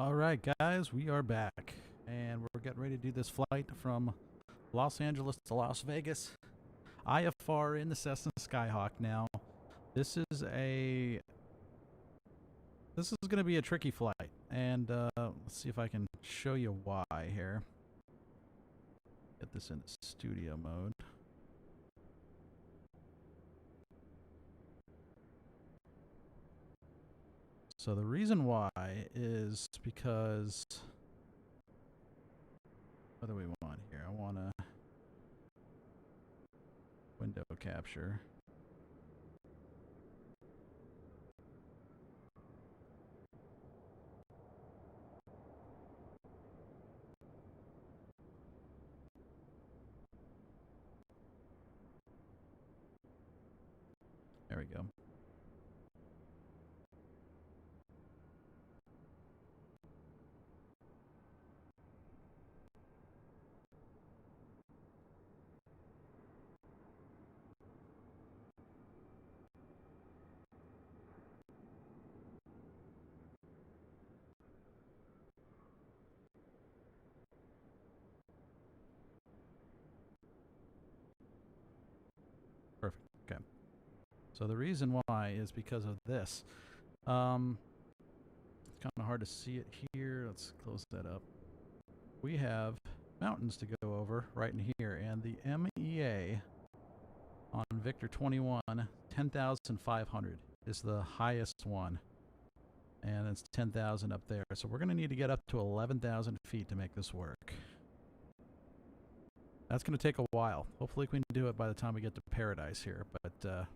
All right, guys, we are back, and we're getting ready to do this flight from Los Angeles to Las Vegas. IFR in the Cessna Skyhawk. Now, this is going to be a tricky flight, and let's see if I can show you why here. Get this into studio mode. So the reason why is because, what do we want here? I want to window capture. There we go. Perfect. Okay. So the reason why is because of this. It's kind of hard to see it here. Let's close that up. We have mountains to go over right in here, and the MEA on Victor 21, 10,500 is the highest one, and it's 10,000 up there. So we're going to need to get up to 11,000 feet to make this work. That's going to take a while. Hopefully we can do it by the time we get to Paradise here, but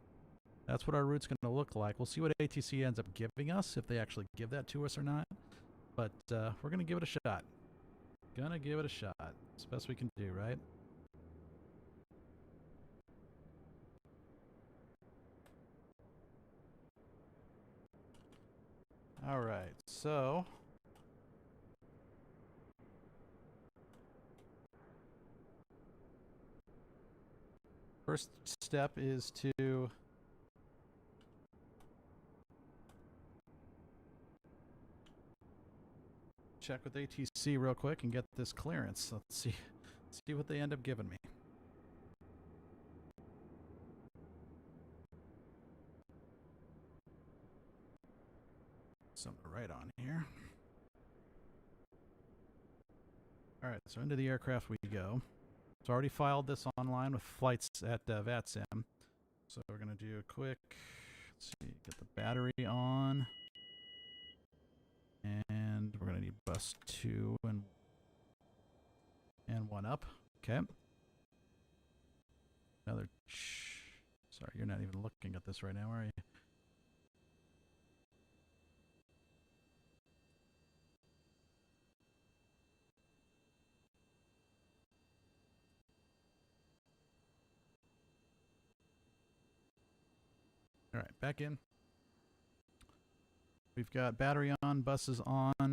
that's what our route's going to look like. We'll see what ATC ends up giving us, if they actually give that to us or not. But we're going to give it a shot. Gonna give it a shot. It's the best we can do, right? Alright, so first step is to check with ATC real quick and get this clearance. Let's see what they end up giving me. Something right on here. Alright, so into the aircraft we go. So I already filed this online with flights at VATSIM. So we're going to do a quick, let's see, get the battery on. And we're going to need bus 2 and 1 up. Okay. Another, sorry, you're not even looking at this right now, are you? All right, back in. We've got battery on, buses on. It's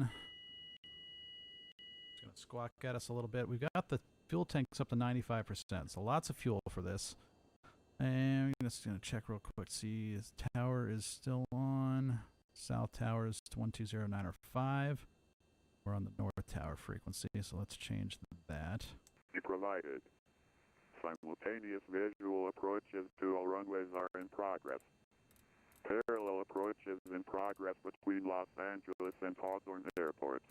going to squawk at us a little bit. We've got the fuel tanks up to 95%, so lots of fuel for this. And I'm just going to check real quick, see this tower is still on. South tower is 120905. We're on the north tower frequency, so let's change that. Provided. Simultaneous visual approaches to all runways are in progress. Parallel approaches in progress between Los Angeles and Hawthorne airports.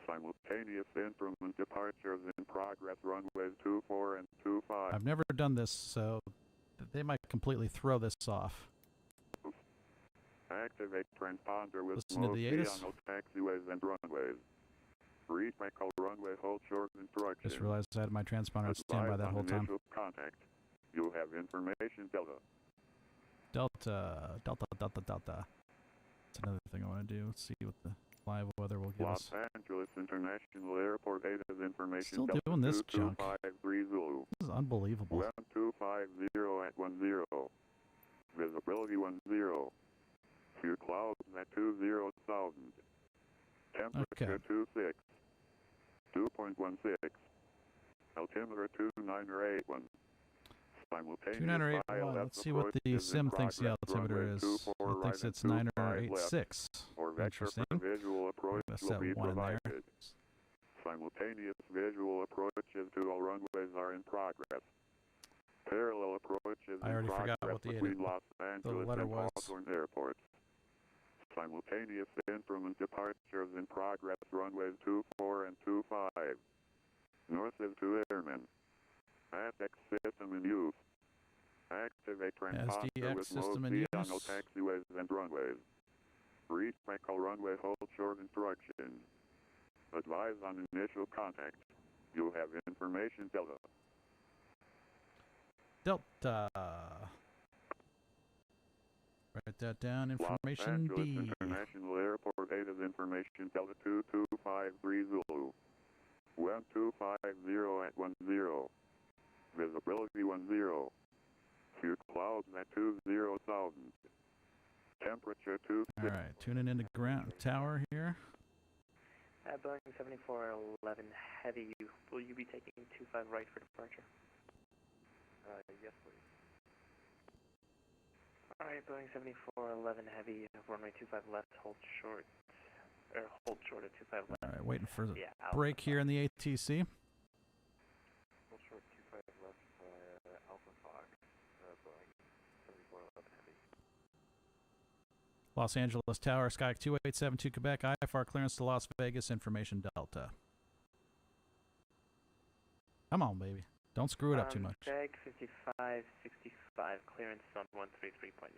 Simultaneous instrument departures in progress runways 24 and 25. I've never done this, so they might completely throw this off. Activate transponder with Listen to mode the B ATIS. on all taxiways and runways. Read Echo runway hold short instructions. Just realized I had my transponder on standby that whole time. Initial contact. You have information Delta. Delta. That's another thing I want to do. Let's see what the live weather will give us. Los Angeles International Airport ATIS information. Still Delta doing this junk. 2253 Zulu. This is unbelievable. 1250 at 10. Visibility 10. Few clouds at 20,000. Temperature 26. 2.16. Altimeter 2981. Simultaneous 2981. Let's see what the sim thinks the altimeter is. It thinks it's 9086. Or vector Interesting. for visual approach Let's will set be 1 in there. provided. Simultaneous visual approaches to all runways are in progress. Parallel approaches I already in forgot progress what the between Los Angeles letter and was. Hawthorne airports. Simultaneous instrument departures in progress runways 24 and 25. North is 2 airmen. ATX system in use. Activate transponder SDX with system mode in B on use. all taxiways and runways. Reach Michael runway hold short instructions. Advise on initial contact. You have information Delta. Delta. Write that down. Information Los Angeles D. International Airport 8 is information Delta 2253 Zulu. 1250 at 10. Visibility 10. Few clouds at 20,000. Temperature 2. All right, tuning into ground tower here. Boeing 7411 Heavy, will you be taking 25 right for departure? Yes, please. Alright, Boeing 7411 Heavy, runway 25 left, hold short at 25 left. All right, waiting for the Yeah, break here in the ATC. Hold short 25 left, Alpha Fox, Boeing 7411 Heavy. Los Angeles Tower, Skyhawk 2872 Quebec, IFR clearance to Las Vegas, information Delta. Come on, baby. Don't screw it up too much. Bag 5565, clearance on 133.9.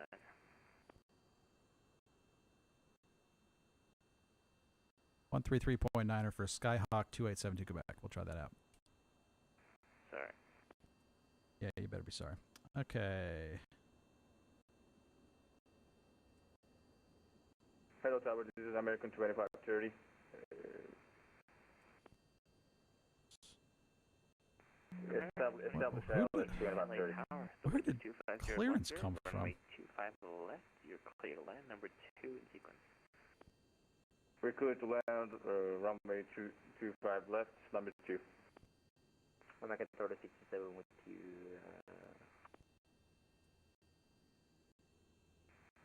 One 133.9er for Skyhawk 2872 Quebec. We'll try that out. Sorry. Yeah, you better be sorry. Okay. Hello Tower, this is American 2530. Establish Where LS 2530. Where did clearance come from? Runway 25 left, you're clear to land, number 2 in sequence. We're clear to land, runway 25 left, number 2. American 3067 with you.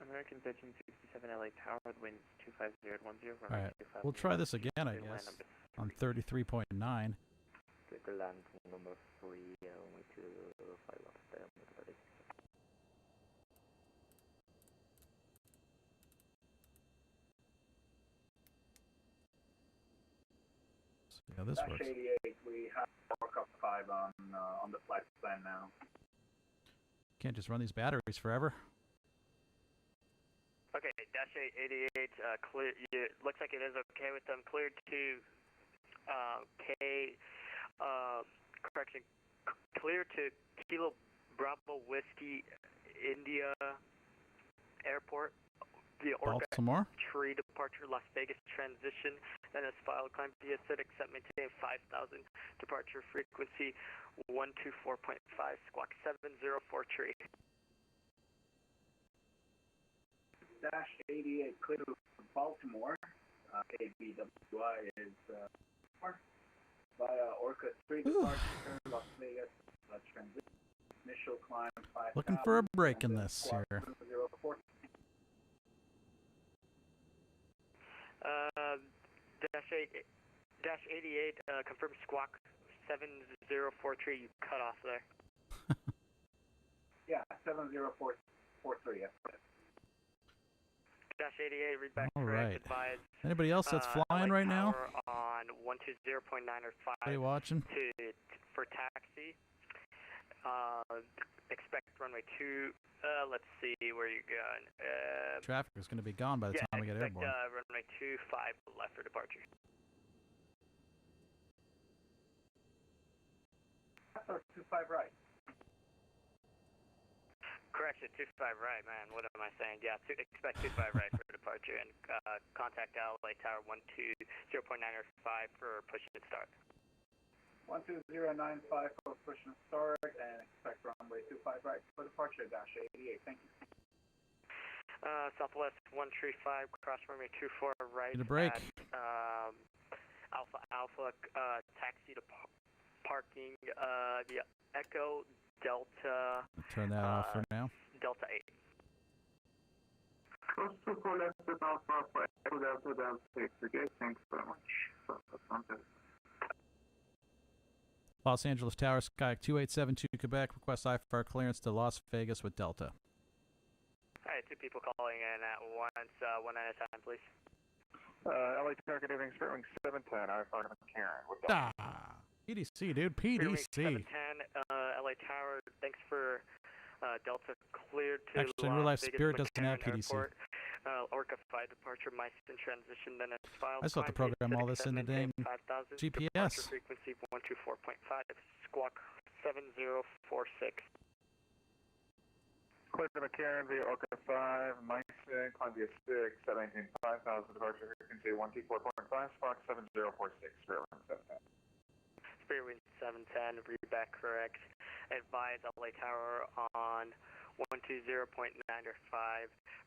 American 1367 LA Tower, wind 250 at 10. All right, we'll try this again, I guess, on 33.9. Clear to land, number 3, only 25 left, Yeah, this works. 88, we have Workup 5 on the flight plan now. Can't just run these batteries forever. Okay, Dash 88, clear. Looks like it is okay with them. Cleared to correction. Clear to Kilo Bravo Whiskey India Airport. The Orca Baltimore. Tree departure, Las Vegas transition. Then as filed, climb via set, accept, maintain 5,000. Departure frequency 124.5, squawk 704 tree. Dash 88, clear to Baltimore. KBWI is via Orca 3 departure, Las Vegas transition. Initial climb 5,000. Looking for a break in this here. 704. Dash 88, confirm squawk 7043, you cut off there. Yeah, 70443, yes. Dash 88, read back All correct, right. advise. Anybody else that's flying right now? On 120.9 or 5 Are you watching? for taxi. Expect runway 2. Let's see where you're going. Traffic is going to be gone by the time we get airborne. Runway 25 left for departure. So 25 right. Correction, 25 right, man. What am I saying? Yeah, expect 25 right for departure and contact LA Tower 120.9 or 5 for push and start. 12095 for push and start and expect runway 25 right for departure, Dash 88. Thank you. Southwest 135, cross runway 24 right. Need a break. At, Alpha, taxi to parking, the Echo Delta. Turn that off for now. Delta 8. Close to 4 left with Alpha for Echo Delta Delta 6. Okay, thanks very much. Los Angeles Tower, Skyhawk 2872 Quebec, request IFR clearance to Las Vegas with Delta. Alright, 2 people calling in at once, one at a time, please. LA Tower, good evening, Spearwing 710, IFR Karen with Delta. PDC, dude, Spearwing PDC. 710, LA Tower, thanks for Delta cleared to Actually, in real life, Las Vegas Spirit doesn't have McCarran PDC. Airport. Orca 5 departure, Meissen transition, then it's filed. I still have to program all this in the dang 5000, GPS. Departure frequency 124.5, squawk 7046. Clear to McCarran via Orca 5, Meissen, Columbia 6, 718 5000, departure frequency 124.5, spark 7046, Spearwing 710. Spearwing 710, read back correct. Advise LA Tower on 120.95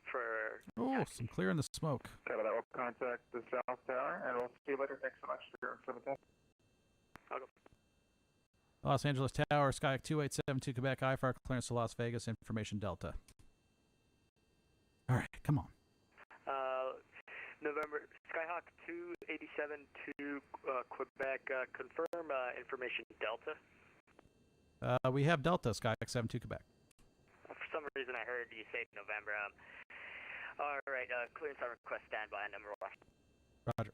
for... Oh, some clearing the smoke. Okay, that will contact the South Tower, and we'll see you later. Thanks so much, Spearwing 710. Okay. Los Angeles Tower, Skyhawk 2872 Quebec, IFR clearance to Las Vegas, information Delta. All right, come on. November, Skyhawk 287 to Quebec, confirm information Delta. We have Delta, Skyhawk 72 Quebec. For some reason I heard you say November. Alright, clearance on request, standby, number 1. Roger.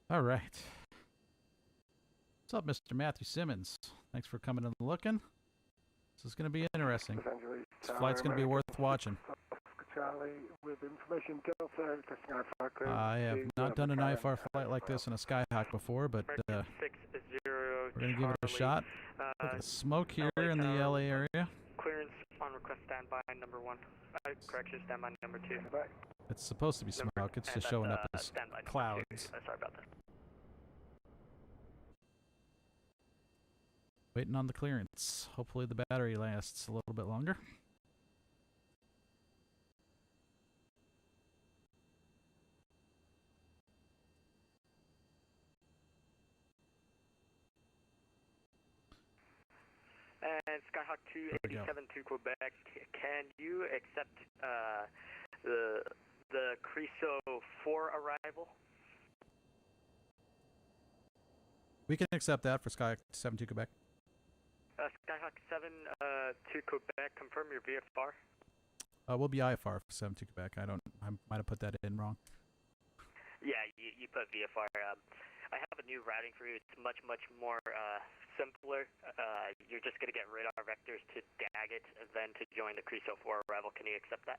All right. What's up, Mr. Matthew Simmons? Thanks for coming and looking. This is going to be interesting. This flight's going to be worth watching. Charlie with information Delta, testing IFR clearance. I have not done an IFR flight like this in a Skyhawk before, but we're going to give it a shot. Look at the smoke here in the LA area. Clearance on request, standby, number 1. Correction, standby, number 2. It's supposed to be smoke. It's just showing up as clouds. Sorry about that. Waiting on the clearance. Hopefully the battery lasts a little bit longer. And Skyhawk 287 to Quebec, can you accept the Creso 4 arrival? We can accept that for Skyhawk 72 Quebec. Skyhawk 7 to Quebec, confirm your VFR. We'll be IFR for 72 Quebec. I might have put that in wrong. Yeah, you put VFR. I have a new routing for you. It's much more simpler. You're just going to get radar vectors to Daggett, then to join the Creso 4 arrival. Can you accept that?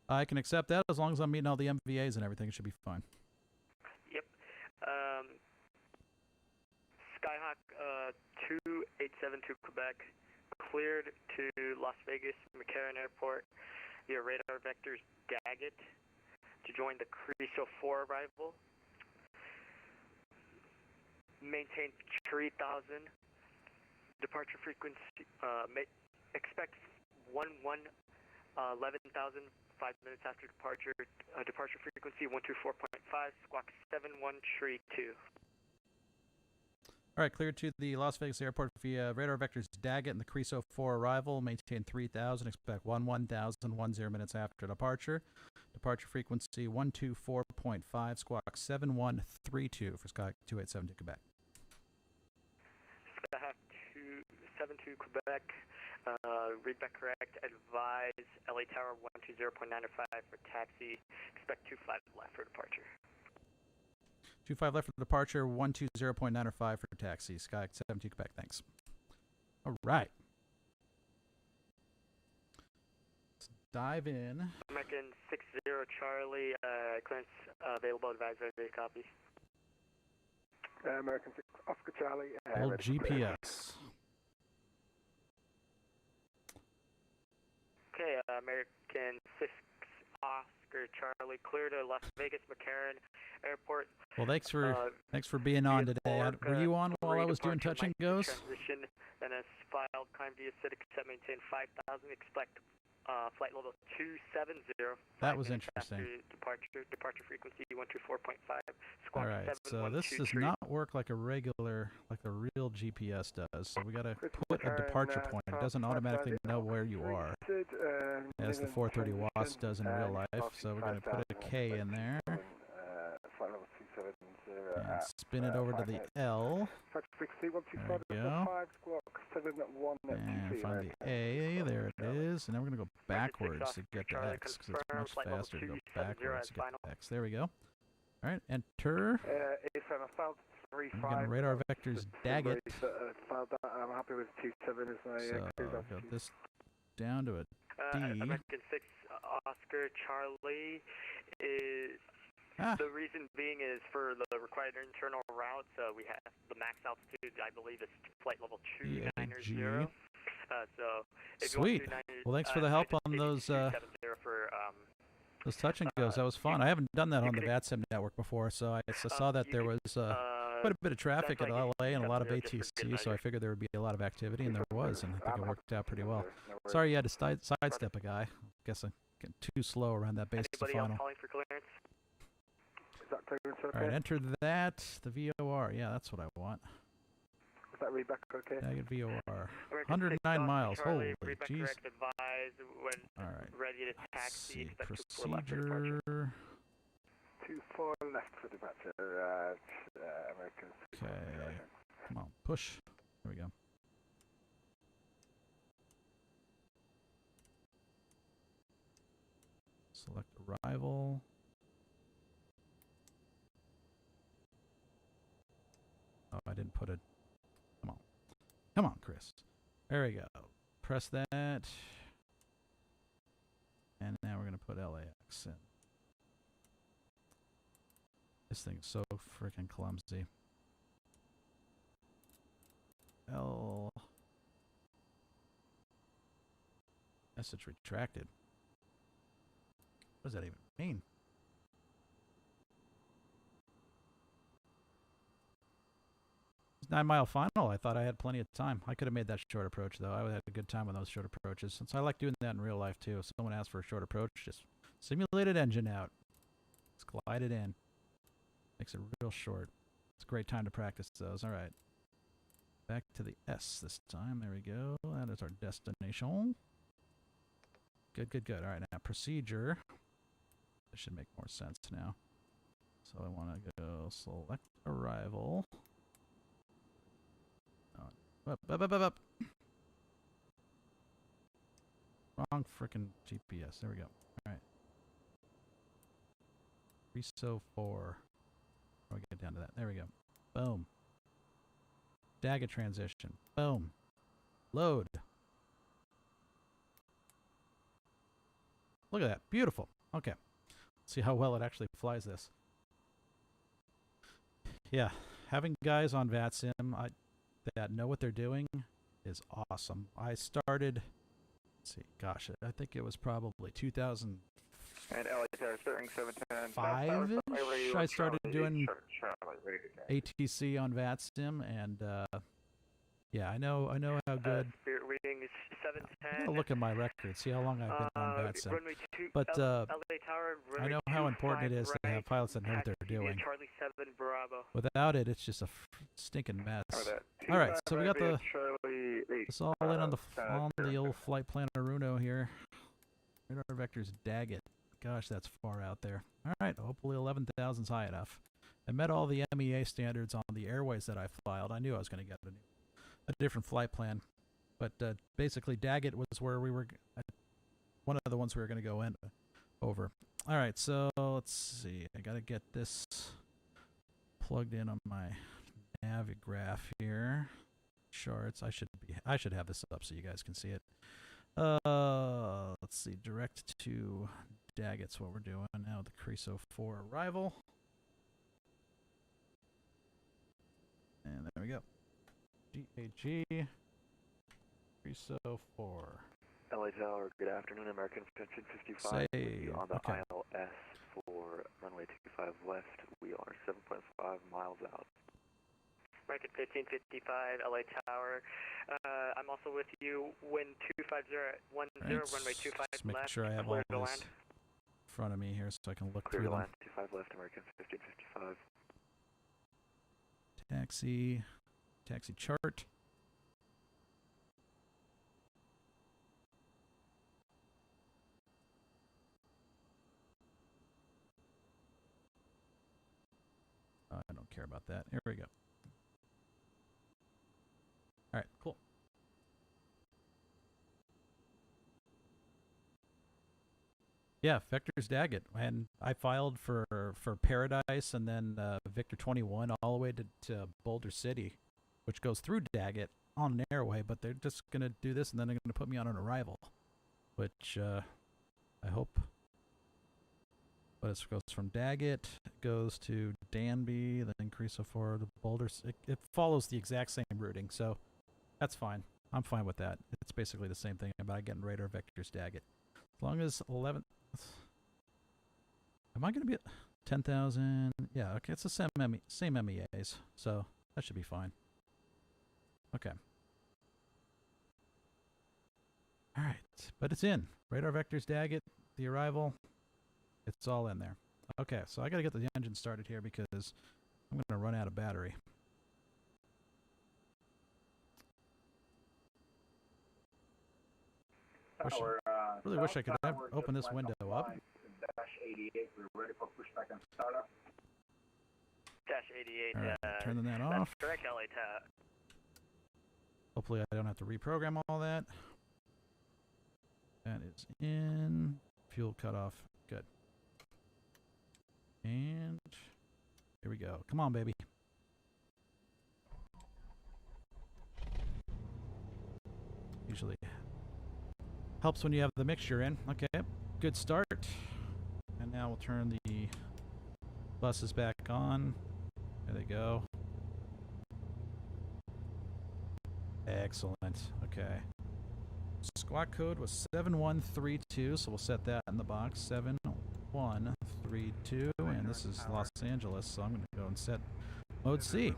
I can accept that as long as I'm meeting all the MVAs and everything. It should be fine. Yep. Skyhawk 287 to Quebec, cleared to Las Vegas McCarran Airport via radar vectors Daggett to join the Creso 4 arrival. Maintain 3,000. Departure frequency, expect 11,000, 5 minutes after departure. Departure frequency 124.5, squawk 7132. All right, cleared to the Las Vegas airport via radar vectors Daggett and the Creso 4 arrival. Maintain 3,000. Expect 11,010 minutes after departure. Departure frequency 124.5, squawk 7132 for Skyhawk 287 to Quebec. Skyhawk 272 Quebec, read back correct. Advise LA Tower 120.95 for taxi. Expect 25 left for departure. 25 left for departure, 120.95 for taxi. Skyhawk 72 Quebec, thanks. All right. Let's dive in. American 60 Charlie, clearance available, advisory, copy. American 6 Oscar Charlie. Old GPS. Okay, American 6 Oscar Charlie, clear to Las Vegas McCarran Airport. Well, thanks for being on today. Were you on while I was doing touch and goes? Transition, then as filed, climb via CITIC, set maintain 5,000, expect flight level 270. That was 5 minutes interesting. after departure frequency 124.5. Squawk All right, so this does 7123. not work like a real GPS does. So we got to Chris, put a return, departure point. It doesn't automatically know where you are, as the 430 WASP does in real life. So we're going to put a K in there Flight level 270 and spin it over to the L. Frequency There we go. 125.5, squawk 7123. And find the A. There it is. And then we're going to go backwards to get to X, because it's much faster to go backwards to get to X. There we go. All right, enter. AFM, I filed 3.5. I'm going to radar vectors Daggett. I'm happy with 2.7 as my So cruise got altitude. this down to a D. American 6 Oscar Charlie is... The reason being is for the required internal routes, we have the max altitude, I believe, is flight level 290. So if Sweet. You want Well, thanks for the help on those for, touch and goes. That was fun. I haven't done that on the VATSIM network before, so I saw that there was quite a bit of traffic in LA and a lot of ATC, so I figured there would be a lot of activity, and there was, and I think it worked out pretty well. Sorry you had to sidestep a guy. Guess I'm getting too slow around that base to Anybody final. else calling for clearance? Is that clearance okay? All right, enter that, the VOR. Yeah, that's what I want. Is that readback okay? Daggett VOR. American 109 6 miles. Charlie, Holy readback jeez. correct, advise when All right. ready to Let's taxi. see. Expect 24 left for departure. Procedure. 2-4 left for departure. American 6. Okay. Come on, push. There we go. Select arrival. Oh, I didn't put it. Come on. Come on, Chris. There we go. Press that. And now we're going to put LAX in. This thing's so freaking clumsy. L. Message retracted. What does that even mean? It's 9 mile final. I thought I had plenty of time. I could have made that short approach though. I would have had a good time with those short approaches. Since I like doing that in real life too. If someone asks for a short approach, just simulated engine out. Let's glide it in. Makes it real short. It's a great time to practice those. All right. Back to the S this time. There we go. That is our destination. Good, good, good. All right, now procedure. This should make more sense now. So I want to go select arrival. Up. Wrong frickin' GPS. There we go. All right. Reso 4. I'll get down to that. There we go. Boom. Daggett transition. Boom. Load. Look at that. Beautiful. Okay. Let's see how well it actually flies this. Yeah. Having guys on VATSIM that know what they're doing is awesome. I started, let's see, gosh, I think it was probably 2000. And LA Tower steering 710. 5-ish, I started doing ATC on VATSIM, and yeah, I know how good. Spirit reading is 710. I'll look at my record, see how long I've been on VATSIM. Runway 2, But LA Tower, I know how important it is to have pilots that know what they're doing. Charlie 7 Bravo. Without it, it's just a stinking mess. All right, so we got this all in on the old flight planner Uno here. Radar vectors Daggett. Gosh, that's far out there. All right, hopefully 11,000's high enough. I met all the MEA standards on the airways that I filed. I knew I was going to get a different flight plan, but basically Daggett was where we were. One of the ones we were going to go in over. All right, so let's see. I got to get this plugged in on my Navigraph here. Charts. I should have this up so you guys can see it. Let's see. Direct to Daggett's what we're doing now. The Creso 4 arrival. And there we go. GAG. Creso 4. LA Tower, good afternoon. American 1555 Say, on the okay. ILS for runway 25 left. We are 7.5 miles out. American 1555, LA Tower. I'm also with you. Wind 25010, runway 25 Just making left, sure I have all clear to this land. in front of me here so I can look Clear through to them. land, 25 left, American 1555. Taxi chart. I don't care about that. Here we go. All right, cool. Yeah, Vector's Daggett, and I filed for Paradise and then Victor 21 all the way to Boulder City, which goes through Daggett on an airway, but they're just gonna do this and then they're gonna put me on an arrival, which I hope. But it goes from Daggett, goes to Danby, then Creosote Ford, Boulder. It follows the exact same routing, so that's fine. I'm fine with that. It's basically the same thing about getting radar Vector's Daggett. As long as 11. Am I going to be at 10,000? Yeah, okay, it's the same MEAs, so that should be fine. Okay. All right, but it's in. Radar Vector's Daggett, the arrival, it's all in there. Okay, so I got to get the engine started here because I'm going to run out of battery. Really wish I could open this window up. Dash 88, we're ready for pushback and startup. Dash 88, All right, turning that that's off. correct, LA Tower. Hopefully I don't have to reprogram all that. That is in. Fuel cutoff. Good. And here we go. Come on, baby. Usually helps when you have the mixture in. Okay, good start. And now we'll turn the buses back on. There they go. Excellent. Okay. Squawk code was 7132, so we'll set that in the box. 7132, and this is Los Angeles, so I'm going to go and set mode C.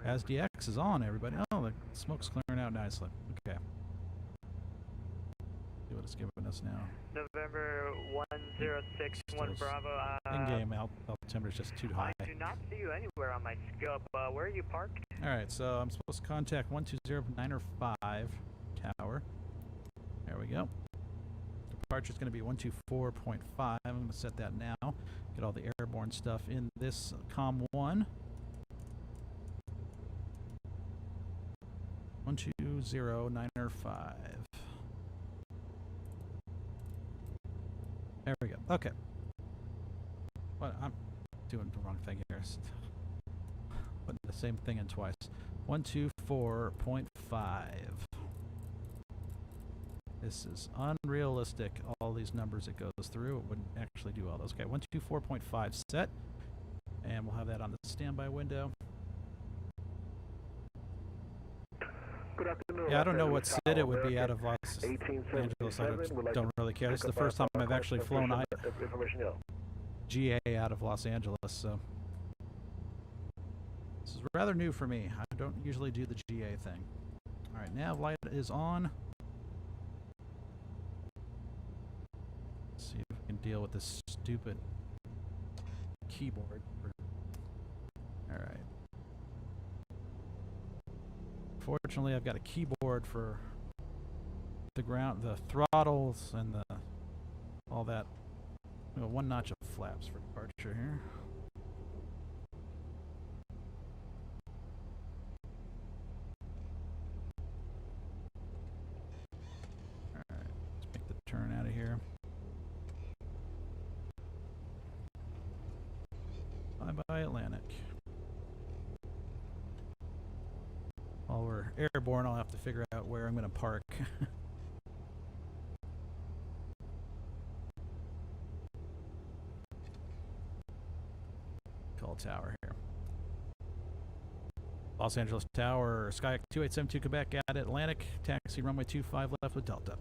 ASDX is on, everybody. Oh, the smoke's clearing out nicely. Okay. See what it's giving us now. November 1061 Bravo. In-game altimeter is just too high. I do not see you anywhere on my scope. Where are you parked? All right, so I'm supposed to contact 120905 tower. There we go. Departure is going to be 124.5. I'm going to set that now. Get all the airborne stuff in this COM 1. 120905. There we go. Okay. What? I'm doing the wrong thing here. Putting the same thing in twice. 124.5. This is unrealistic. All these numbers it goes through. It wouldn't actually do all those. Okay, 124.5 set. And we'll have that on the standby window. Good afternoon. Yeah, I don't know what SID it would be out of Los Angeles. I don't really care. This is the first time I've actually flown GA out of Los Angeles, so this is rather new for me. I don't usually do the GA thing. All right, nav light is on. Let's see if we can deal with this stupid keyboard. All right. Fortunately, I've got a keyboard for the ground, the throttles, and the all that. We got one notch of flaps for departure here. All right, let's make the turn out of here. Bye-bye, Atlantic. While we're airborne, I'll have to figure out where I'm going to park. Call tower here. Los Angeles Tower, Skyhawk 2872 Quebec at Atlantic. Taxi runway 25 left with Delta.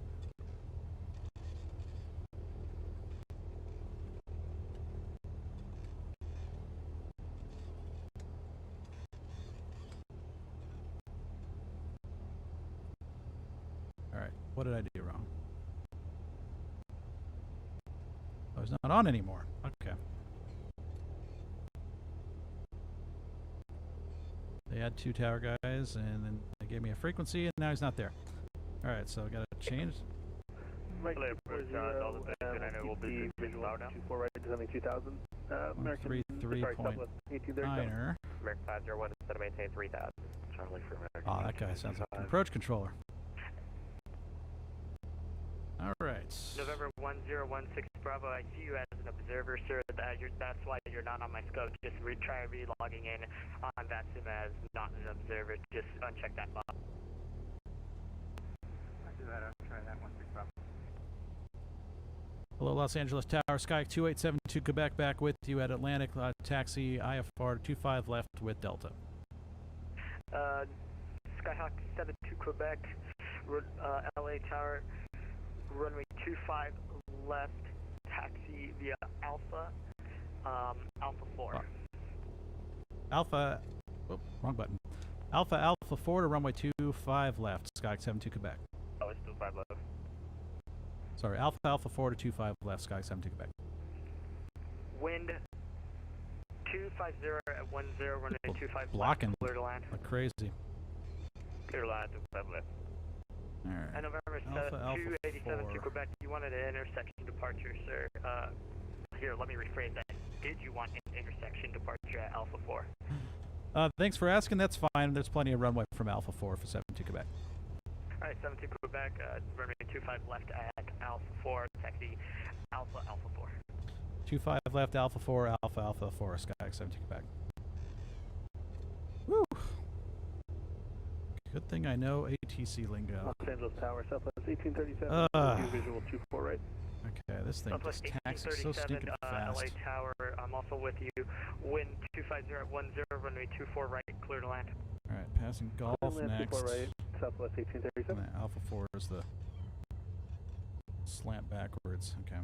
Alright, what did I do wrong? Oh, he's not on anymore. Okay. They had 2 tower guys, and then they gave me a frequency, and now he's not there. Alright, so I gotta change. Mike, Hello, all the things, and I know we'll be visual now. 24 right, descending 2000. American, 33.9er. American 501 is set to maintain 3000. Charlie for American. Oh, that guy sounds like an approach controller. Alright. November 1016 Bravo, I see you as an observer, sir. That's why you're not on my scope. Just try re-logging in on VATSIM as not an observer. Just uncheck that box. I'll do that. I'll try that 16 Bravo. Hello, Los Angeles Tower, Skyhawk 2872 Quebec, back with you at Atlantic, taxi IFR 25 left with Delta. Skyhawk 72 Quebec, LA Tower, runway 25 left, taxi via Alpha, Alpha 4. Alpha, oh, wrong button. Alpha 4 to runway 25 left, Skyhawk 72 Quebec. Oh, it's still 5 left. Sorry, Alpha 4 to 25 left, Skyhawk 72 Quebec. Wind 250 at 10, runway 25 blocking left, clear to land. like crazy. Clear line to 5 left. Alright. And November Alpha 287 to 4. Quebec, you wanted an intersection departure, sir. Here, let me rephrase that. Did you want an intersection departure at Alpha 4? Thanks for asking. That's fine. There's plenty of runway from Alpha 4 for 72 Quebec. Alright, 72 Quebec, runway 25 left at Alpha 4, taxi Alpha 4. 25 left, Alpha 4, Alpha 4, Skyhawk 72 Quebec. Woo! Good thing I know ATC lingo. Los Angeles Tower, Southwest 1837. Visual 24 right. Okay, this thing Southwest just taxes so 1837, stinking fast. LA Tower, I'm also with you. Wind 250 at 10, runway 24 right, clear to land. Alright, passing Golf next. 24 right, Southwest 1837. And then Alpha 4 is the slant backwards. Okay.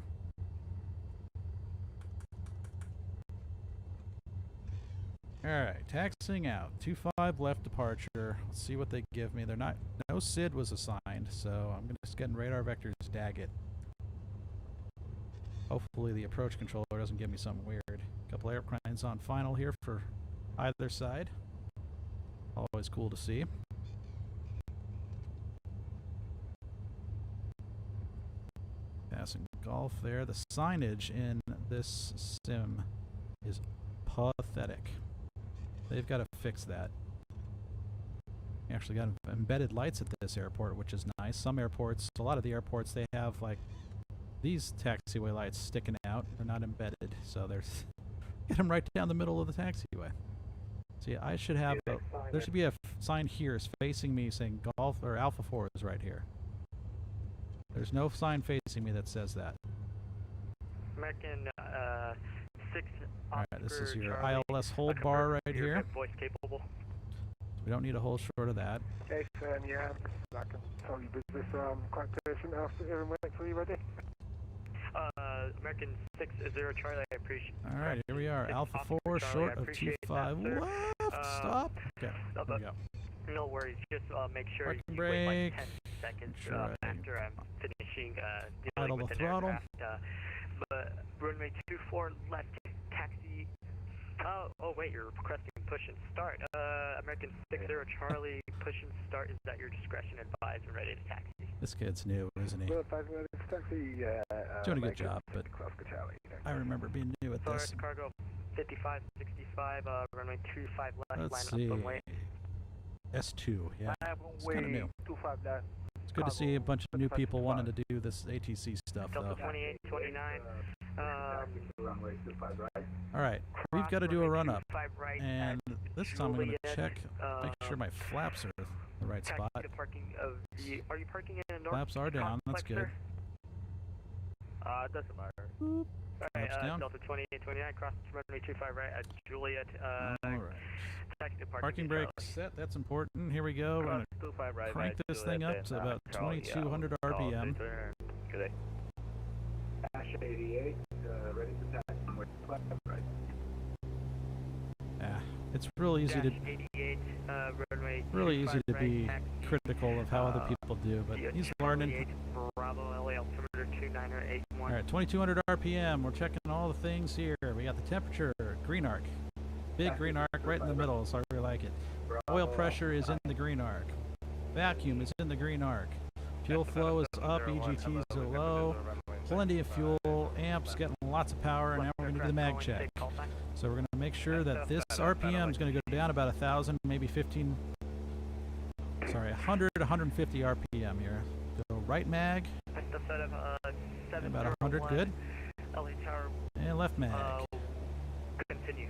Alright, taxiing out. 25 left departure. Let's see what they give me. They're not. No SID was assigned, so I'm just getting radar vectors Daggett. Hopefully the approach controller doesn't give me something weird. A couple airplanes on final here for either side. Always cool to see. Passing Golf there. The signage in this sim is pathetic. They've got to fix that. You actually got embedded lights at this airport, which is nice. Some airports, a lot of the airports, they have like these taxiway lights sticking out. They're not embedded, so there's get them right down the middle of the taxiway. See, I should have there should be a sign here facing me saying Golf or Alpha 4 is right here. There's no sign facing me that says that. American 6 Alright, this is your Charlie, ILS hold bar right your here. voice capable. We don't need a hold short of that. Okay, fan, yeah, I can tell you business, quite patient after everyone wait for you ready. American 60 Charlie, I appreciate. Alright, here we are. Alpha 4 short of 25 left. Stop. Okay, there we go. No worries, just make sure Parking you wait like brake. 10 seconds Sure after I'm finishing Idle dealing with the an throttle. aircraft. But runway 24 left, taxi. Oh wait, you're requesting push and start. American 60 Charlie, push and start is at your discretion. Advised and ready to taxi. This kid's new, isn't he? Taxi, Doing a good job, but I remember being new at Solaris this. cargo 5565, runway 25 left, Let's line see. up runway. S2, yeah. It's kind of new. 25 left. It's good to see a bunch of new people wanting to do this ATC stuff, Delta though. 2829. Alright, we've got to do a run-up. Right And this time I'm going to Juliet, check, make sure my flaps are in the right taxi spot. to parking of the, are you parking in a north Flaps are down, that's complex, good. sir? Doesn't matter. Boop. Alright, Flaps down. Delta 2829, cross runway 25 right at Juliet, Alright. taxi to Parking brake set, that's important. Here we go. We're going to right, crank this thing up to about 2200 RPM. Good day. Dash 88, ready for taxi. Right. Yeah, it's real easy to... Dash 88, runway really easy to be critical of how other people do, but he's learning. Bravo, LA altimeter 29881. All right, 2200 RPM. We're checking all the things here. We got the temperature, green arc. Big green arc right in the middle, so I really like it. Oil pressure is in the green arc. Vacuum is in the green arc. Fuel flow is up, EGTs are low. Plenty of fuel, amps getting lots of power, and now we're going to do the mag check. So we're going to make sure that this RPM is going to go down about 1,000, maybe 100, 150 RPM here. Go right mag, and about 100, good. And left mag. Continue.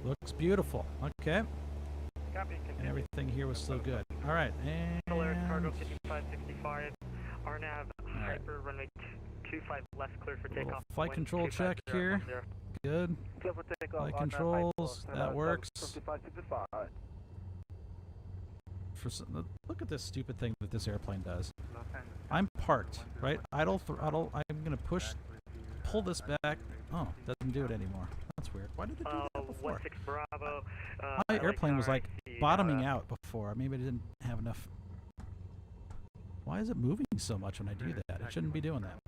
Looks beautiful. Okay. Copy, And everything here was so good. All right, and Polaris cargo 5565. RNAV hyper runway 25 left, cleared for little takeoff. flight control check here. Good. Flight controls, that works. Look at this stupid thing that this airplane does. I'm parked, right? Idle, idle. I'm gonna pull this back. Oh, doesn't do it anymore. That's weird. Why did it do that before? 16 Bravo. My airplane was like bottoming out before. Maybe it didn't have enough. Why is it moving so much when I do that? It shouldn't be doing that.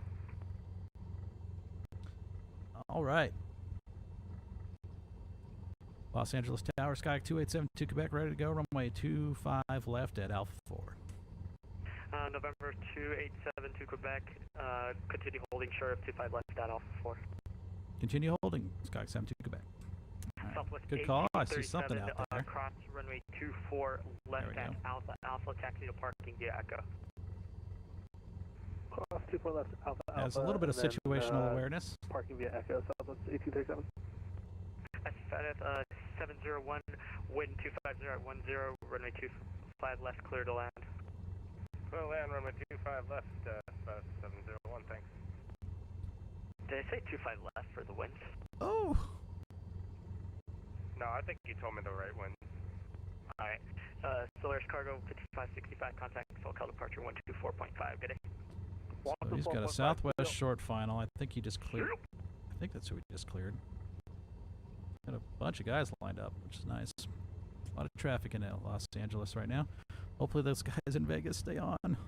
All right. Los Angeles Tower, Skyhawk 2872 Quebec, ready to go. Runway 25 left at Alpha 4. November 2872 Quebec. Continue holding short of 25 left at Alpha 4. Continue holding, Skyhawk 72 Quebec. Right. Southwest Good call. I see something 37, out there. Cross runway 24 left There we at go. Alpha. Alpha taxi to parking via Echo. Cross 24 left, Alpha, Has a little bit of situational awareness. Parking via Echo, Southwest 1837. FF 701, wind 250 at 10, runway 25 left, clear to land. Clear land, runway 25 left, 701, thanks. Did I say 25 left for the wind? Oh! No, I think you told me the right one. Alright. Solaris cargo 5565, contact SoCal departure 124.5, good day. So he's got a Southwest short final. I think he just cleared. I think that's who he just cleared. Got a bunch of guys lined up, which is nice. A lot of traffic in Los Angeles right now. Hopefully those guys in Vegas stay on.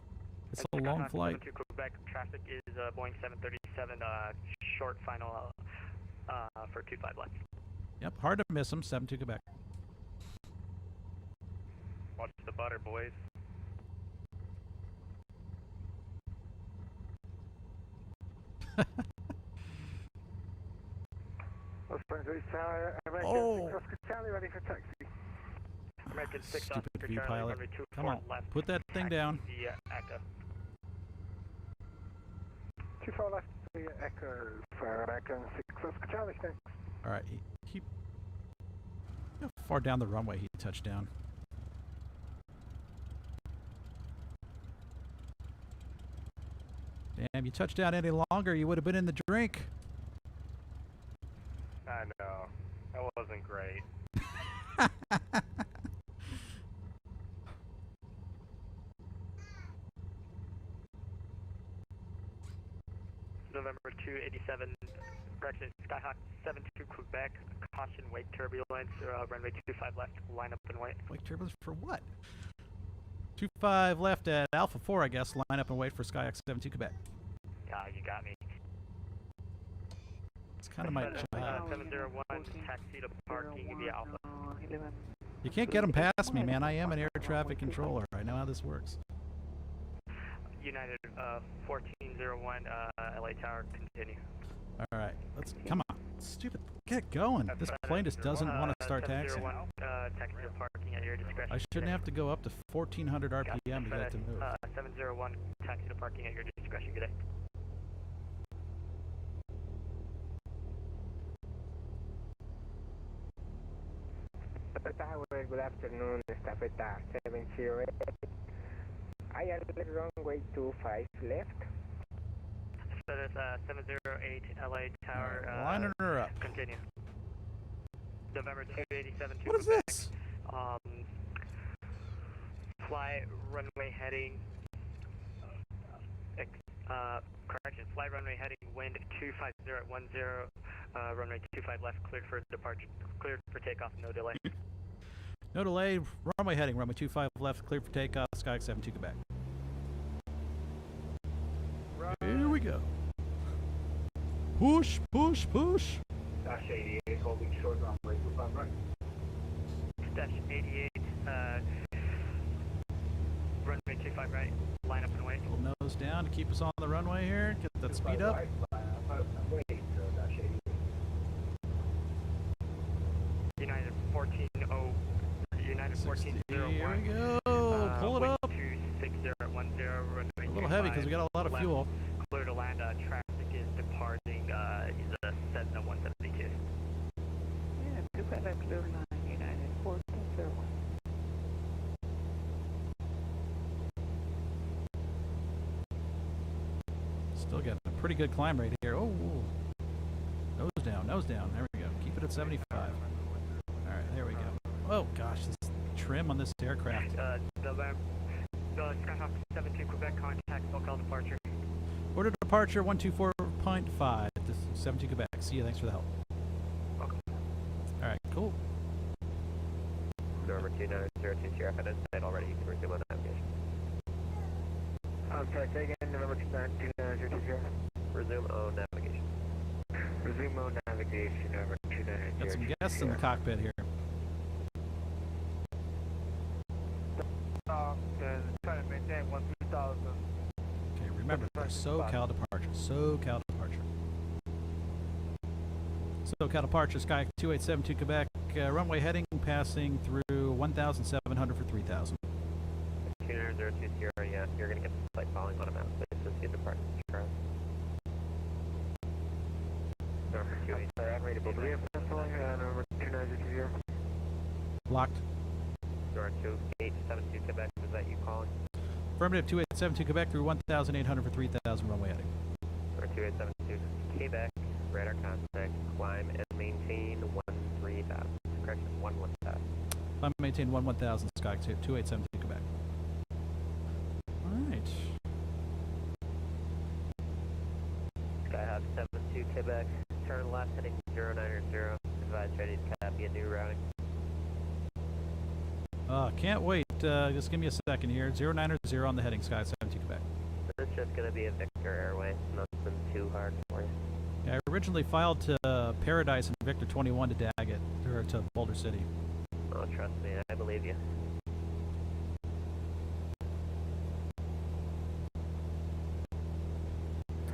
It's a long flight. Quebec traffic is Boeing 737, short final for 25 left. Yep, hard to miss him. 72 Quebec. Watch the butter, boys. Oh! Ready for taxi. American 6 Stupid Oscar V Charlie, pilot. runway 24 Come on, left. put that thing down. Via Echo. 24 left via Echo for American 6 Oscar Charlie, thanks. All right, he how far down the runway he touched down. Damn, you touched down any longer, you would have been in the drink. I know. That wasn't great. November 287, correction, Skyhawk 72 Quebec, caution, wake turbulence, runway 25 left, line up and wait. Wake turbulence for what? 25 left at Alpha 4, I guess. Line up and wait for Skyhawk 72 Quebec. You got me. It's kind of my job. 701, taxi to parking via Alpha. You can't get them past me, man. I am an air traffic controller. I know how this works. United 1401, LA Tower, continue. All right, let's come on. Stupid, get going. This plane just doesn't want to start taxiing. Taxi to parking at your discretion. I shouldn't have to go up to 1400 RPM to get it to move. 701, taxi to parking at your discretion. Good day. Tower, good afternoon, Estafeta 708. ILS runway 25 left. So that's 708 LA Tower. Lining her up. Continue. November 287. What is this? Fly runway heading. Correction. Fly runway heading wind 250 at 10. Runway 25 left, cleared for departure. Cleared for takeoff, no delay. No delay. Runway heading. Runway 25 left. Cleared for takeoff. Skyhawk 72 Quebec. Here we go. Push, push, push. Dash 88, holding short runway 25 right. Dash 88, runway 25 right, line up and away. Little nose down to keep us on the runway here. Get that speed up. United 14-0, United 14-01. Here we go. Pull it up. 26010, runway A little heavy because we got a lot of left, fuel. Clear to land, traffic is departing, is a Cessna 172. Yeah, 259 United 1401. Still getting a pretty good climb rate here. Oh, nose down, nose down. There we go. Keep it at 75. All right, there we go. Oh gosh, this trim on this aircraft. The Skyhawk 72 Quebec contact SoCal departure. Order departure 124.5 to 72 Quebec. See you. Thanks for the help. Welcome. All right, cool. Number 29020 Sierra Head inside already. You can resume on navigation. I'm sorry, say again, November 29020. Resume on navigation. Resume on navigation, over 290. Got some guests in the cockpit here. Trying to maintain 13,000. Okay, remember, SoCal departure. SoCal departure. SoCal departure, Sky 2872 Quebec. Runway heading, passing through 1,700 for 3,000. 29020 Sierra, yeah, you're going to get the flight following automatically. So see departure. Number 28. I'm ready to believe number 29020. Locked. Door 2872 Quebec, is that you calling? Affirmative 2872 Quebec through 1,800 for 3,000 runway heading. Door 2872 Quebec, radar contact, climb and maintain 13,000. Correction, 11,000. Climb and maintain 1,000 Sky 2872 Quebec. Alright. Skyhawk 72 Quebec, turn left heading 090, advise ready to copy a new routing. Can't wait. Just give me a second here. 090 on the heading, Sky 72 Quebec. It's just going to be a Victor Airway, nothing too hard for you. Yeah, I originally filed to Paradise and Victor 21 to Daggett, or to Boulder City. Oh, trust me, I believe you.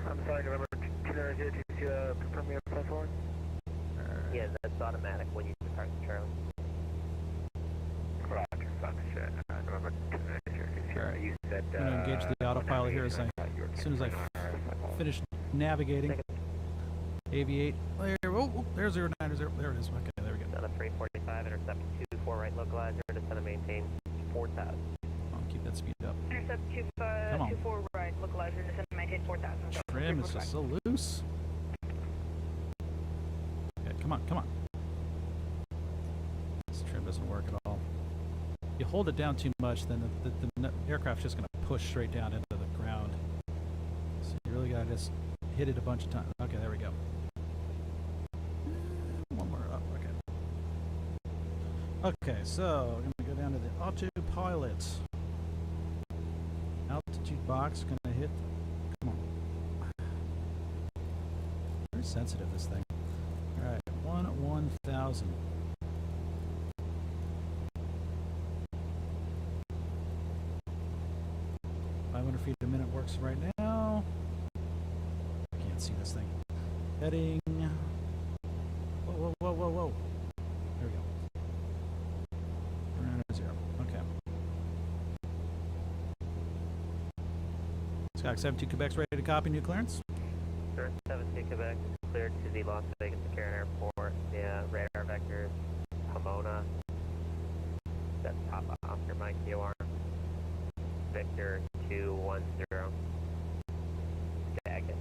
I'm sorry, November 29020, confirm your platform. Yeah, that's automatic when you depart Charlie. Roger, function. November 29020. You said, I'm going to engage the autopilot here as soon as I finish navigating. Aviate. There's 090. There it is. Okay, there we go. On a 345, intercept 24 right localizer, descend and maintain 4,000. I'll keep that speed up. Intercept 24 right, localizer, descend and maintain 4,000. Trim is just so loose. Okay, come on, come on. This trim doesn't work at all. You hold it down too much, then the aircraft's just going to push straight down into the ground. So you really got to just hit it a bunch of times. Okay, there we go. One more up. Okay. Okay, so I'm going to go down to the autopilot. Altitude box, going to hit. Come on. Very sensitive, this thing. All right, 1,000. 500 feet a minute works right now. Can't see this thing. Heading. Whoa, whoa, whoa, whoa, whoa. There we go. 090. Okay. Skyhawk 72 Quebec's ready to copy. New clearance. Sir, 72 Quebec is cleared to the Las Vegas McCarran Airport. The radar vectors, Pomona. That's top off your mic, UR. Victor 210. Daggett.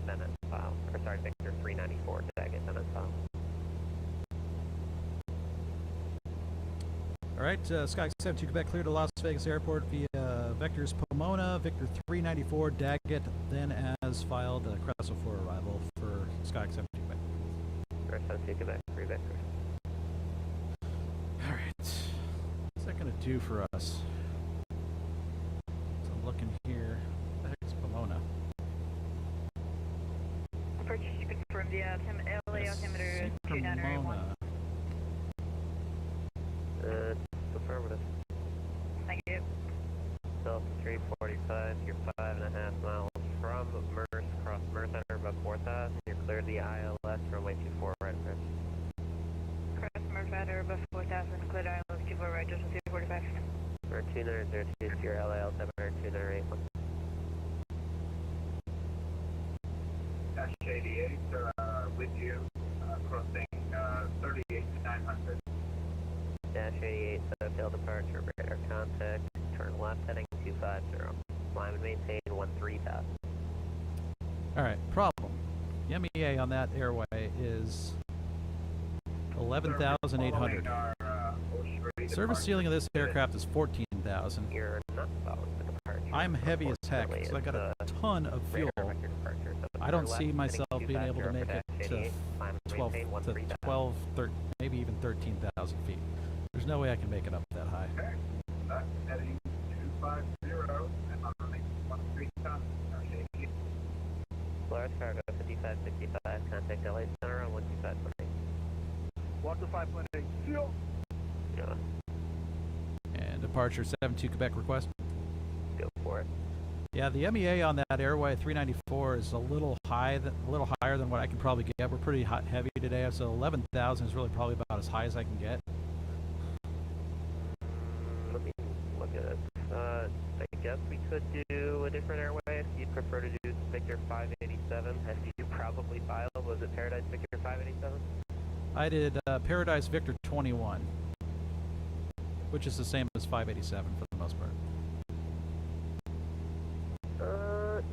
Senate file. Or sorry, Victor 394. Daggett, Senate file. All right, Skyhawk 72 Quebec cleared to Las Vegas Airport via Vector's Pomona, Victor 394, Daggett, then as filed, Creso for arrival for Skyhawk 72 Quebec. Sir, 72 Quebec, 3 Victor. Alright. What's that going to do for us? So I'm looking here. What the heck is Pomona? Approach to confirm the LA altimeter 2981. Pomona. Affirmative. Thank you. Delta 345, you're 5.5 miles from Merce, cross Merce Center above 4,000. You're clear to the ILS runway 24 right approach. Cross Mercader above 4,000, cleared ILS 24 right, just 245. For 2902 to your LA altimeter 2981. Dash 88, with you, crossing 38,900. Dash 88, tail departure, radar contact, turn left heading 250. Climb and maintain 13,000. Alright, problem. The MEA on that airway is 11,800. Service ceiling of this aircraft is 14,000. You're not following the departure. I'm heavy as heck, so I got a ton of fuel. I don't see myself being able to make it to 12, 13, maybe even 13,000 feet. There's no way I can make it up that high. Heading 250 and running 13,000. Polaris cargo 5565, contact LA Center on 125.8. 125.8, seal. Yeah, And departure 72 Quebec request. go for it. Yeah, the MEA on that airway 394 is a little high, a little higher than what I can probably get. We're pretty heavy today, so 11,000 is really probably about as high as I can get. Let me look at it. I guess we could do a different airway if you'd prefer to do Victor 587. As you probably filed, was it Paradise Victor 587? I did Paradise Victor 21, which is the same as 587 for the most part.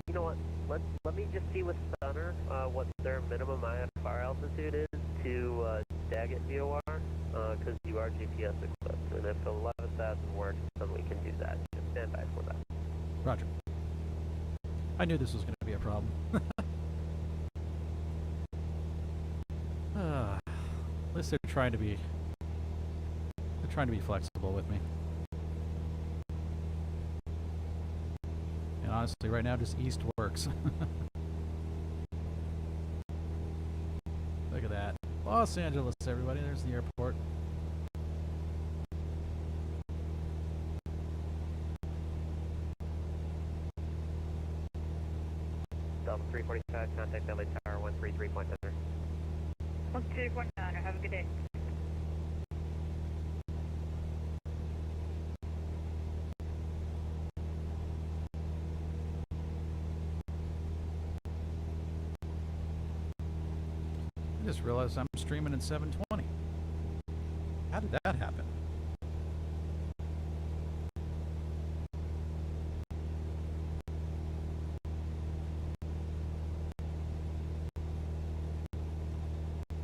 You know what? Let me just see with Stunner what their minimum IFR altitude is to Daggett VOR, because you are GPS equipped, and if 11,000 works, then we can do that. Just stand by for that. Roger. I knew this was going to be a problem. At least they're trying to be flexible with me. And honestly, right now, just east works. Look at that. Los Angeles, everybody. There's the airport. Delta 345, contact LA Tower 133.0. 1249, have a good day. I just realized I'm streaming in 720. How did that happen?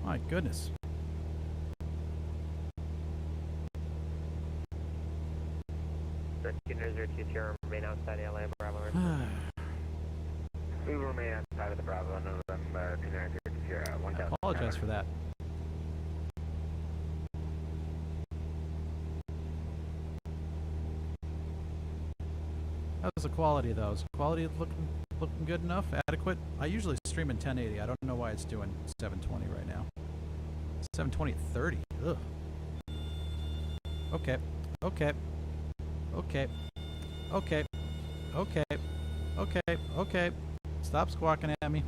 My goodness. Remain outside LA Bravo. We will remain outside of the Bravo, November 2930, 1,000. I apologize for that. How's the quality though? Is the quality looking good enough? Adequate? I usually stream in 1080. I don't know why it's doing 720 right now. 720 at 30. Ugh. Okay. Okay. Okay. Okay. Okay. Okay. Okay. Stop squawking at me.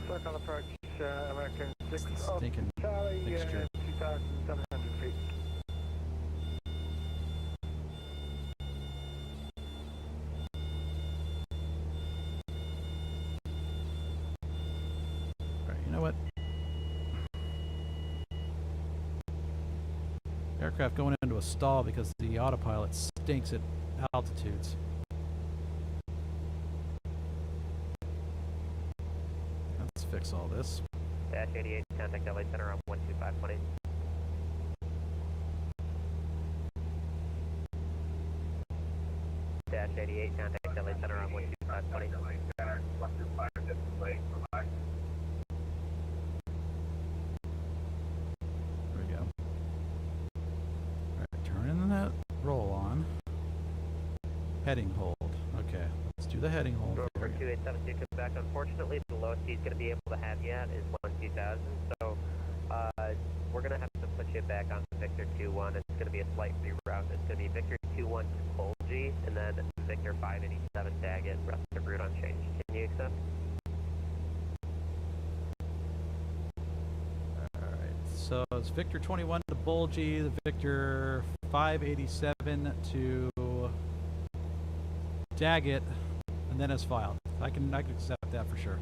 Circle approach, American 6 Stinking Charlie, mixture. 2,700 feet. Alright, you know what? Aircraft going into a stall because the autopilot stinks at altitudes. Let's fix all this. Dash 88, contact LA Center on 125.8. Dash 88, contact LA Center on 125.8. There we go. Heading hold. Okay, let's do the heading hold. Over 2872 Quebec. Unfortunately, the lowest he's going to be able to have you at is 12000. So we're going to have to put you back on Victor 21. It's going to be a slight reroute. It's going to be Victor 21 Colgy and then Victor 587 Daggett. Rest of route unchanged. Can you accept? So it's Victor 21 to Bulgy, the Victor 587 to Daggett, and then as filed. I can accept that for sure.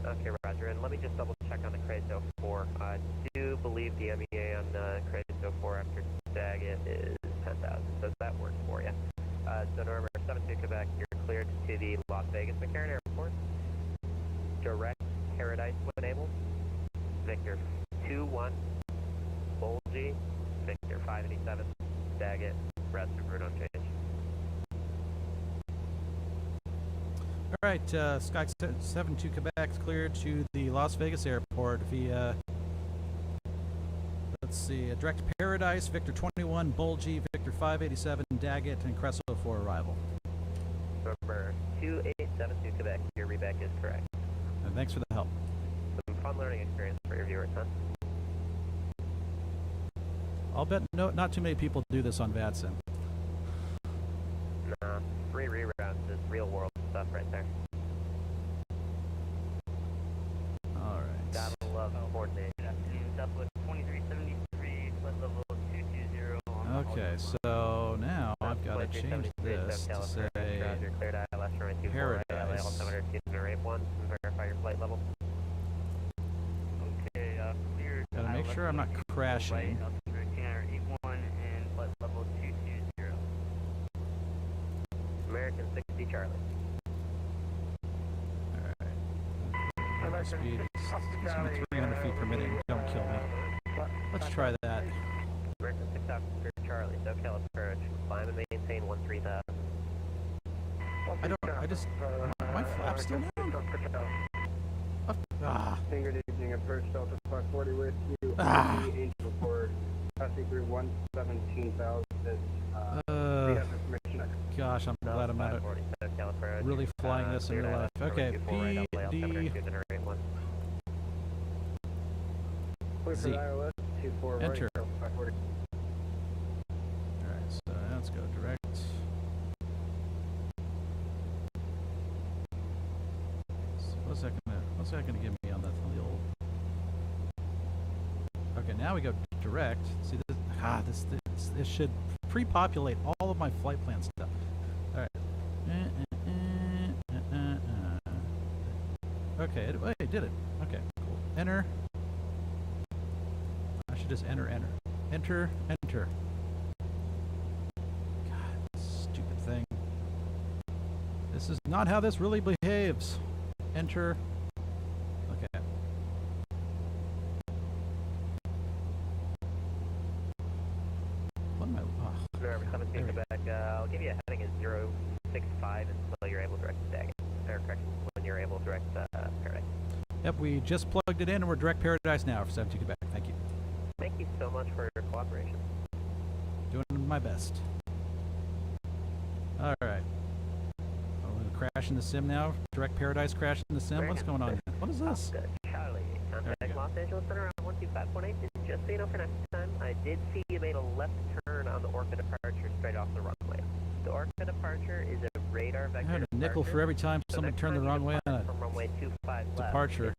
Okay, Roger. And let me just double check on the Crazo 4. I do believe the MEA on the Crazo 4 after Daggett is 10,000. Does that work for you? So November 72 Quebec, you're cleared to the Las Vegas McCarran Airport. Direct Paradise when able. Victor 21, Bulgy, Victor 587, Daggett, rest of route unchanged. All right, Sky 72 Quebec is cleared to the Las Vegas airport via, let's see, Direct Paradise, Victor 21, Bulgy, Victor 587, Daggett, and Creso for arrival. Number 2872 Quebec, your reback is correct. And thanks for the help. Some fun learning experience for your viewers, huh? I'll bet not too many people do this on VATSIM. Nah, 3 reroutes is real world stuff right there. All right. Gotta love coordination. Southwest 2373, flight level 220. Okay, so now I've got to change this to say Paradise. Verify your flight level. Okay, cleared. Gotta make sure I'm not crashing. Altimeter 81 and flight level 220. American 60 Charlie. Alright. Speed is 300 feet per minute. Don't kill me. Let's try that. American 6 Officer Charlie, SoCal approach. Climb and maintain 13,000. I just, my flap's still down. Good evening, approach Delta 540 with you. Angel Ford, passing through 117,000. Gosh, I'm glad I'm not really flying this in real life. Okay, PD. Z. Enter. Alright, so let's go direct. So what's that gonna give me on that old? Okay, now we go direct. See this should pre-populate all of my flight plan stuff. All right. Okay, it did it. Okay, cool. Enter. I should just enter. Enter. God, stupid thing. This is not how this really behaves. Enter. Okay. What am I? Oh, November 17 Quebec, I'll give you a heading at 065 until you're able to direct the Daggett. Or correction, when you're able to direct Paradise. Yep, we just plugged it in and we're direct Paradise now for 17 Quebec. Thank you. Thank you so much for your cooperation. Doing my best. All right. Oh, we're gonna crash in the sim now. Direct Paradise crash in the sim. What's going on here? What is this? Charlie, contact Los Angeles Center on 125.8. Just so you know for next time, I did see you made a left turn on the Orca departure straight off the runway. The Orca departure is a radar vector. I had a nickel for every time somebody turned the wrong way on a departure.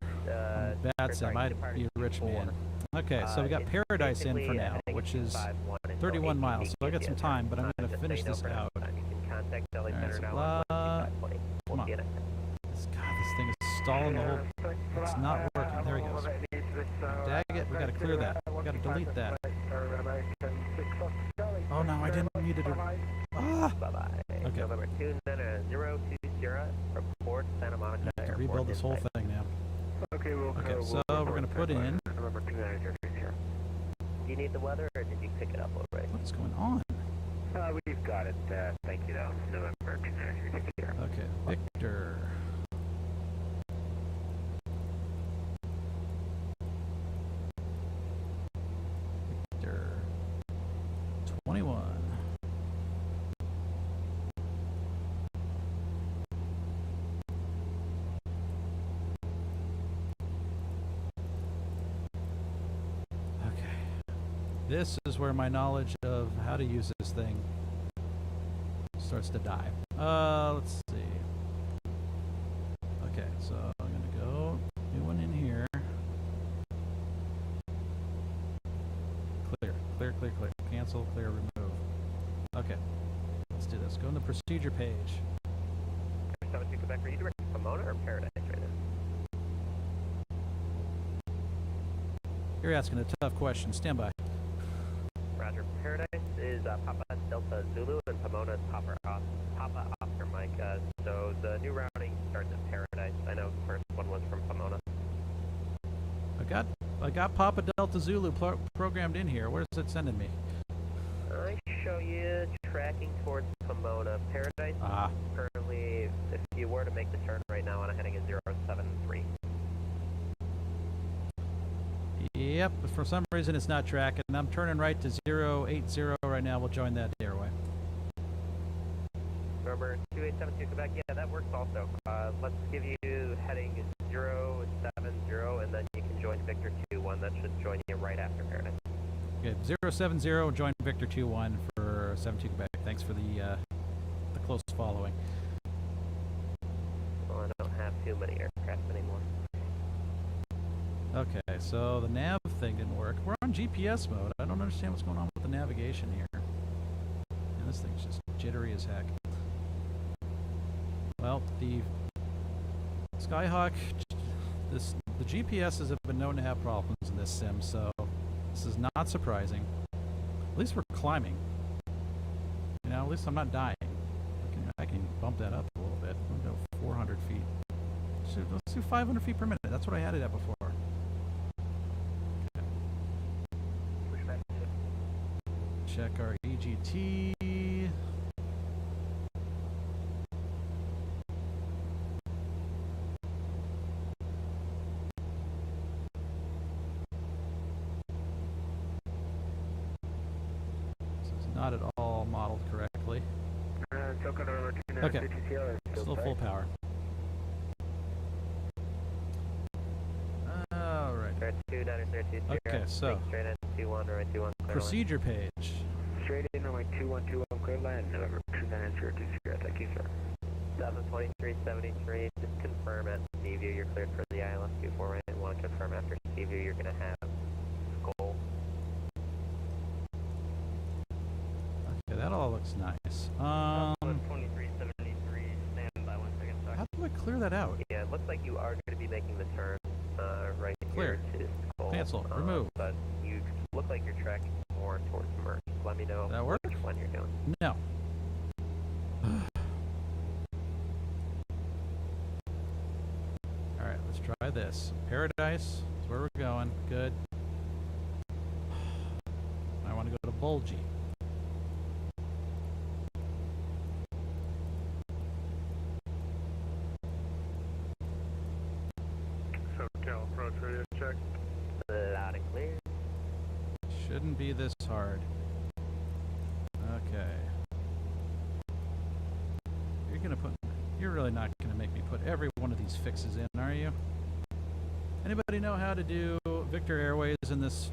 VATSIM, I'd be a rich man. Okay, so we got Paradise in for now, which is 31 miles. So I got some time, but I'm going to finish this out. Alright, so blah. Come on. This thing is stalling the whole... It's not working. There he goes. Daggett, we got to clear that. We got to delete that. Oh no, I didn't need it. Bye-bye. Okay. November 2, then 020, report Santa Monica I have to Airport. rebuild this whole thing now. Okay, So we're going to put in... Do you need the weather, or did you pick it up already? What is going on? We've got it. Thank you, though. November 2 Okay, Victor. Victor 21. This is where my knowledge of how to use this thing starts to die. Let's see. Okay, so I'm gonna go new one in here. Clear, clear, clear, clear. Cancel, clear, remove. Okay, let's do this. Go on the procedure page. 72 Quebec, are you direct to Pomona or Paradise right now? You're asking a tough question. Stand by. Roger. Paradise is Papa Delta Zulu and Pomona is Papa Oscar Mike. So the new routing starts at Paradise. I know the first one was from Pomona. I got Papa Delta Zulu programmed in here. Where's it sending me? I show you tracking towards Pomona. Paradise currently, if you were to make the turn right now on a heading is 073. Yep, but for some reason it's not tracking. I'm turning right to 080 right now. We'll join that airway. Number 2872 Quebec, yeah, that works also. Let's give you heading 070 and then you can join Victor 21. That should join you right after Paradise. Okay, 070, join Victor 21 for 72 Quebec. Thanks for the close following. Well, I don't have too many aircraft anymore. Okay, so the nav thing didn't work. We're on GPS mode. I don't understand what's going on with the navigation here. And this thing's just jittery as heck. Well, the Skyhawk, the GPSs have been known to have problems in this sim, so this is not surprising. At least we're climbing. You know, at least I'm not dying. I can bump that up a little bit. We'll go 400 feet. Let's do 500 feet per minute. That's what I had it at before. Check our EGT. This is not at all modeled correctly. Okay, still full power. Alright. Okay, so procedure page. Straight in runway 2121 clear land, November 29020. Thank you, sir. 72373, just confirm at Seaview you're cleared for the ILS 24 right, and want to confirm after Seaview you're going to have Skull. Okay, that all looks nice. 2373, stand by 1 second, sorry. How do I clear that out? Yeah, it looks like you are going to be making the turn right Clear. here to Skull. Cancel. Remove. But you look like you're tracking more towards Merck. Let me know that work? which one you're doing. No. Alright, let's try this. Paradise is where we're going. Good. I want to go to Bulgy. SoCal approach radio check. Loud and clear. Shouldn't be this hard. Okay. You're really not gonna make me put every one of these fixes in, are you? Anybody know how to do Victor Airways in this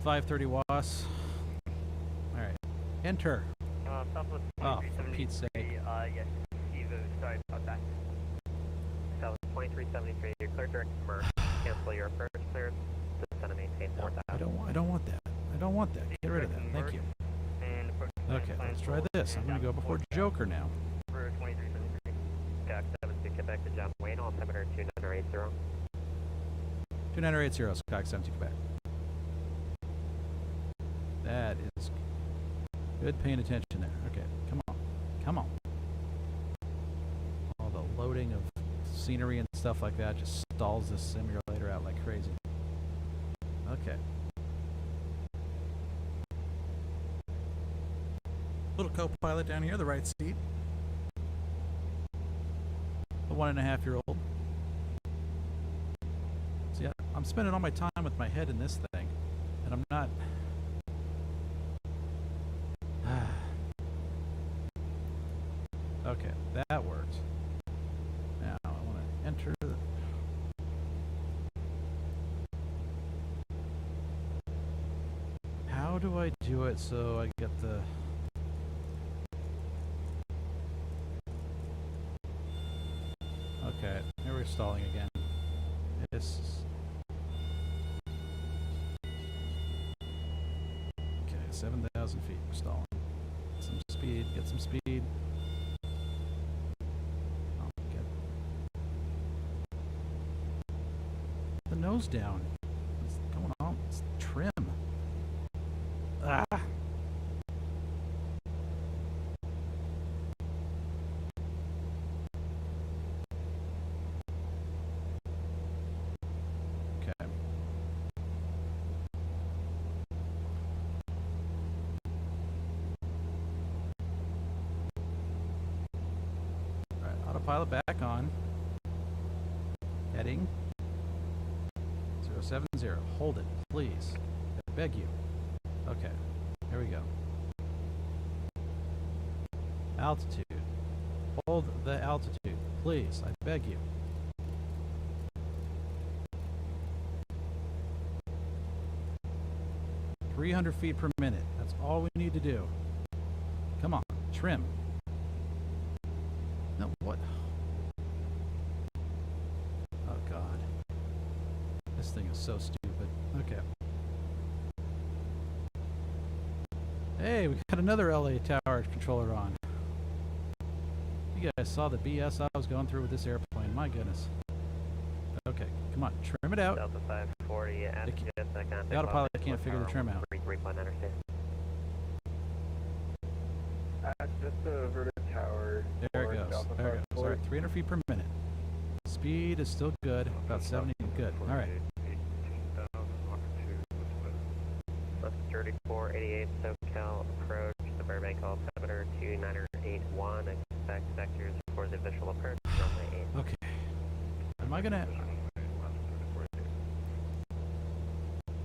530 WAS? Alright. Enter. Southwest Oh, for Pete's sake. Yes, sorry about that. Southwest 2373, you're clear direct to Merck. Cancel your approach clearance. Descend and maintain 4000. I don't want that. I don't want that. Get rid of that. Thank you. Okay, let's try this. I'm gonna go before Joker now. For 2373. KLAX-KLAS Quebec to John Wayne, altimeter 2980. 2980, KLAX-KLAS Quebec. That is good paying attention there. Okay, come on. Come on. All the loading of scenery and stuff like that just stalls this simulator out like crazy. Okay. Little co-pilot down here, the right seat. The 1.5-year-old. See, I'm spending all my time with my head in this thing, and I'm not. Okay, that worked. Now I want to enter. do I do it so I get the... Okay, here we're stalling again. It's... Okay, 7,000 feet, we're stalling. Get some speed, get some speed. Oh, get the nose down. What's going on? It's trim. Ah! Okay. Alright, autopilot back on. Heading 070. Hold it, please. I beg you. Okay, here we go. Altitude. Hold the altitude, please. I beg you. .300 feet per minute. That's all we need to do. Come on, trim. No, what? Oh God. This thing is so stupid. Okay. Hey, we got another LA tower controller on. You guys saw the BS I was going through with this airplane. My goodness. Okay, come on, trim it out. Delta 540, The autopilot can't figure the trim out. Just over the tower. There it goes. There it goes. All right, 300 feet per minute. Speed is still good. About 70. Good. All right. 3488 SoCal approach the Burbank altimeter 2981. Expect vectors for the visual approach runway 8. Okay. Am I gonna?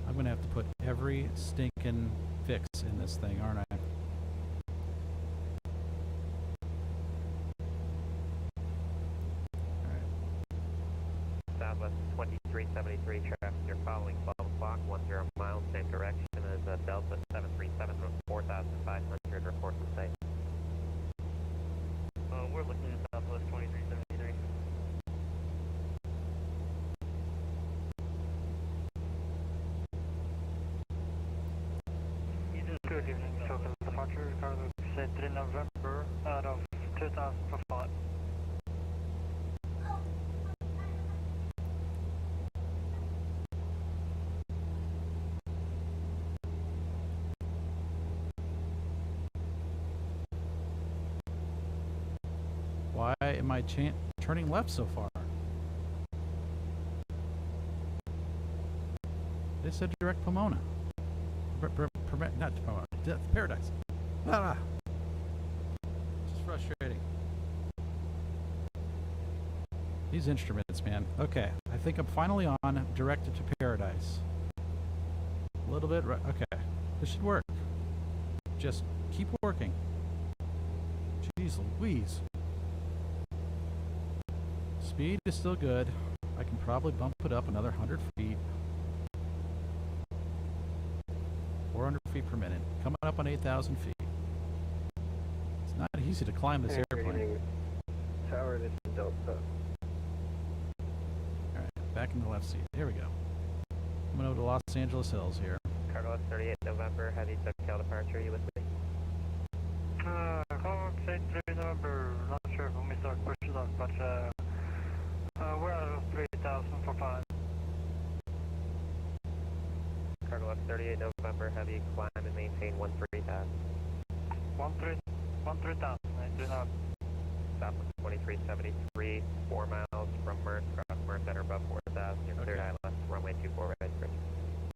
I'm gonna have to put every stinking fix in this thing, aren't I? Southwest 2373 traffic. You're following 12 o'clock, 10 miles, same direction as Delta 737 with 4,500. Report to site. We're looking at Southwest 2373. Good evening, total departure, Carlos, 3 November, out of 2000 for flight. Why am I turning left so far? They said direct Pomona. Not Pomona. Paradise. Ah. It's frustrating. These instruments, man. Okay, I think I'm finally on directed to Paradise. A little bit. Okay, this should work. Just keep working. Jeez Louise. Speed is still good. I can probably bump it up another 100 feet. 400 feet per minute. Coming up on 8,000 feet. It's not easy to climb this airplane. Tower, this is Delta. Alright, back in the left seat. Here we go. Coming over to Los Angeles Hills here. Carlos 38 November, heavy SoCal departure. You with me? Clark, 3 November, not sure when we start pushing up, but we're out of 3,000 for 5. Carlos 38 November, heavy climb and maintain 13,000. 13,000, I do not. Southwest 2373, 4 miles from Merck, cross Merck, center above 4,000. You're cleared ILS, runway 24 right bridge.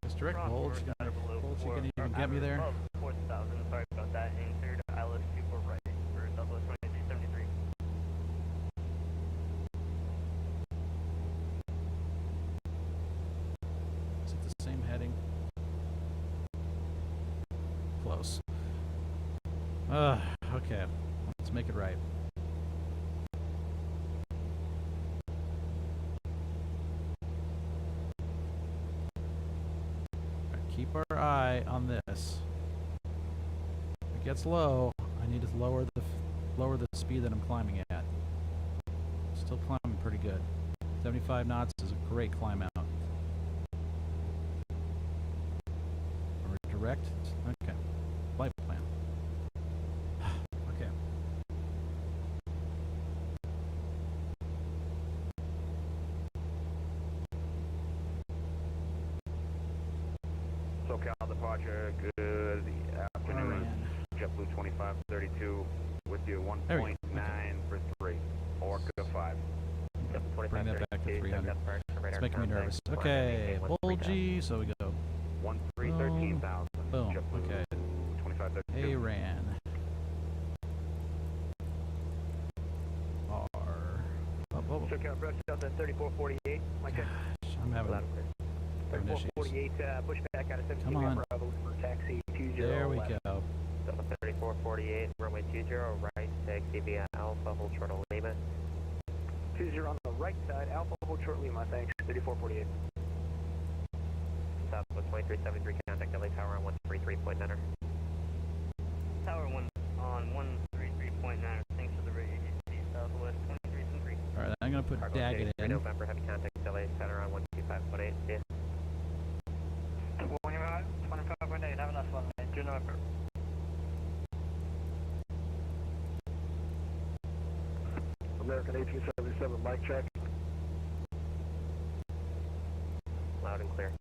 This direct hold, you gonna even get me there? 4,000, sorry about that, and cleared ILS 24 right for Southwest 2373. Is it the same heading? Close. Okay. Let's make it right. All right, keep our eye on this. it gets low, I need to lower the speed that I'm climbing at. Still climbing pretty good. 75 knots is a great climb out. Are we direct? Okay. Flight plan. Okay. SoCal departure, good afternoon. JetBlue 2532 with you, 1.9 for 3. Orca 5. Bring that back to 300. It's making me nervous. Okay, Bulgy, so we go. 13,000. Boom. Okay. ARAN. R. SoCal approach Delta 3448. Mike check. I'm having issues. 3448, push back out of 17 Come on. Bravo for taxi 20. There we go. Delta 3448, runway 20, right, taxi via Alpha, hold short of Lima. 20 on the right side, Alpha, hold short Lima, thanks, 3448. Southwest 2373, contact LA Tower on 133.9. Tower 1 on 133.9, thanks for the radio, Southwest 2373. Alright, I'm going to put Daggett in. November, heavy contact LA Center on 125.8, see ya. 25.8, have a nice one, man. 2 November. American 1877, mic check. Loud and clear.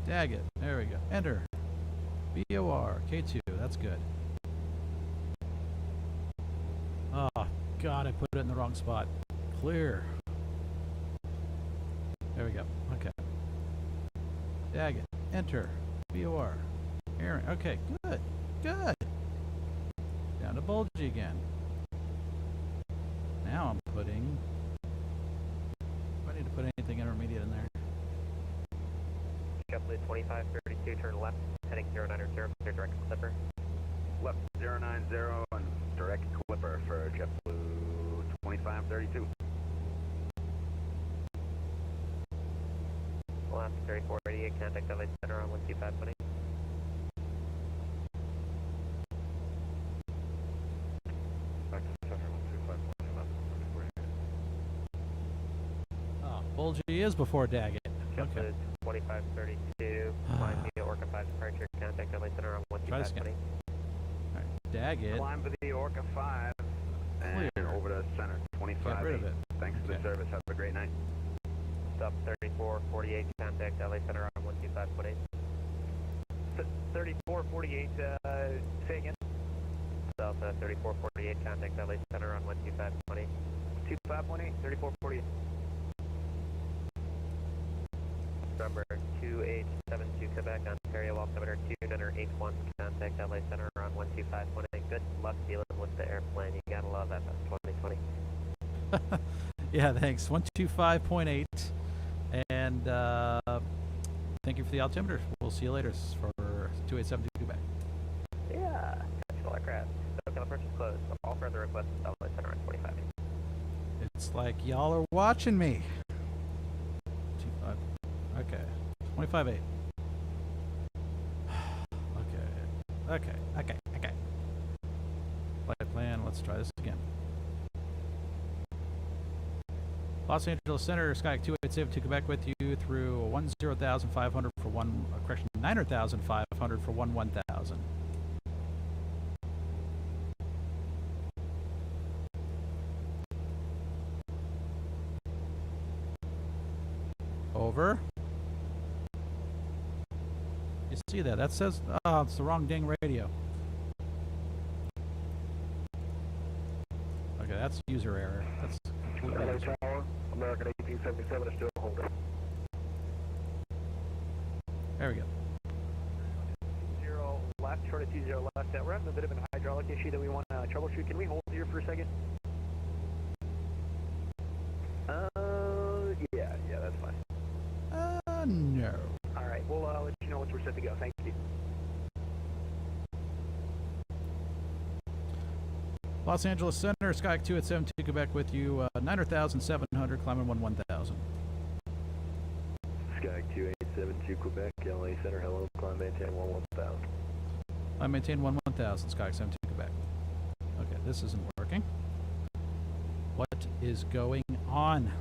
Daggett. There we go. Enter. VOR. K2. That's good. Oh, God, I put it in the wrong spot. Clear. There we go. Okay. Daggett. Enter. VOR. Aaron. Okay, good. Good. Down to Bulgy again. Now I'm putting... Do I need to put anything intermediate in there? JetBlue 2532, turn left, heading 090, clear direct clipper. Left 090 and direct clipper for JetBlue 2532. Last 3488, contact LA Center on 125.8. Oh, Bulgy is before Daggett. Okay. 2532, climb via Orca 5 departure, contact LA Center on 125.8. Alright, Daggett. Climb for the Orca 5 and Clear. over to center 25. Get rid of it. Thanks for the service. Have a great night. Stop 3448, contact LA Center on 125.8. 3448, say again. Delta 3448, contact LA Center on 125.8. 2518, 3448. Number 2872 Quebec, Ontario, altimeter 281, contact LA Center on 125.8. Good luck dealing with the airplane. You gotta love FS 2020. Yeah, thanks. 125.8. And thank you for the altimeter. We'll see you later for 2872 Quebec. Yeah, catch all aircraft. SoCal approach is closed. All further requests at LA Center on 25. It's like y'all are watching me. 25. Okay. 25.8. Okay. Flight plan. Let's try this again. Los Angeles Center, Skyhawk 2872 Quebec with you through 10,500 for 9,500 for 1,000. Over. You see that? That says, oh, it's the wrong dang radio. Okay, that's user error. That's completely LA Tower, American 1877 is still holding. There we go. 0 left, short of 20 left. We're having a bit of an hydraulic issue that we want to troubleshoot. Can we hold here for a second? Yeah, that's fine. No. All right, we'll let you know once we're set to go. Thank you. Los Angeles Center, Skyhawk 2872 Quebec with you, 9,700, climbing 1,000. Skyhawk 872 Quebec, LA Center, hello, climb maintain 1000. I maintain 1000, Skyhawk 72 Quebec. Okay, this isn't working. What is going on?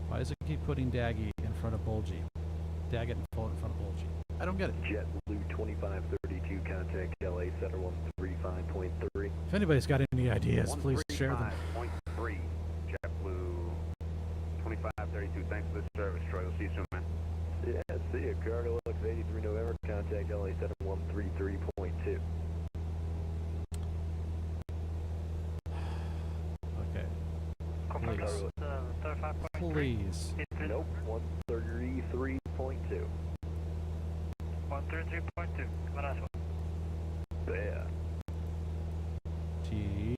Why does it keep putting Daggy in front of Bulgy? Daggett and Full in front of Bulgy. I don't get it. JetBlue 2532, contact LA Center 135.3. If anybody's got any ideas, please share them. 135.3, JetBlue 2532. Thanks for the service, Troy. We'll see you soon, man. Yeah, see you. Cargo Lux 83 November, contact LA Center 133.2. Okay. Please. Please. Nope, 133.2. 133.2. Nice one. Yeah. T.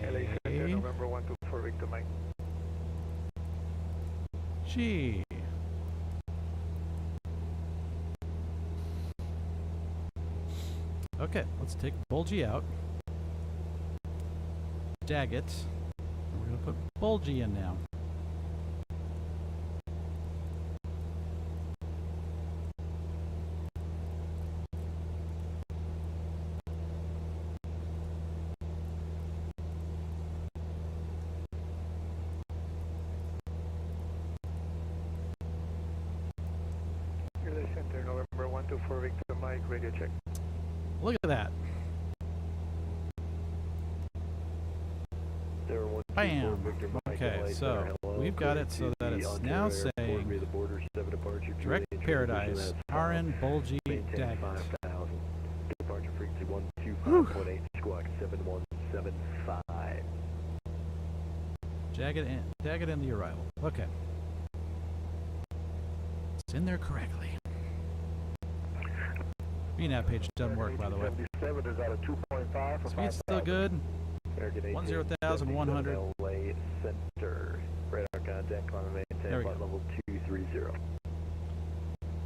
LA Center, November 124 Victor Mike. G. Okay, let's take Bulgy out. Daggett. And we're going to put Bulgy in now. LA Center, November 124 Victor Mike, radio check. Look at that. Bam. Okay, so we've got it so that it's now saying direct paradise, RN Bulgy Daggett. Departure frequency 125.8, squawk 7175. Daggett in the arrival. Okay. It's in there correctly. VNAV page doesn't work, by the way. 77 is out of 2.5 for Speed's still good. 10,100. LA Center. Radar contact, climb and maintain flight level 230.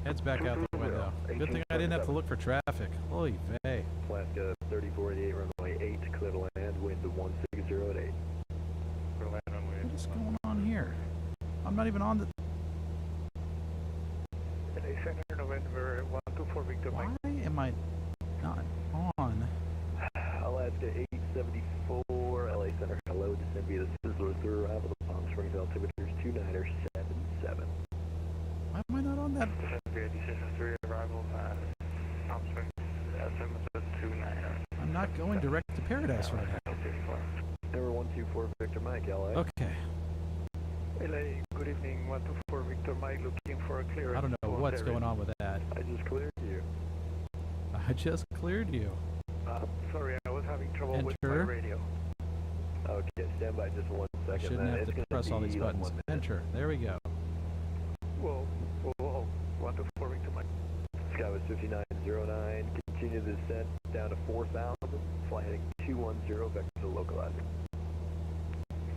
Heads back out the window. Good thing I didn't have to look for traffic. Holy vey. Alaska 3488, runway 8, clear to land, wind to 160 at 8. What is going on here? I'm not even on the... LA Center, November 124 Victor Mike. Why am I not on? Alaska 874, LA Center, hello, descend via the Sizzler through arrival to Palm Springs, altimeters 2977. Why am I not on that? Descend via Decision 3, arrival, Palm Springs, altimeters 29. I'm not going direct to paradise right now. Number 124 Victor Mike, LA. Okay. LA, good evening, 124 Victor Mike, looking for a clearance. I don't know what's going on with that. I just cleared you. I just cleared you. Sorry, I was having trouble with my radio. Okay, stand by just 1 I second. shouldn't have to press all these buttons. Enter. There we go. Whoa, 124 Victor Mike. Skywest 5909, continue the descent down to 4,000, fly heading 210, back to localizer.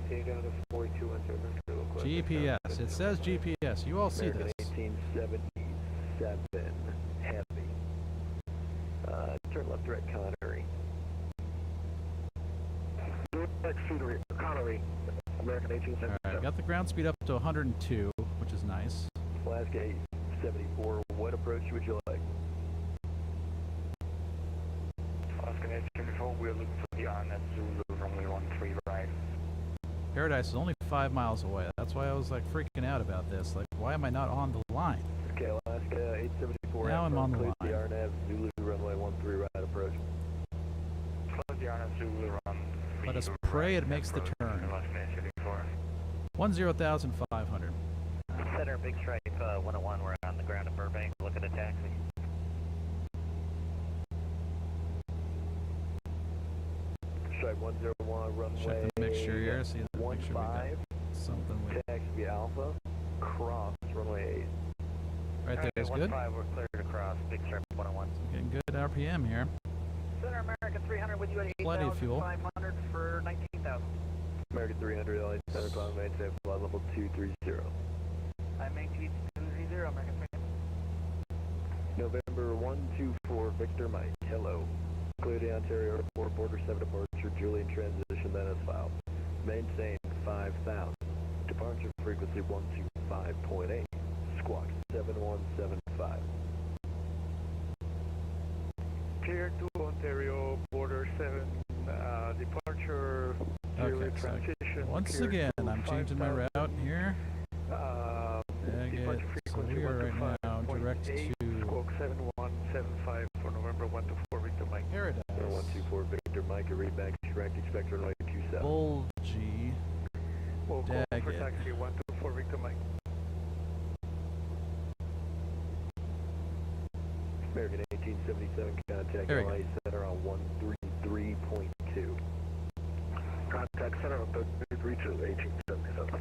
Down to 4210, back to localizer. GPS. It says GPS. You all see this. 1877, heavy. Turn left direct Connery. Direct Connery, American 1877. Alright, got the ground speed up to 102, which is nice. Alaska 874, what approach would you like? Alaska 874, we're looking for the RNS Zulu, runway 13 right. Paradise is only 5 miles away. That's why I was like freaking out about this. Like, why am I not on the line? Okay, Alaska 874. Now I'm on the line. The RNAV Zulu, runway 13 right approach. Close the RNS Zulu, run. Let us pray it makes the turn. 10,500. Center, Big Stripe 101, we're on the ground in Burbank, looking at taxi. Stripe 101, runway. Check the mixture here. See the mixture. 15. Something with Taxi Alpha, cross, runway 8. right there is good. 15, we're cleared across, Big Stripe 101. Getting good RPM here. Center American 300 with you at 8,500 Plenty of fuel. for 19,000. American 300, LA Center, climb maintain flight level 230. I maintain 230, American 300. November 124 Victor Mike, hello. Clear the Ontario Airport, Border 7 departure, Julian transition, then as filed. Maintain 5,000. Departure frequency 125.8. Squawk 7175. Clear to Ontario, Border 7, departure, Okay, so transition. once again, I'm changing my route here. Departure So frequency we are right now direct to Squawk 7175 for November 124 Victor Mike. Paradise. 124 Victor Mike, read back, correct, expect runway 27. Bulgy. We'll call for Daggett. taxi 124 Victor Mike. American 1877, contact There we LA Center on 133.2. Contact center on 33 to 1877.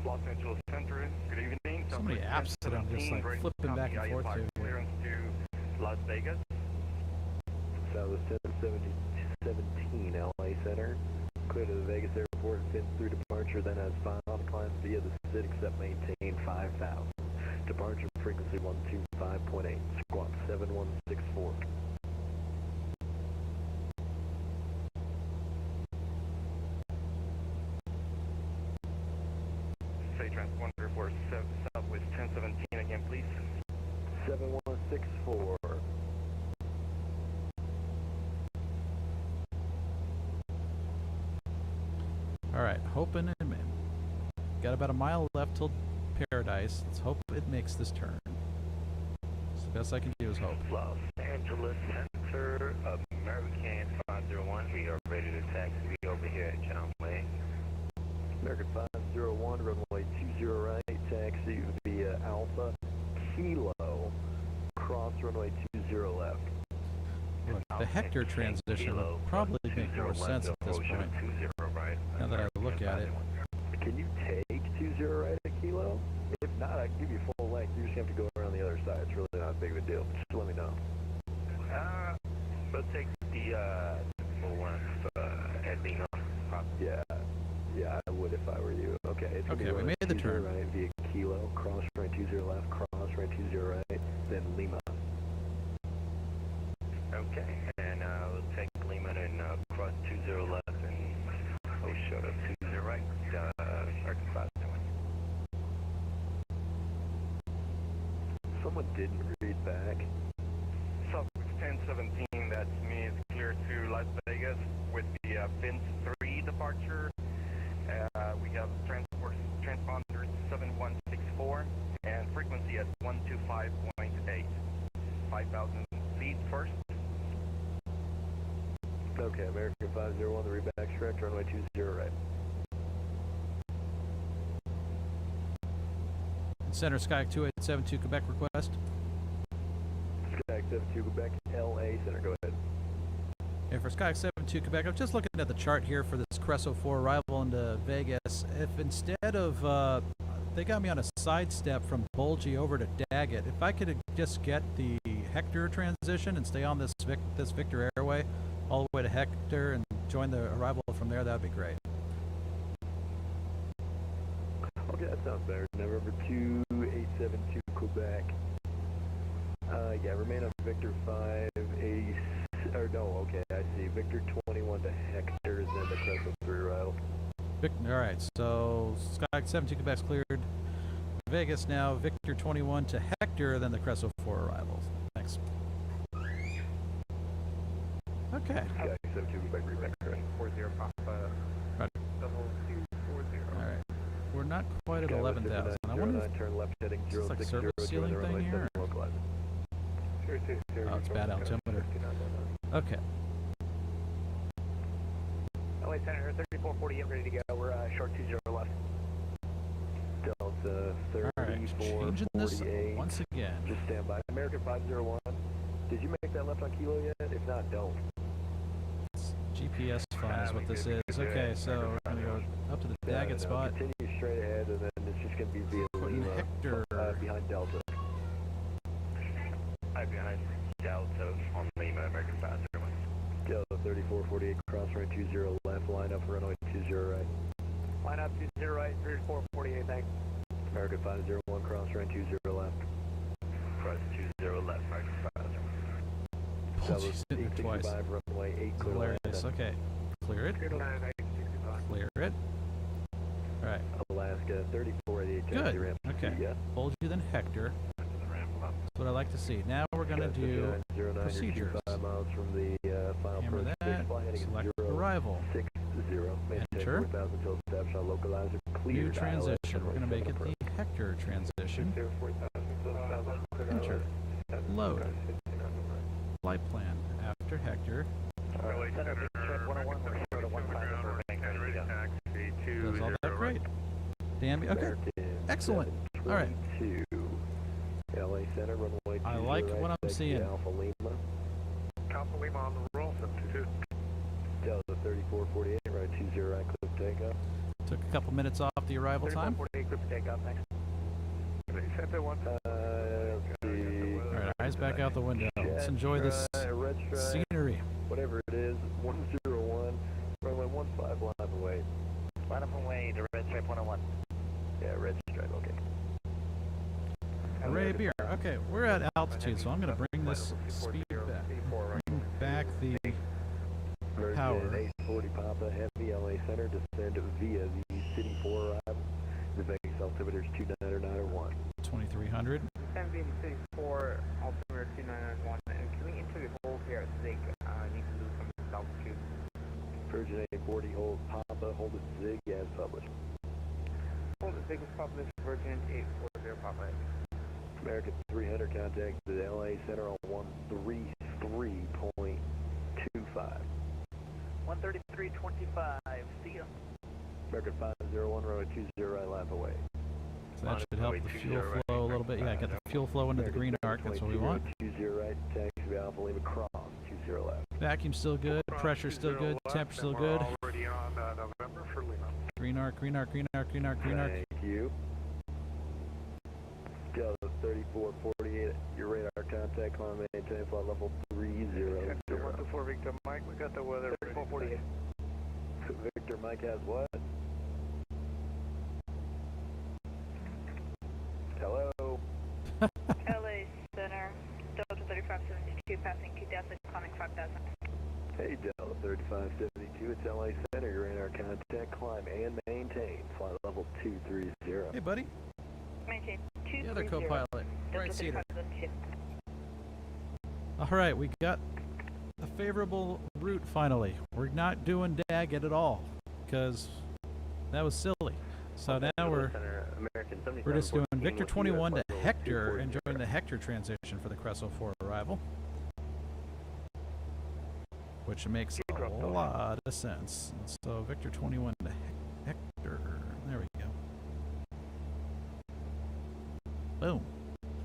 Los Angeles Center, good evening. So many apps that I'm just like flipping back and forth to. Clearance to Las Vegas. Southwest 1017 LA Center. Clear to the Vegas Airport, fins through departure, then as final climb via the SID, except maintain 5,000. Departure frequency 125.8. Squawk 7164. Say transponder for Southwest 1017 again, please. 7164. Alright, hoping and man. Got about a mile left till Paradise. Let's hope it makes this turn. So the best I can do is hope. Los Angeles Center, American 501. We are ready to taxi over here at John Wayne. American 501, runway 20 right, taxi via Alpha Kilo, cross runway 20 left. Look, the Hector transition would probably make more sense at this point. Now that I look at it. Can you take 20 right at Kilo? If not, I can give you full length. You just have to go around the other side. It's really not a big of a deal. Just let me know. We'll take the full length at Lima. Yeah, I would if I were you. Okay, it's gonna be Okay, we made the 20 turn. right via Kilo, cross right 20 left, cross right 20 right, then Lima. Okay, and we'll take Lima and cross 20 left and we'll shut up 20 right. American 501. Someone didn't read back. Southwest 1017, that's me, is clear to Las Vegas with the fins 3 departure. We have transponder 7164 and frequency at 125.8. 5,000 feet first. Okay, American 501, the readback's correct, runway 20 right. Center Skyhawk 2872 Quebec request. Skyhawk 72 Quebec, LA Center, go ahead. And for Skyhawk 72 Quebec, I'm just looking at the chart here for this Creso 4 arrival into Vegas. If instead of, they got me on a sidestep from Bulgy over to Daggett, if I could just get the Hector transition and stay on this Victor Airway all the way to Hector and join the arrival from there, that would be great. Okay, that sounds better. November 2872 Quebec. Yeah, remain on Victor 580, or no, okay, I see. Victor 21 to Hector, and then the Creso 3 arrival. Alright, so Skyhawk 72 Quebec's cleared. Vegas now, Victor 21 to Hector, then the Creso 4 arrivals. Thanks. Okay. Skyhawk 72 Quebec, readback correct. 40 Papa. Right. 2240. Alright. We're not quite at 11,000. I wonder if turn left heading it's like 060, service ceiling join the thing runway here. 7 localizer. Oh, it's bad altimeter. Okay. LA Center, 3448, ready to go. We're short 20 left. Delta Alright, changing this 3448. once again. Just stand by. American 501. Did you make that left on Kilo yet? If not, don't. It's GPS fun is what this is. Okay, so we're going to go up to the Daggett spot. Continue straight ahead, and then it's just going to be via Putting Lima, Hector behind Delta. I'm behind Delta on Lima, American 501. Delta 3448, cross right 20 left, line up for runway 20 right. Line up 20 right, 3448, thanks. American 501, cross run 20 left. Cross 20 left, American 501. Oh, she's sitting there twice. Runway 8, It's hilarious. Okay. Clear it. Clear it. Alright. Alaska 3488. Good. Okay. Hold you then Hector. That's what I like to see. Now we're going to do procedures. 5 miles from the final Hammer that. Select arrival. 60. Enter. 4,000 till snapshot localizer. Clear. New transition. We're going to make it the Hector transition. Enter. Load. Flight plan. After Hector. Does all that great. Danby. Okay. Excellent. All right. LA Center, runway 20 I like what I'm seeing. Alpha Lima. Alpha Lima on the roll, 72. Delta 3448, right 20 right, clip takeoff. Took a couple minutes off the arrival time. 3448, clip takeoff, next. Alright, eyes back out the window. Let's enjoy this scenery. Whatever it is, 101, runway 15 line away. Line up away to Red Stripe 101. Yeah, red stripe, okay. Array beer. Okay, we're at altitude, so I'm going to bring this speed back. Bring back the power. 840 Papa, heavy LA Center, descend via the City 4 arrival. The Vegas altimeter is 2991. 2300. MV City 4, altimeter 2991. And can we enter the hold here at Zig? Need to lose some altitude. Virgin 840, hold Papa, hold it Zig as published. Hold it Zig as published, Virgin 840 Papa. American 300, contact the LA Center on 133.25. 133.25, see ya. American 501, runway 20 right, lap away. So that should help the fuel flow a little bit. Yeah, get the fuel flow into the green arc. That's what we want. 20 right, taxi Alpha Lima cross, 20 left. Vacuum still good. Pressure still good. Temperature still good. Already on November for Lima. Green arc, green arc, green arc, green arc, green arc. Thank you. Delta 3448, your radar contact, climb maintain flight level 300. 124 Victor Mike, we got the weather. 3448. Victor Mike has what? Hello? LA Center, Delta 3572, passing 2000, climbing 5000. Hey, Delta 3572, it's LA Center, your radar contact, climb and maintain flight level 230. Hey, buddy. Maintain 230. The other co-pilot. Right seater. 3572. All right, we got a favorable route finally. We're not doing Daggett at all because that was silly. So now we're just doing Victor 21 to Hector, enjoying the Hector transition for the Creso 4 arrival, which makes a lot of sense. And so Victor 21 to Hector. There we go. Boom.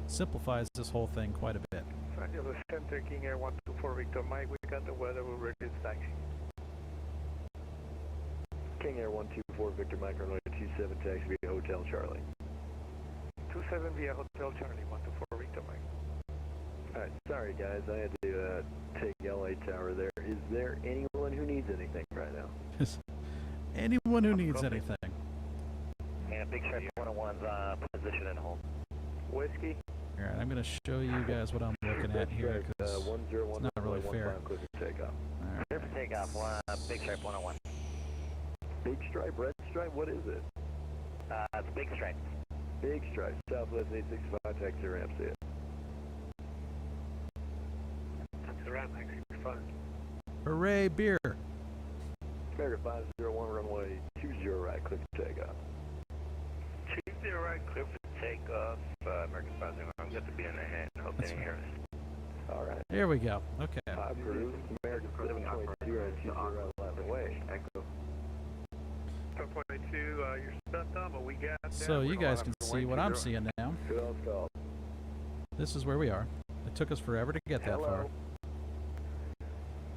Simplifies this whole thing quite a bit. Los Angeles Center, King Air 124 Victor Mike, we got the weather, we're ready to taxi. King Air 124 Victor Mike, runway 27, taxi via Hotel Charlie. 27 via Hotel Charlie, 124 Victor Mike. Alright, sorry guys, I had to take LA Tower there. Is there anyone who needs anything right now? Anyone who needs anything. And Big Shark 101's position and hold. Whiskey. Alright, I'm going to show you guys what I'm looking at here because it's not really fair. Clear for takeoff. Clear for takeoff, Big Stripe 101. Big Stripe, Red Stripe, what is it? It's Big Stripe. Big Stripe, Southwest 865, taxi ramp, see it. Taxi ramp, 865. Hooray, beer! American 501, runway 20 right, clear for takeoff. 20 right, clear for takeoff. American 501, I'm going to be in the hand. Hope they didn't hear us. Alright. Here we go. Okay. 5 crew, American 722, right, 20 right, left away. Echo. 722, you're stuck on, but we got that. So you guys can see what I'm seeing now. Who else called? This is where we are. It took us forever to get that far.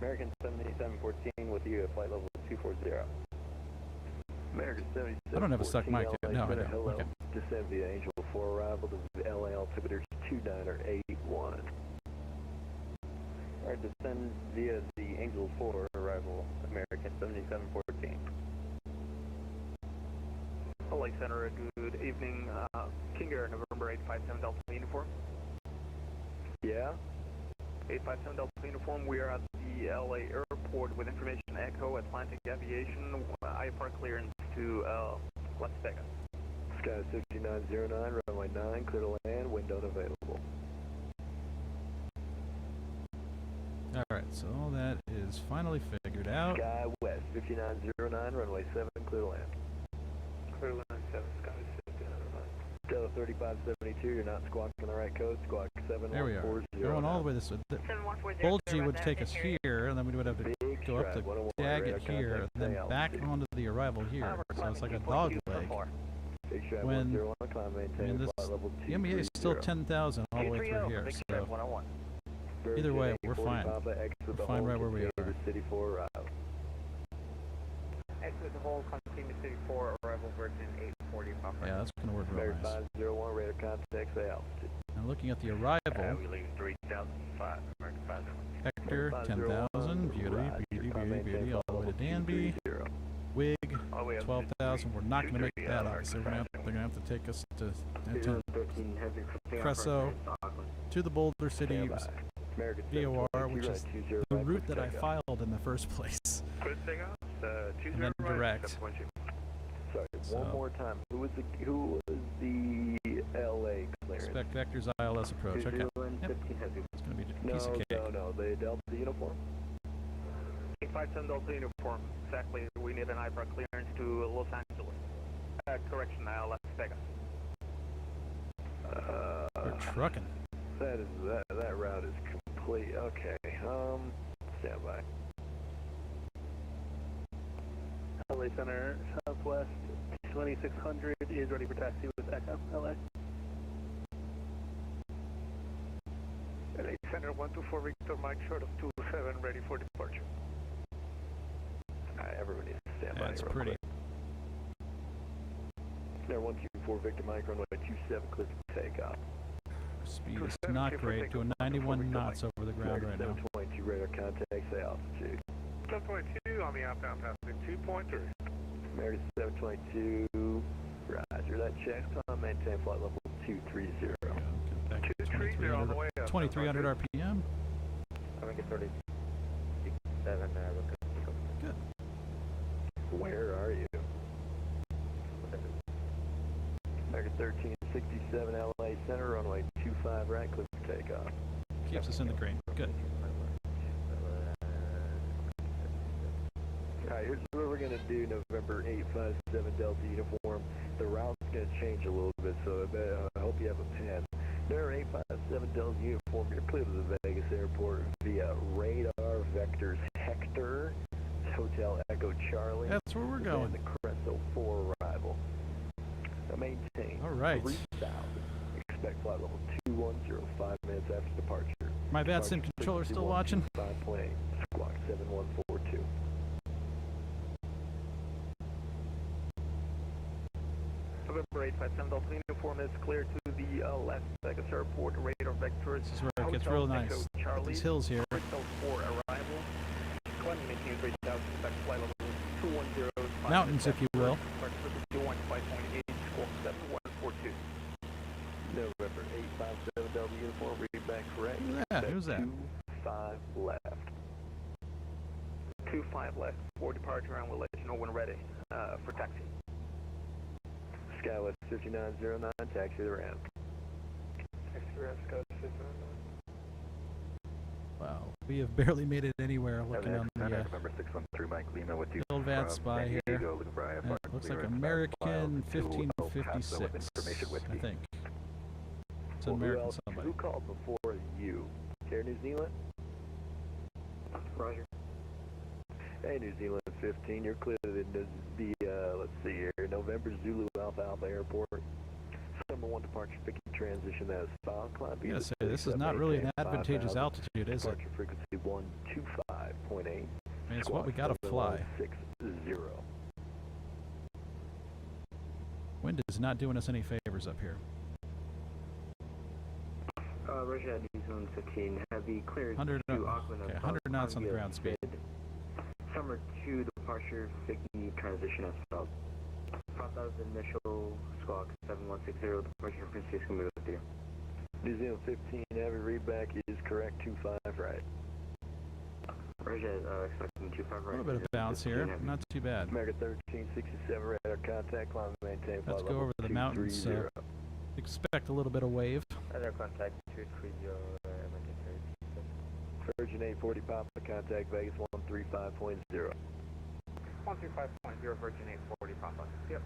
American 7714 with you at flight level 240. American 7714. I don't have a stuck mic yet. No, I don't. Hello. Okay. Descend via Angel 4 arrival to LA altimeter 2981. Alright, descend via the Angel 4 arrival, American 7714. LA Center, a good evening. King Air, November 857 Delta Uniform. Yeah? 857 Delta Uniform, we are at the LA airport with information Echo, Atlantic Aviation, IFR clearance to Las Vegas. Sky 5909, runway 9, clear to land, wind unavailable. Alright, so all that is finally figured out. Sky West 5909, runway 7, clear to land. Clear line 7, Sky 5909. Delta 3572, you're not squawking the right code, squawk 7140. There we are. Going all the way this way. 7140. Bulgy would take us here, and then we would have to go up to Daggett here, and then back onto the arrival here. So it's like a dog leg. When the MEA is still 10,000 all the way through here, so either way, we're fine. We're fine right where we are. City 4 arrival. Exit the whole, continue City 4, arrival Virgin 840 buffer. Yeah, that's going to work real American nice. 501, radar contact, say altitude. And looking at the arrival, We leave 3005, American 501. Hector 10,000, beauty, all the way to Danby. Wig 12,000. We're not going to make that up, so they're going to have to take us to Creso, to the Boulder City VOR, which is the route that I filed in the first place. And then direct. Sorry, one more time. Who was the LA clearance? Spec Vector's ILS approach. Okay. Yep. It's going to be a piece of cake. No, the Delta uniform. 857 Delta Uniform, exactly. We need an IFR clearance to Los Angeles. Correction, Las Vegas. We're trucking. That route is complete. Okay. Stand by. LA Center, Southwest 2600 is ready for taxi with Echo, LA. LA Center 124 Victor Mike short of 27 ready for departure. Alright, everybody stand by. That's pretty. There 124 Victor Mike runway 27 clear for takeoff. Speed is not great, doing 91 knots over the ground right now. 722 radar contact, say altitude. 722 on the outbound passing 2.3. American 722, roger, that checks on, maintain flight level 230. Back to 2300 RPM. American 37, Good. Where are you? American 1367 LA Center, runway 25 right, clear for takeoff. Keeps us in the green. Good. Alright, here's what we're going to do, November 857 Delta Uniform. The route's going to change a little bit, so I hope you have a pen. There, 857 Delta Uniform, you're clear to the Vegas airport via radar vectors Hector, Hotel Echo Charlie. That's where we're going. And the Creso 4 arrival. Now maintain. All right. 3000. Expect flight level 210, 5 minutes after departure. My VATSIM controller still watching? 5.8, squawk 7142. November 857 Delta Uniform is clear to the Las Vegas airport, radar vectors. This is where it gets real nice. These hills here. Arrival. Climbing maintain 3000, expect flight level 210. Mountains, if you will. 215.8, squawk 7142. November 857 Delta Uniform, read back correct. Yeah, who's that? 25 left. 25 left for departure, and we'll let you know when ready for taxi. Skywest 5909, taxi the ramp. Taxi ramp, Skywest 5909. Wow, we have barely made it anywhere looking on the November 613 Mike Lima with you old VAT spy here. It looks like American 1556, I think. It's an American somebody. Who called before you? Air New Zealand? Roger. Hey, New Zealand 15, you're clear to the let's see here, November Zulu Alpha Alpha Airport. Number 1 departure, picking transition, that is foul climb. I gotta say, this is not really an advantageous altitude, is it? Departure frequency 125.8. I mean, it's what we gotta fly. 60. Wind is not doing us any favors up here. Roger, New Zealand 15, heavy cleared 100, to Auckland. okay, 100 knots on the ground speed. Summer 2 departure, picking transition as well. 5000 initial squawk 7160, the commercial frequency is going to be with you. New Zealand 15, every readback is correct, 25 right. Roger, expecting 25 right. A little bit of bounce here, not too bad. America 1367, radar contact, climb maintain. Let's go over the mountains. Expect a little bit of wave. Radar contact 230, maintain 30. Virgin 840 Papa, contact Vegas 135.0. 135.0, Virgin 840 Papa. Yep.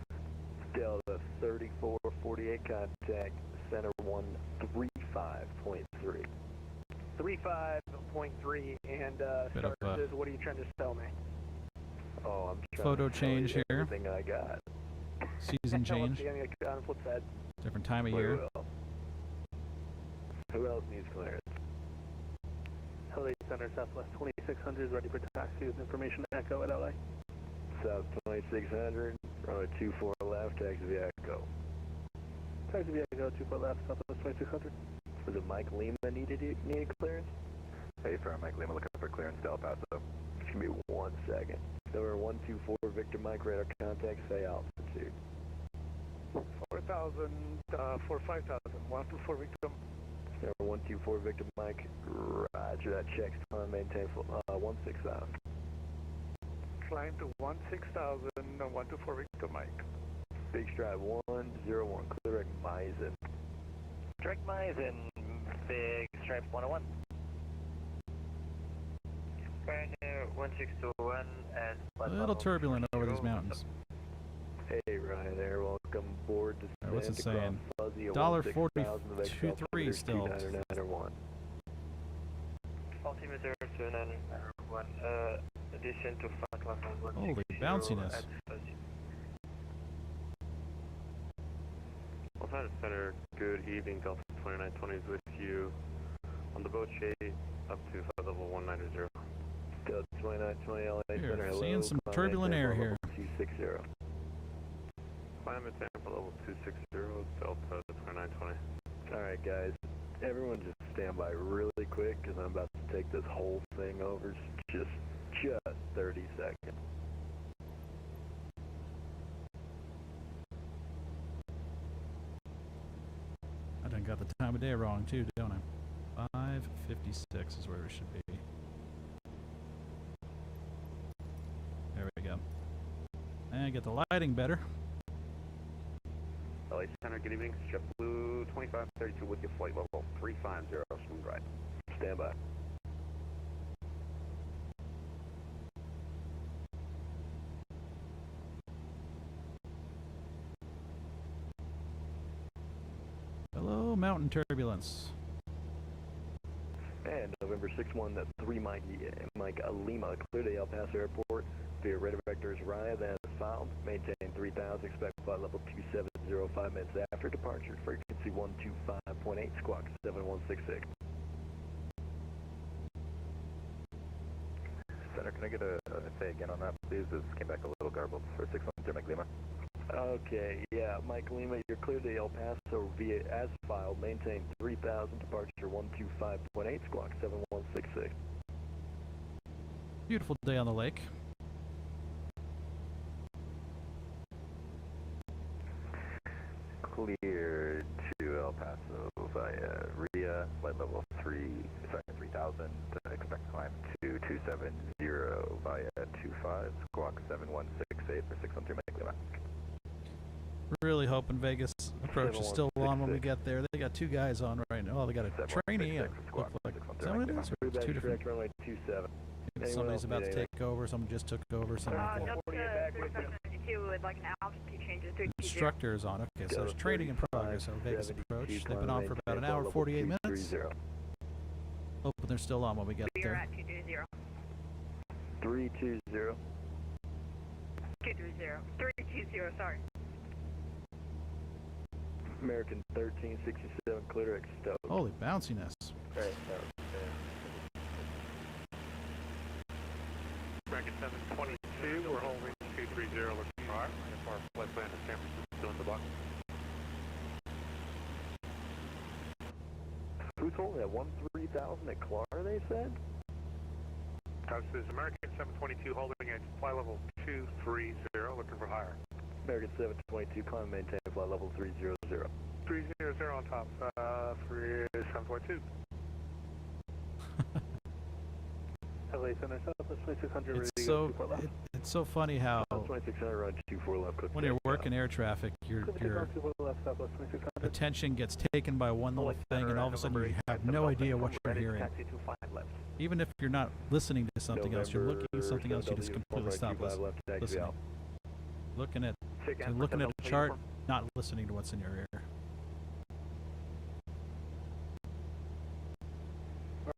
Delta 3448, contact center 135.3. 35.3 and start says, what are you trying to tell me? Oh, I'm trying photo to change tell you here. everything I got. Season change. On the flip side. Different time of year. Who else needs clearance? LA Center Southwest 2600 is ready for taxi with information Echo at LA. South 2600, runway 24 left, taxi via Echo. Taxi via Echo 24 left, Southwest 2600. Was it Mike Lima needed clearance? Hey, for Mike Lima looking for clearance to El Paso. Just give me 1 second. Number 124 Victor Mike, radar contact, say altitude. 4,000 for 5,000. 124 Victor. Number 124 Victor Mike, roger that, checks, climb, maintain 16,000. Climb to 16,000, 124 Victor Mike. Big stride 101, clear direct Maizen. Direct Maizen, big stripe 101. Pioneer 1621 at A little turbulent over these mountains. Hey Ryan there, welcome aboard to what's it saying? $1.42 still. Altimeter 2991, addition to flight line 160. Holy bounciness. Alpha Center, good evening, Delta 2920 is with you on the boat shade up to flight level 190. Delta 2920 LA Center, hello. Seeing some turbulent air here. 260. Climb at Tampa level 260, Delta 2920. Alright guys, everyone just stand by really quick because I'm about to take this whole thing over. Just 30 seconds. I done got the time of day wrong too, don't I? 5:56 is where we should be. There we go. And get the lighting better. LA Center, good evening. JetBlue 2532 with you, flight level 350, smooth ride. Stand by. Hello, mountain turbulence. And November 6-1, that's 3 Mike Lima, clear to El Paso Airport via radar vectors Raya, that is filed. Maintain 3000, expect flight level 2705 minutes after departure, frequency 125.8, squawk 7166. Center, can I get a say again on that, please? This came back a little garbled for 610 Mike Lima. Okay, yeah, Mike Lima, you're clear to El Paso via as filed. Maintain 3000, departure 125.8, squawk 7166. Beautiful day on the lake. Clear to El Paso via RIA, flight level 3000, expect climb to 270 via 25, squawk 7168 for 613 Mike Lima. Really hoping Vegas approach is still on when we get there. They got 2 guys on right now. Oh, they got a trainee. Look like, is that what it is? Or it's 2 different. Runway 27. Somebody's about to take over. Someone just took over. Something like that. With like an altitude change of 320. Instructor is on. Okay, so there's training in progress. So Vegas approach. They've been on for about an hour, 48 minutes. Hoping they're still on when we get We are there. at 220. 320. 230. 320, sorry. American 1367, clear to Stoke. Holy bounciness. Right, American 722, we're holding 230, looking for our flight plan to San Francisco in the box. Who's holding that 13,000 at Clar, they said? This is American 722 holding at flight level 230, looking for higher. American 722, climb maintain flight level 300. 300 on top, for 742. LA Center, Southwest 2600, ready to It's go, so 24 left. it's so funny how 2600, run 24 left, click when you're takeoff. working air traffic, your 24 left, Southwest 2600. attention gets taken by one little thing, and all of a sudden you have no idea what you're hearing. Taxi 25 left. Even if you're not listening to something else, you're looking at something else, you just completely stop listening. Looking at a chart, not listening to what's in your ear.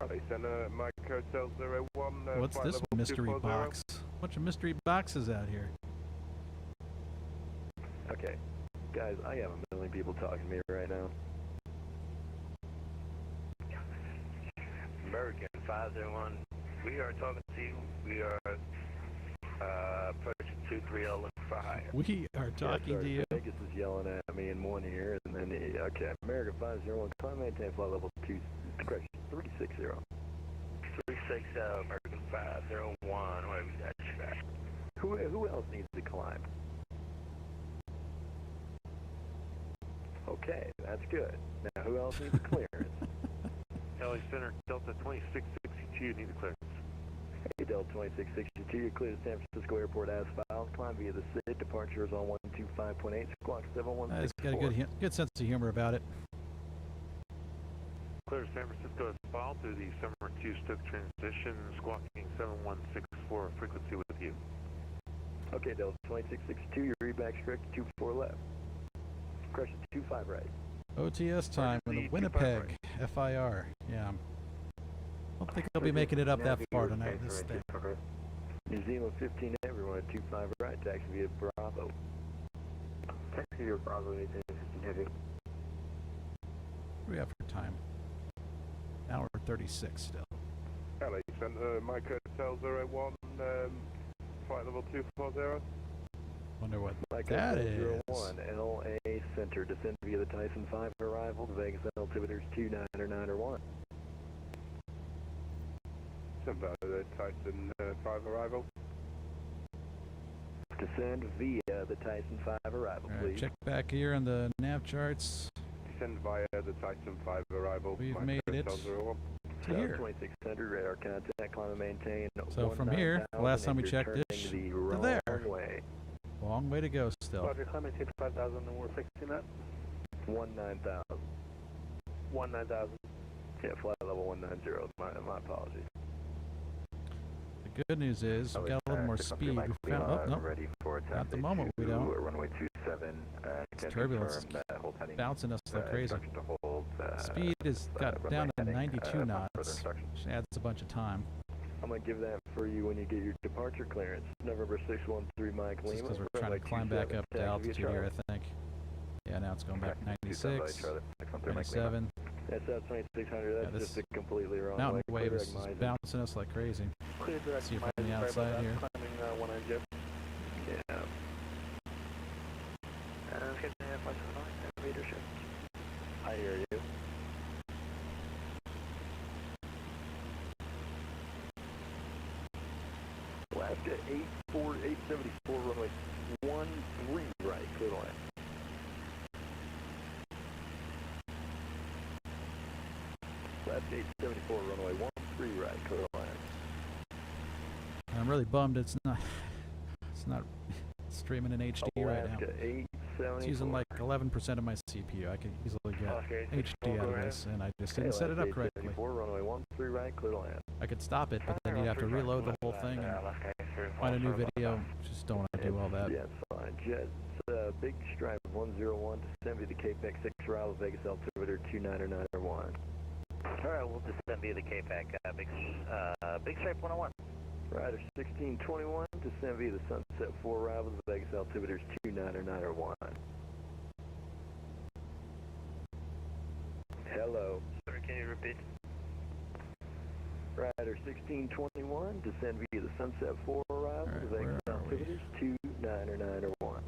Alright, Center, Mike Hotel 01. What's this mystery box? Bunch of mystery boxes out here. Okay, guys, I have a million people talking to me right now. American 501, we are talking to you. We are approaching 230, looking for higher. We are talking to you. Vegas is yelling at me in one ear, and then, okay, American 501, climb maintain flight level 2, correction, 360. 360, American 501, where we got you back. Who else needs to climb? Okay, that's good. Now, who else needs clearance? LA Center, Delta 2662, need the clearance. Hey, Delta 2662, you're clear to San Francisco Airport as filed. Climb via the SID. Departure is on 125.8, squawk 7164. It's got a good sense of humor about it. Clear to San Francisco as filed through the Summer 2 Stoke transition, squawking 7164, frequency with you. Okay, Delta 2662, your readback's correct, 24 left. Correction, 25 right. OTS time in the Winnipeg FIR. Yeah. I don't think they'll be making it up that far tonight. This thing. New Zealand 15, everyone at 25 right, taxi via Bravo. Taxi via Bravo, 18, 15 heavy. What do we have for time? Hour 36 still. LA Center, Mike Hotel 01, flight level 240. Wonder what Mike that Hotel is. 01, LA Center, descend via the Tyson 5 arrival, Vegas altimeters 29901. Send by the Tyson 5 arrival. Descend via the Tyson 5 arrival, All right, please. check back here on the nav charts. Descend via the Tyson 5 arrival. We've Mike made it Hotel 01. to here. 2600, radar contact, climb and maintain. So from here, the last time we checked it, the to there. Way. Long way to go still. Roger, climb maintain 5000 and we're fixing that. 19,000. 19,000. Yeah, flight level 190. My apologies. The good news is we got a little more speed. We found, oh, no, ready for at the moment we don't. Runway 27. This turbulence is bouncing us like crazy. Speed is got down to 92 knots, which adds a bunch of time. I'm going to give that for you when you get your departure clearance. November 613 Mike Lima. Because we're trying to climb back up to altitude here, I think. Yeah, now it's going back to 96, 97. That's 2600. That's just a completely wrong mountain way. wave is bouncing us like crazy. Clear direct. See if we're on the outside here. Climbing 190. Yeah. Leadership. I hear you. Alaska 874 runway 13 right, clear line. Alaska 874 runway 13 right, clear line. I'm really bummed it's not streaming in HD right now. Alaska 874. It's using like 11% of my CPU. I could easily get HD out of this, and I just didn't set it up correctly. Runway 13 right, clear land. I could stop it, but then you'd have to reload the whole thing and find a new video. Just don't want to do all that. Yeah, fine. Jets, Big Stripe 101, descend via the KPAC 6 arrival, Vegas altimeter 29901. Alright, we'll descend via the KPAC, Big Stripe 101. Rider 1621, descend via the Sunset 4 arrival, Vegas altimeter 29901. Hello. Sir, can you repeat? Rider 1621, descend via the Sunset 4 arrival, Right, Vegas where are we? altimeter 29901.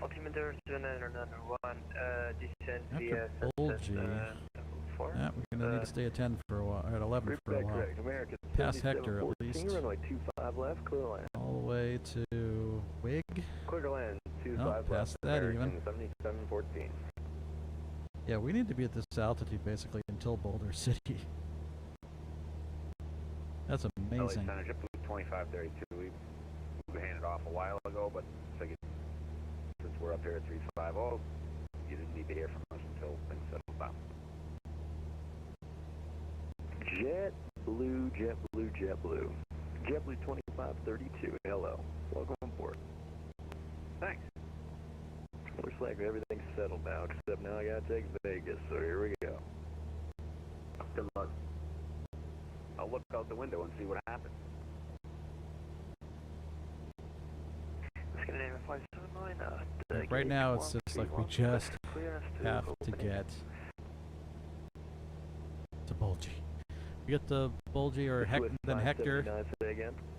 Altimeter 29901, descend After via Bulgy, Sunset 4. yeah, we're gonna need to stay at 10 for a while, or at 11 for a while. Correct. American Past Hector at 7714, least. runway 25 left, clear line. All all the way to Wig. Clear to land, 25 No, left, past that American even. 7714. Yeah, we need to be at this altitude basically until Boulder City. That's amazing. LA Center, JetBlue 2532. We handed off a while ago, but figured since we're up here at 350, you didn't need to hear from us until things settled down. JetBlue, JetBlue, JetBlue. JetBlue 2532, hello. Welcome aboard. Thanks. Looks like everything's settled now, except now I gotta take Vegas, so here we go. Good luck. I'll look out the window and see what happens. Right now it's just like we just have to get to Bulgy. We get to Bulgy or then Hector,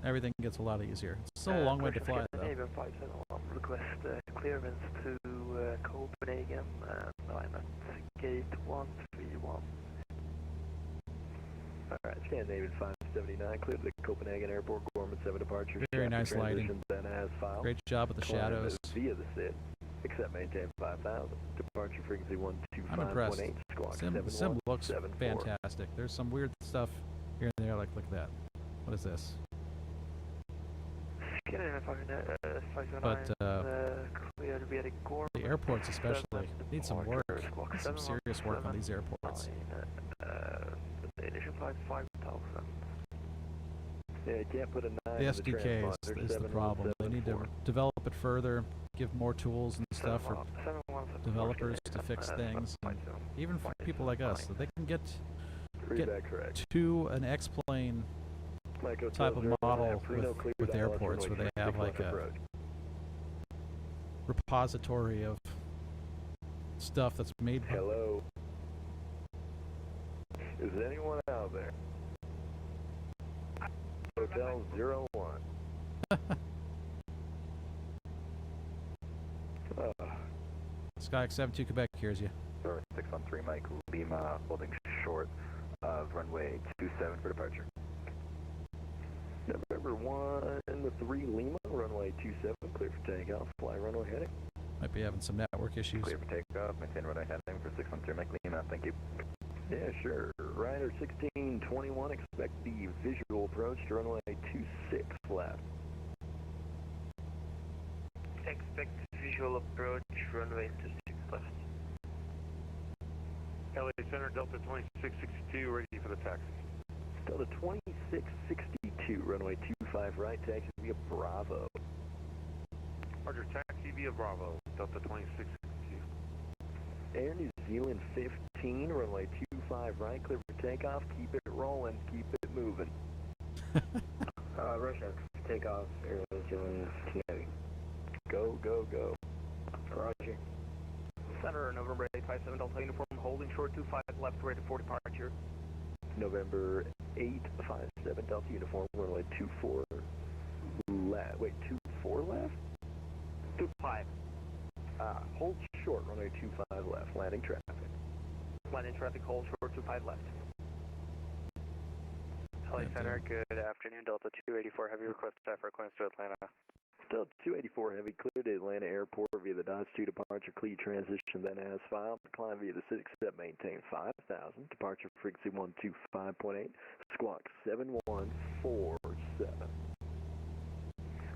everything gets a lot easier. It's still a long way to fly though. Request clearance to Copenhagen, I'm at gate 131. Alright, Scandinavian 579, clear to the Copenhagen Airport, Gorman 7 departure. Very nice lighting. Then as filed. Great job with the shadows. Via the SID, except maintain 5000. Departure frequency 125.8. I'm impressed. Squawk Sim looks 7174. fantastic. There's some weird stuff here and there, like look at that. What is this? But the airports especially need some work. Need some serious work on these airports. Initial flight 5000. Yeah, you can't put a 9 The SDK is the problem. They need to develop it further, give more tools and stuff for developers to fix things, and even for people like us, so they can get to an X-plane type of model with airports where they have like a repository of stuff that's made by. Hello. Is anyone out there? Hotel 01. Skyhawk 72 Quebec hears you. 613 Mike Lima, holding short of runway 27 for departure. November 1 with 3 Lima, runway 27, clear for takeoff, fly runway heading. Might be having some network issues. Clear for takeoff, maintain runway heading for 613 Mike Lima, thank you. Yeah, sure. Ryder 1621, expect the visual approach to runway 26 left. Expect visual approach, runway 26 left. LA Center, Delta 2662, ready for the taxi. Delta 2662, runway 25 right, taxi via Bravo. Roger, taxi via Bravo, Delta 2662. Air New Zealand 15, runway 25 right, clear for takeoff, keep it rolling, keep it moving. Russia, takeoff, Air New Zealand 15. Go, go, go. Roger. Center, November 857 Delta uniform, holding short 25 left, ready for departure. November 857 Delta uniform, runway 24 left. Wait, 24 left? 25. Hold short, runway 25 left, landing traffic. Landing traffic, hold short 25 left. LA Center, good afternoon, Delta 284 Heavy, request for clearance to Atlanta. Delta 284 Heavy, clear to Atlanta Airport via the Dodge 2 departure, clear transition, then as filed. Climb via the city, except maintain 5000. Departure frequency 125.8. Squawk 7147.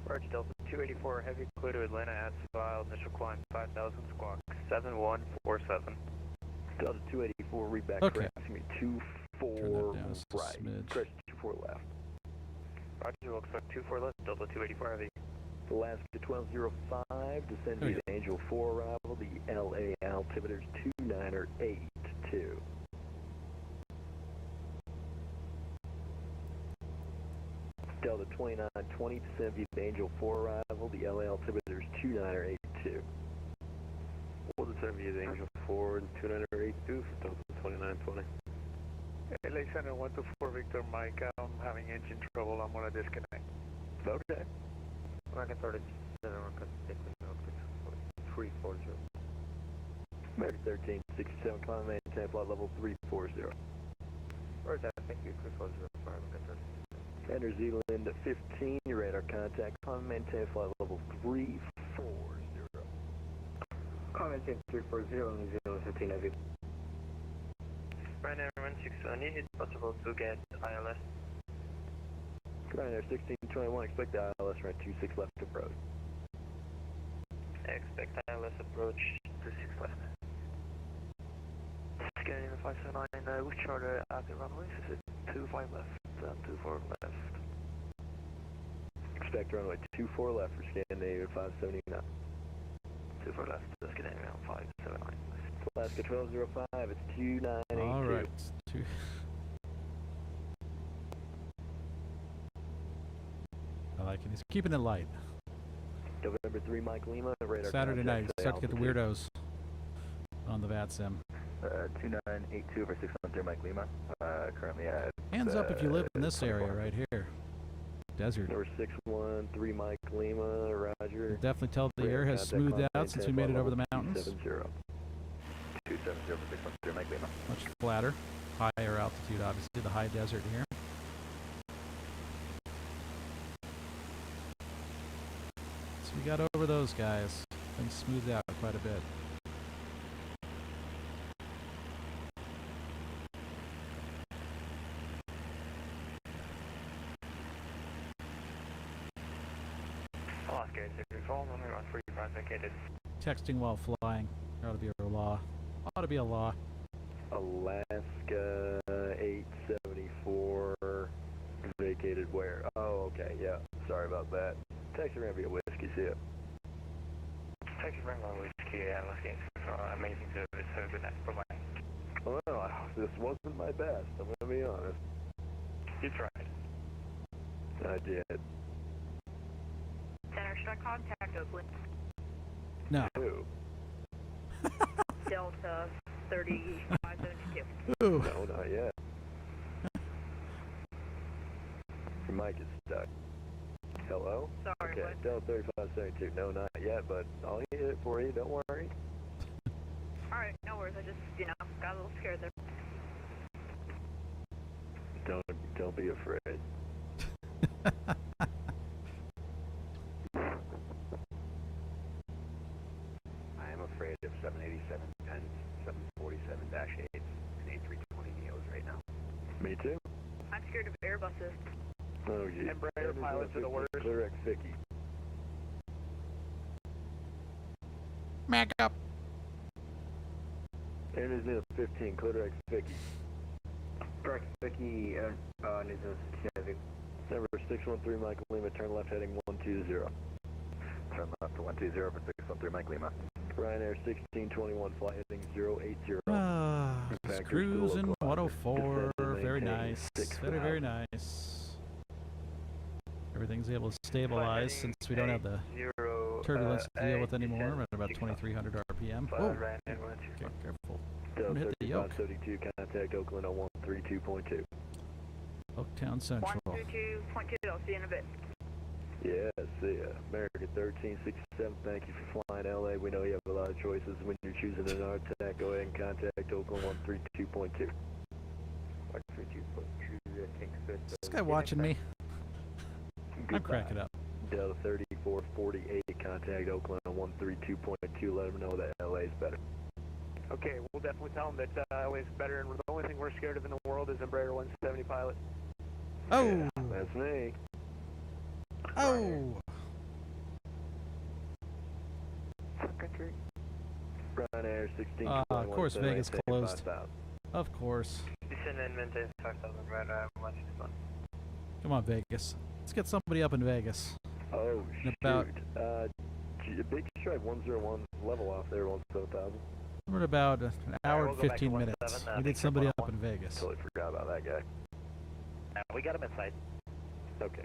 Roger, Delta 284 Heavy, clear to Atlanta as filed. Initial climb 5000, squawk 7147. Delta 284, read back, Okay. correct me, 24 right, correct 24 left. Roger, looks like 24 left, Delta 284 Heavy. Alaska 1205, descend via Angel 4 arrival, the LA altimeter's 2982. Delta 2920, descend via Angel 4 arrival, the LA altimeter's 2982. We'll descend via Angel 4 and 2982 for Delta 2920. LA Center 124 Victor Mike, I'm having engine trouble, I'm going to disconnect. Okay. American 37, request takeoff, 340. American 1367, climb maintain flight level 340. Roger, thank you, 340 for American 13. Enter Zealand 15, your radar contact, climb maintain flight level 340. Climb maintain 340, New Zealand 15 heavy. Ryanair 1620, it's possible to get ILS. Ryanair 1621, expect the ILS right 26 left approach. Expect ILS approach 26 left. Scanning the 579, which charter at the runways? Is it 25 left and 24 left? Expect runway 24 left for Scandinavian 579. 24 left, Scandinavian 579. Alaska 1205, it's 2982. All right. I like it. He's keeping it light. November 3, Mike Lima, radar Saturday night, contact, start to get the altitude. weirdos on the VATSIM. 2982 over 613 Mike Lima. Currently at... Hands up if you live in this area right here. Desert. Number 613 Mike Lima, roger. Definitely tell the Radar air has contact, smoothed climb out since we maintain made it flight over the level mountains. 270. 270 over 613 Mike Lima. Much flatter. Higher altitude, obviously, the high desert here. So we got over those guys. Things smoothed out quite a bit. Alaska 864, runway 35 vacated. Texting while flying. Ought to be a law. Ought to be a law. Alaska 874, vacated where? Oh, okay, yeah. Sorry about that. Taxi ran via whiskey, see ya. Taxi Bravo Whiskey, Alaska 864, amazing service, so good night, bye-bye. Well, this wasn't my best, I'm going to be honest. You tried. I did. Center, should I contact Oakland? No. Who? Delta 3572. Ooh. No, not yet. Your mic is stuck. Hello? Sorry, okay, what? Delta 3572. No, not yet, but I'll hit it for you, don't worry. Alright, no worries. I just, got a little scared there. Don't be afraid. I am afraid of 787 and 747-8s and A320 neos right now. Me too. I'm scared of Airbuses. Oh, yeah. Embraer pilots are the worst. KLAX Vicky. Mac up. Anderson 15, KLAX Vicky. Correct, Vicky, New Zealand 15 heavy. Number 613 Mike Lima, turn left heading 120. Turn left to 120 over 613 Mike Lima. Ryanair 1621, fly heading 080. Just cruising 104. Very nice. Very, very nice. Everything's able to stabilize since we don't have the turbulence to deal with anymore. We're at about 2,300 RPM. Whoa. Okay, careful. Don't hit the yoke. 3572, contact Oakland on 132.2. Oaktown Central. 122.2, I'll see you in a bit. Yeah, see ya. American 1367, thank you for flying LA. We know you have a lot of choices when you're choosing an RTAC. Go ahead and contact Oakland 132.2. 132.2, Is this guy watching me? I'm cracking up. Delta 3448, contact Oakland on 132.2. Let them know that LA's better. Okay, we'll definitely tell them that LA's better, and the only thing we're scared of in the world is Embraer 170 pilot. Oh! Yeah, that's me. Oh! Country. Ryanair 16. Of course, Vegas closed. Of course. Descend and maintain 5,000 radar, 161. Come on, Vegas. Let's get somebody up in Vegas. Oh, In about Big Strike 101, level off there, 17,000. we're at about an hour we'll and go back to 15 minutes. 17, We need somebody up in Vegas. Totally forgot about that guy. We got him inside. Okay.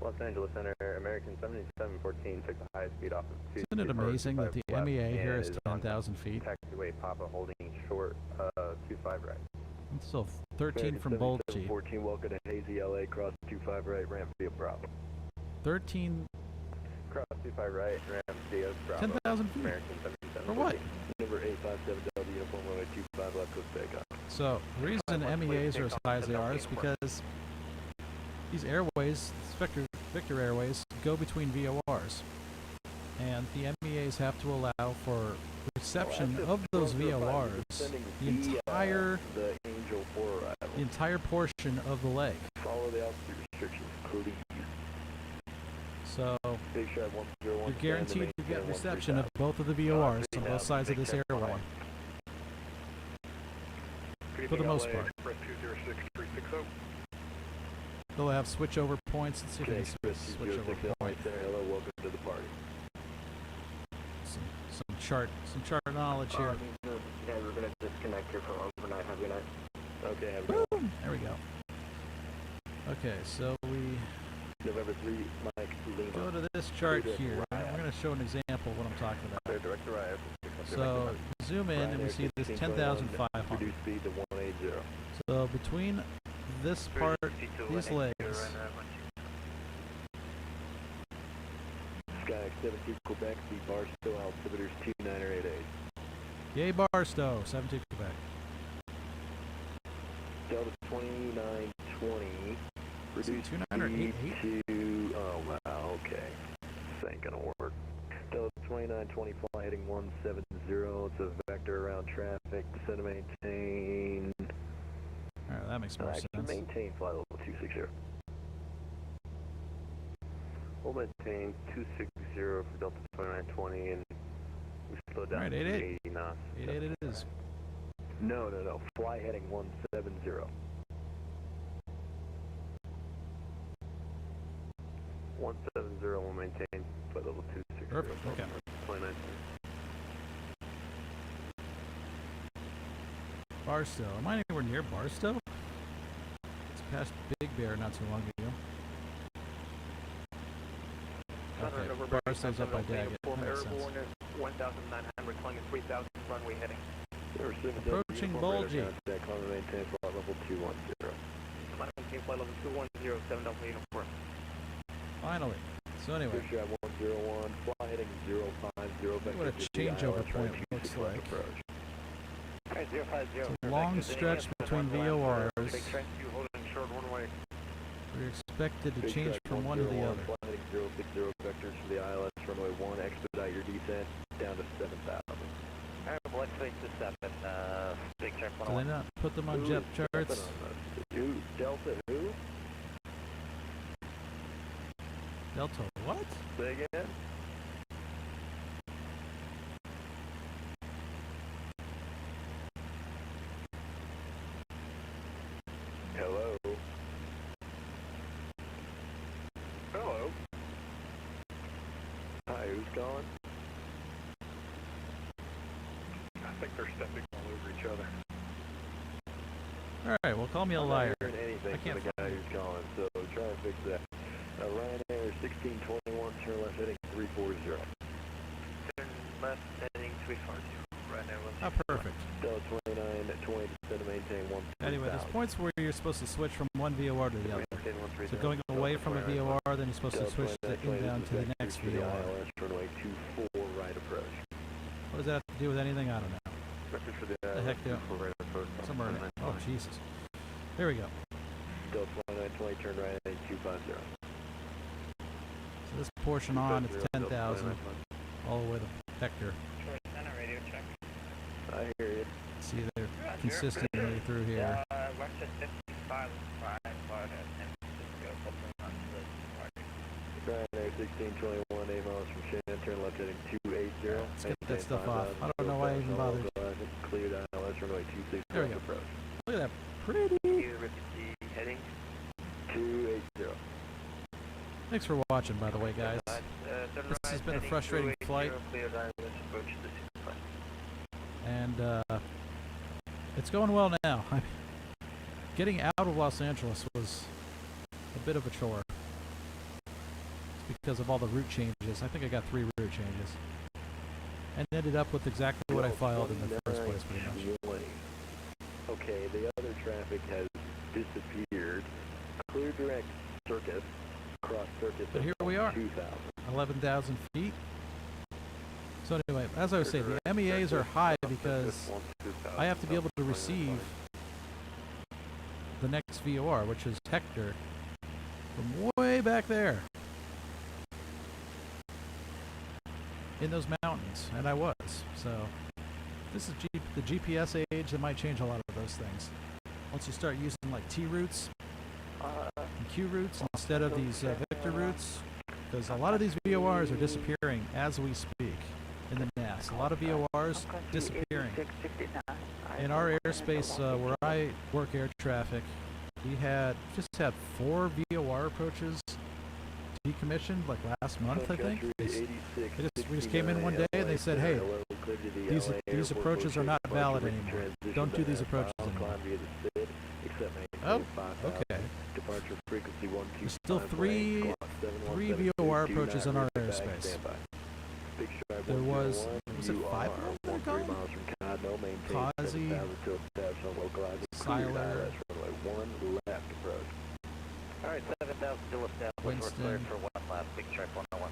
Los Angeles Center, American 7714 took the highest speed off of 2. Isn't it amazing that the MEA here is 10,000 feet? Taxiway Papa holding short 25 right. It's still 13 from Bolchi. 14, welcome to Hazy LA, cross 25 right, ramp via Bravo. 13, Cross 25 right, ramp via Bravo. 10,000 feet. American 7714. For what? Number 857 Delta, uniform runway 25 left, coast takeoff. So the reason MEAs are as high as they are is because these airways, Victor airways, go between VORs. And the MEAs have to allow for reception of those VORs the entire portion of the leg. Follow the altitude restrictions, please. So you're guaranteed to get reception of both of the VORs on both sides of this airway. For the most part. They'll have switchover points. Let's see if we can switch over point. Hello, welcome to the party. Some chart knowledge here. Yeah, we're gonna disconnect here for overnight. Have a good night. Okay, have a good one. There we go. Okay, so we November 3, Mike Lima. go to this chart here. We're going to show an example of what I'm talking about. Director IF. So zoom in and we see this 10,500. Reduce speed to 180. So between this part, these legs, Skyhawk 17 Quebec, the Barstow altimeters 2988. yay Barstow, 17 Quebec. Delta 2920. Reduce 2988? to, oh wow, okay. This ain't gonna work. Delta 2920 fly heading 170. It's a vector around traffic. Descend to maintain. Alright, that makes more sense. Maintain flight level 260. We'll maintain 260 for Delta 2920 and we slow down to 80 knots. 88 it is. No. Fly heading 170. 170 will maintain flight level 260. Perfect, okay. 2920. Barstow. Am I anywhere near Barstow? It's past Big Bear not too long ago. Okay, Barstow's up by Daggett. That makes sense. 1,900, climbing 3,000, runway heading. Approaching Bulgy. Climb maintain flight level 210. Climb maintain flight level 210, 7 Delta Uniform. Finally. So anyway. Clear shot 101, fly heading 050. What a changeover point looks like. Okay, 050. It's a long stretch between VORs. We're expected to change from one to the other. Fly heading 060 vectors for the ILS runway 1, expedite your descent down to 7,000. Alright, well, let's take the 7, big check Do they not put them on jet charts? Who? Delta who? Delta what? Say again? Hello? Hello? Hi, who's calling? I think they're stepping all over each other. Alright, well call me a liar. I'm not hearing anything I can't from the guy who's calling, so try and fix that. Ryanair 1621, turn left heading 340. Turn left heading 340. Ryanair 1. Oh, perfect. Delta 2920, descend to maintain 1. Anyway, there's points where you're supposed to switch from one VOR to the other. So going away from a VOR, then you're supposed to switch the inbound to the next VOR. Runway 24, right approach. What does that have to do with anything? I don't know. The heck do somewhere in there. Oh, Jesus. There we go. Delta 2920, turn right heading 250. So this portion on, it's 10,000 all the way to vector. Center radio check. I hear you. See, they're consistently through here. Western 55, 5, San Francisco, Ryanair 1621, 8 miles from Shannon, turn left heading 280. Let's get that stuff off. I don't know why I even bothered. Cleared ILS runway 26. There we go. Approach. Look at that. Pretty. Heading 280. Thanks for watching, by the way, guys. This has been a frustrating flight. And it's going well now. Getting out of Los Angeles was a bit of a chore. It's because of all the route changes. I think I got 3 route changes. And ended up with exactly what I filed in the first place, pretty much. Okay, the other traffic has disappeared. Clear direct circuit, cross circuit. But here we are, 11,000 feet. So anyway, as I was saying, the MEAs are high because I have to be able to receive the next VOR, which is Hector, from way back there in those mountains, and I was. So this is the GPS age that might change a lot of those things. Once you start using like T routes and Q routes instead of these Victor routes, because a lot of these VORs are disappearing as we speak in the NAS. A lot of VORs disappearing. In our airspace where I work air traffic, we just had 4 VOR approaches decommissioned like last month, I think. We just came in one day and they said, hey, these approaches are not valid anymore. Don't do these approaches anymore. Oh, okay. There's still three VOR approaches in our airspace. There was it 5 of them that are gone? Kazi, Siler, Alright, 7,000 still established. We're cleared for one lap, big check 101.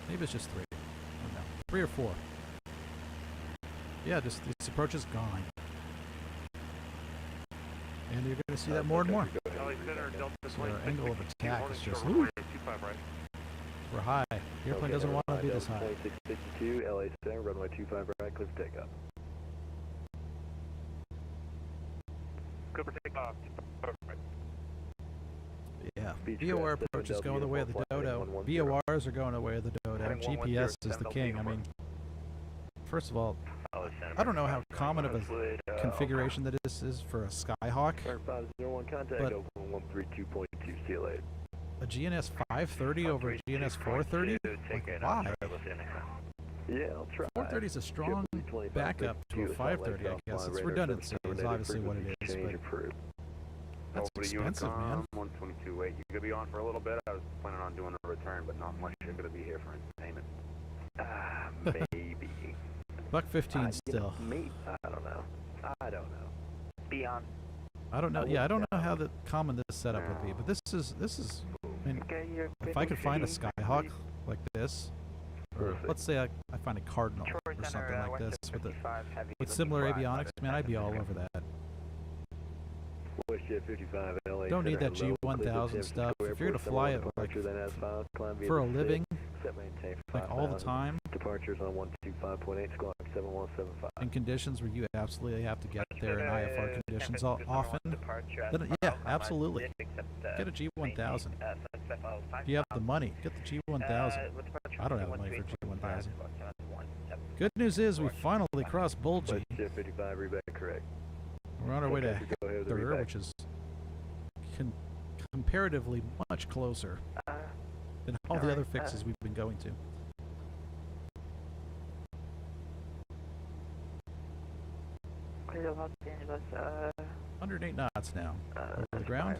Maybe it's just 3. I don't know. 3 or 4. Yeah, just these approaches gone. And you're going to see that more and more. So our angle of attack is just, ooh, we're high. The airplane doesn't want to be this high. 2662, LA Center, runway 25 right, clear for takeoff. Good for takeoff. Yeah, VOR approaches going the way of the dodo. VORs are going the way of the dodo. GPS is the king. I mean, first of all, I don't know how common of a configuration that is for a Skyhawk, but a GNS 530 over a GNS 430? Like, why? Yeah, I'll try. 430 is a strong backup to a 530, I guess. It's redundancy is obviously what it is, but that's expensive, man. 122.8. You're gonna be on for a little bit. I was planning on doing a return, but not much. You're gonna be here for entertainment. Maybe. $1.15 still. I don't know. Beyond. I don't know. Yeah, I don't know how common this setup would be, but this is. I mean, if I could find a Skyhawk like this, or let's say I find a Cardinal or something like this with similar avionics, man, I'd be all over that. Don't need that G1000 stuff. If you're gonna fly it like for a living, like all the time, departures on 125.8 squawk 7175. in conditions where you absolutely have to get there in IFR conditions often, then yeah, absolutely. Get a G1000. If you have the money, get the G1000. I don't have the money for G1000. Good news is we finally crossed Bulgy. We're on our way to Hector, which is comparatively much closer than all the other fixes we've been going to. Los Angeles, 108 knots now. Over the ground.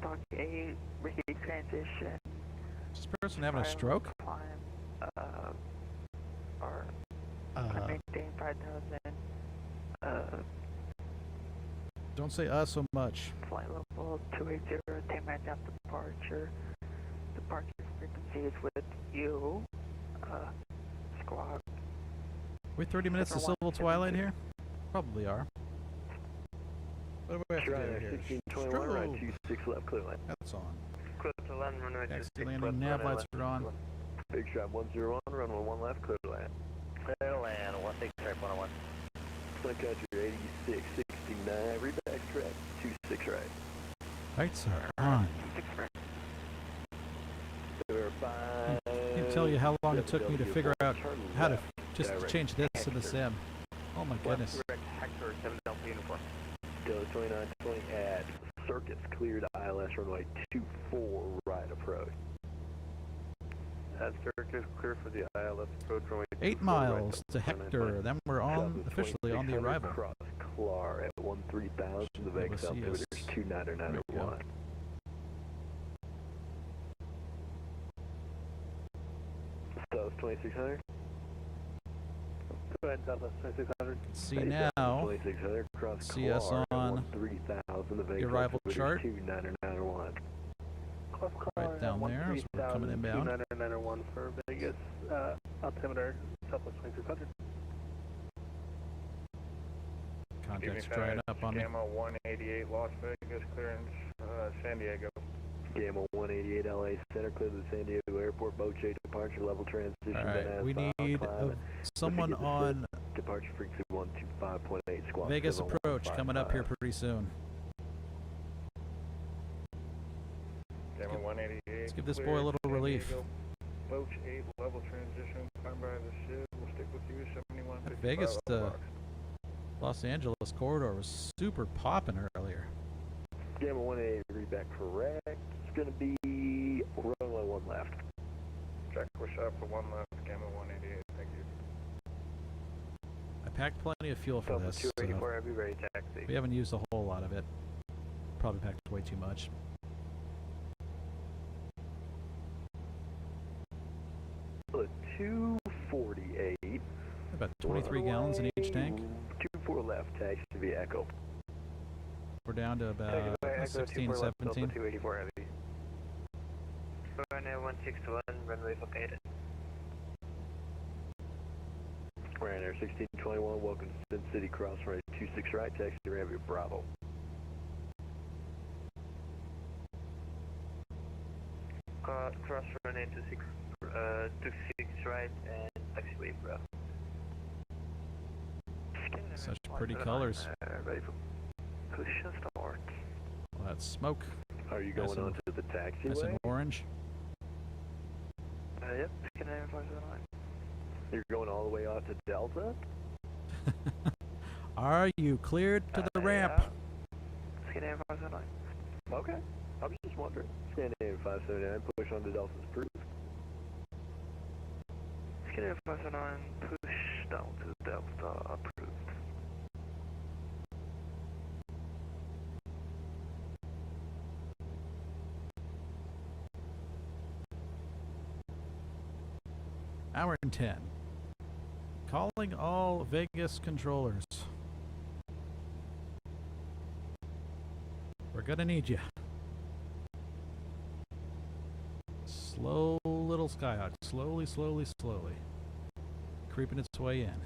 Block 8, Ricky transition. Is this person having a stroke? Climb, or maintain 5,000. Don't say so much. Flight level 280, 10 minutes after departure. Departure frequency is with you. Squawk. We 30 minutes to Silver Twilight here? Probably are. What do we have to do here? 1621, right 26 left, clear line. That's on. Clear to land, runway Taxi landing, nav lights are on. Big shot 101, runway 1 left, clear to land. Clear to land, 16 track 101. Sun country 86, 69, reback track 26 right. Lights are on. I can't tell you how long it took me to figure out how to just change this in the sim. Oh my goodness. Hector, 7 Delta uniform. Delta 2920 at circuits cleared ILS runway 24 right approach. At circuit clear for the ILS approach runway 8 miles to Hector. Then we're officially on the arrival. Cross Clar at 13,000. The Vegas altimeter is 29901. South 2600. Go ahead, Southwest 2600. See now. 2600 cross See us on the arrival chart. 29901. Right down there as we're coming inbound. 29901 for Vegas altimeter Southwest 2600. Contact's drying up on me. Gamma 188 Las Vegas, clearance San Diego. Gamma 188 LA Center, clear to the San Diego Airport, boat J departure level transition. Alright, we need someone on departure frequency 125.8 squawk. Vegas approach coming up here pretty soon. Gamma 188. Let's give this boy a little relief. Boat 8 level transition, climb by the ship. We'll stick with you, 71. Vegas to Los Angeles corridor was super popping earlier. Gamma 188, read back correct. It's going to be runway 1 left. Track push up for 1 left, Gamma 188, thank you. I packed plenty of fuel for this. 284, heavy ready taxi. We haven't used a whole lot of it. Probably packed way too much. The 248. About 23 gallons in each tank. 24 left, taxi via Echo. We're down to about 16, 17. 284 heavy. Ryanair 161, runway located. Ryanair 1621, welcome to Sin City, cross runway 26 right, taxi Rambo Bravo. Cross runway 26 right and taxiway Bravo. Such pretty colors. Ready for push and start. Well, that's smoke. Are you going on to the Nice taxiway? and orange. Yep, Skyhawk 509. You're going all the way out to Delta? Are you cleared to the ramp? Skyhawk 509. Okay, I was just wondering. Skyhawk 579, push on to Delta's approved. Skyhawk 509, push down to Delta approved. Hour and 10. Calling all Vegas controllers. We're gonna need you. Slow little Skyhawk. Slowly, slowly, slowly. Creeping its way in.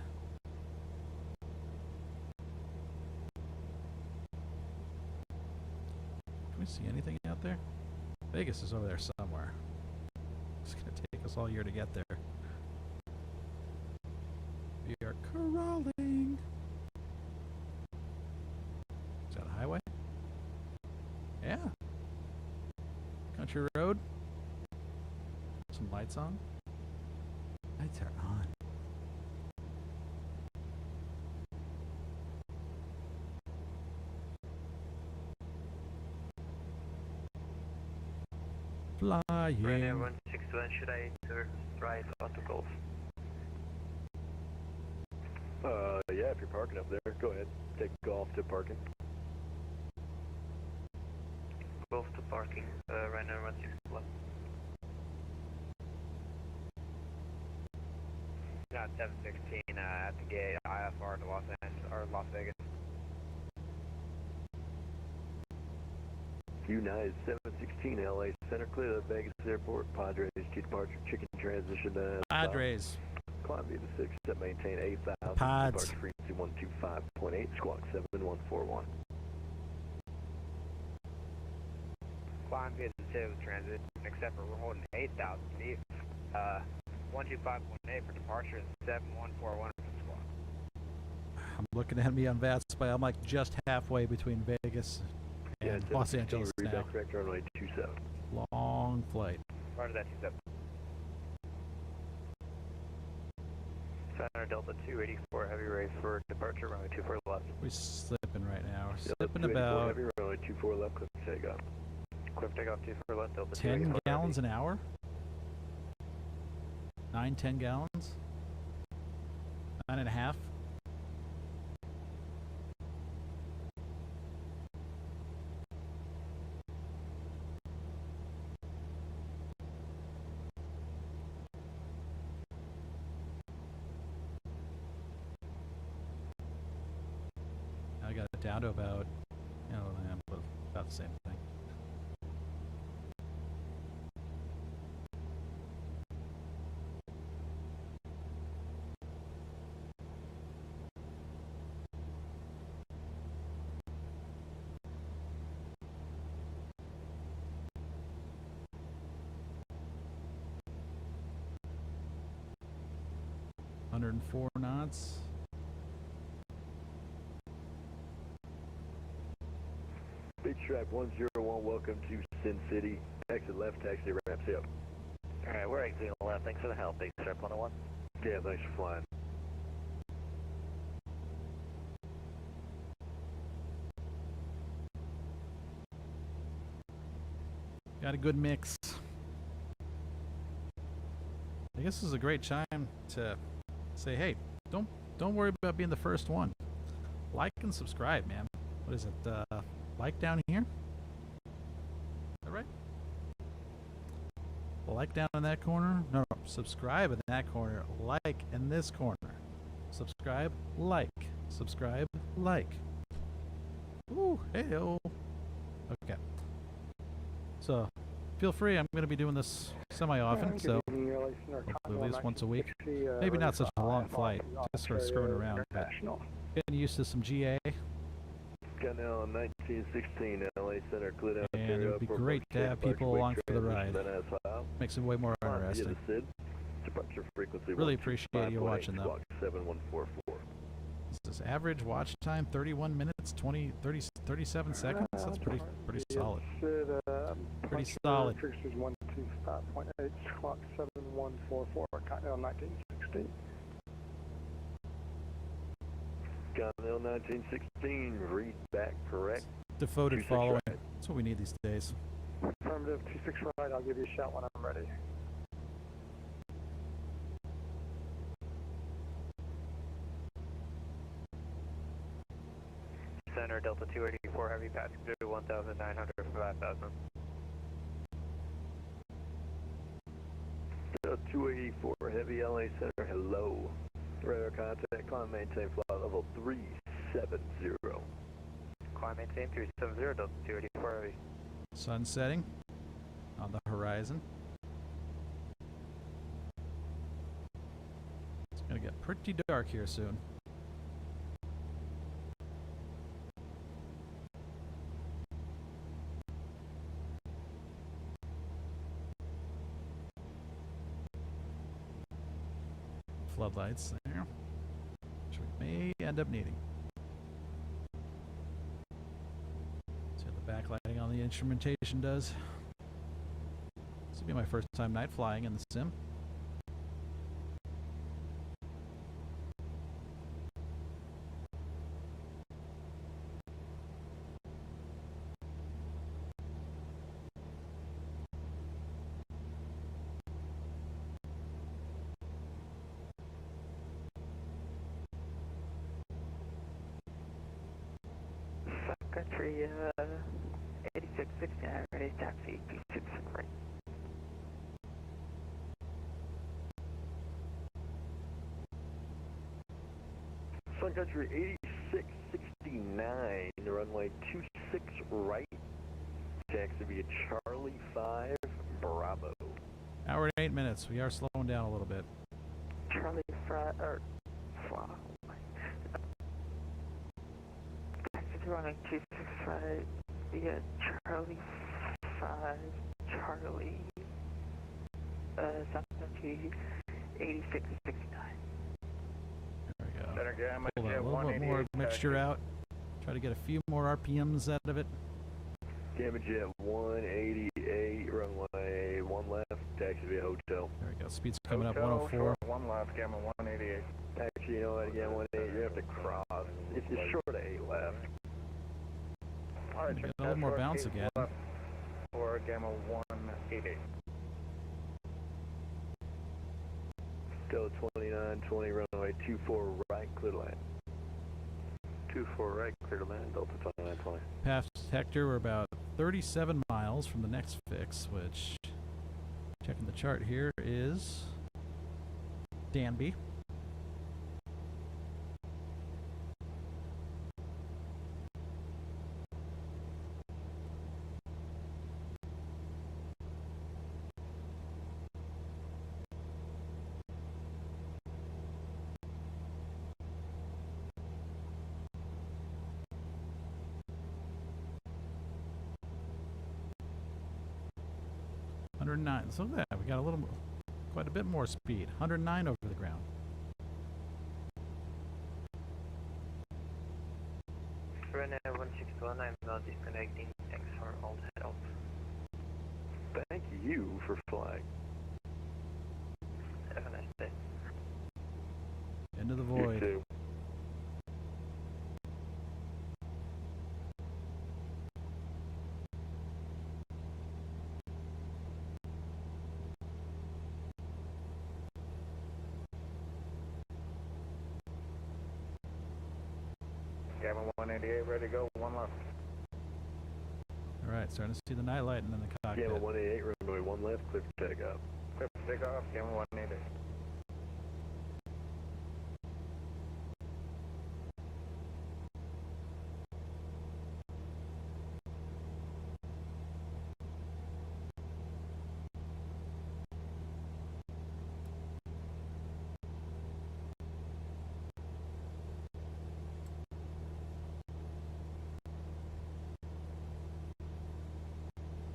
Can we see anything out there? Vegas is over there somewhere. It's gonna take us all year to get there. We are crawling. Is that a highway? Yeah. Country road. Some lights on. Lights are on. Flying. Ryanair 161, should I turn right onto Golf? Yeah, if you're parking up there, go ahead. Take Golf to parking. Golf to parking, Ryanair 161. Not 716 at the gate, IFR to Los Angeles or Las Vegas. United 716 LA Center, clear the Vegas Airport. Padres to departure, chicken transition to Padres. Climb via the 6, set maintain 8,000. Pods. Departure frequency 125.8, squawk 7141. Climb via the 2 transit, except for we're holding 8,000 feet. 125.8 for departure and 7141 for squawk. I'm looking at me on VATSIM. I'm like just halfway between Vegas and Los Angeles now. Reback correct, runway 27. Long flight. Roger that, 27. Center Delta 284, heavy race for departure, runway 24 left. We're slipping right now. We're Delta slipping 284 about heavy, runway 24 left, click takeoff. Cliff takeoff 24 left, Delta 10 284 gallons heavy. an hour? 9, 10 gallons? 9.5? I got it down to about, about the same thing. 104 knots. Big Stripe 101, welcome to Sin City. Exit left, taxi ramps up. Alright, we're exiting left. Thanks for the help, Big Stripe 101. Yeah, thanks for flying. Got a good mix. I guess this is a great time to say, hey, don't worry about being the first one. Like and subscribe, man. What is it? Like down here? Is that right? Like down in that corner? No, subscribe in that corner. Like in this corner. Subscribe, like. Subscribe, like. Ooh, hey-o. Okay. So, feel free. I'm going to be doing this semi-often, so hopefully at least once a week. Maybe not such a long flight, just sort of screwing around. But getting used to some GA. Got now on 1916 LA Center, cleared out. And it would be great to have people along for the ride. Makes it way more interesting. Departure frequency really appreciate you watching though. 7144. This is average watch time 31 minutes 37 seconds. That's pretty solid. Pretty solid. Fixtures 125.8, clock 7144, Continental 1916. Continental 1916, read back correct. Devoted following. Right. That's what we need these days. Affirmative, 26 right, I'll give you a shout when I'm ready. Center, Delta 284, heavy passenger, 1,900 for 5,000. Delta 284, heavy LA Center, hello. Radar contact, climb maintain flight level 370. Climb maintain 370, Delta 284 heavy. Sun setting on the horizon. It's going to get pretty dark here soon. Floodlights there, which we may end up needing. See what the backlighting on the instrumentation does. This will be my first time night flying in the sim. Country 8669, ready taxi 26 right. Sun Country 8669, runway 26 right, taxi via Charlie 5, Bravo. Hour and 8 minutes, we are slowing down a little bit. Charlie Fry, or running 265 via Charlie 5, Charlie, South Country 8669. There we go. Center Gamma, pull a little bit more mixture out. Try to get a few more RPMs out of it. Gamma Jet 188, runway 1 left, taxi via hotel. There we go, speed's coming up 104. 1 left, Gamma 188. Actually, you know what, again, 188, you have to cross. It's short of 8 left. Alright, get a little more bounce again. For Gamma 188. Delta 2920, runway 24 right, clear to land. 24 right, clear to land, Delta 2920. Past Hector, we're about 37 miles from the next fix, which, checking the chart here, is Danby. So that we got quite a bit more speed. 109 over the ground. 161, I'm not disconnecting. Thanks for all the help. Thank you for flying. Have a nice day. Into the You void. too. Gamma 188, ready to go, one left. Alright, starting to see the night light and then the cockpit. Gamma 188, runway 1 left, clear for takeoff. Clear for takeoff, Gamma 188.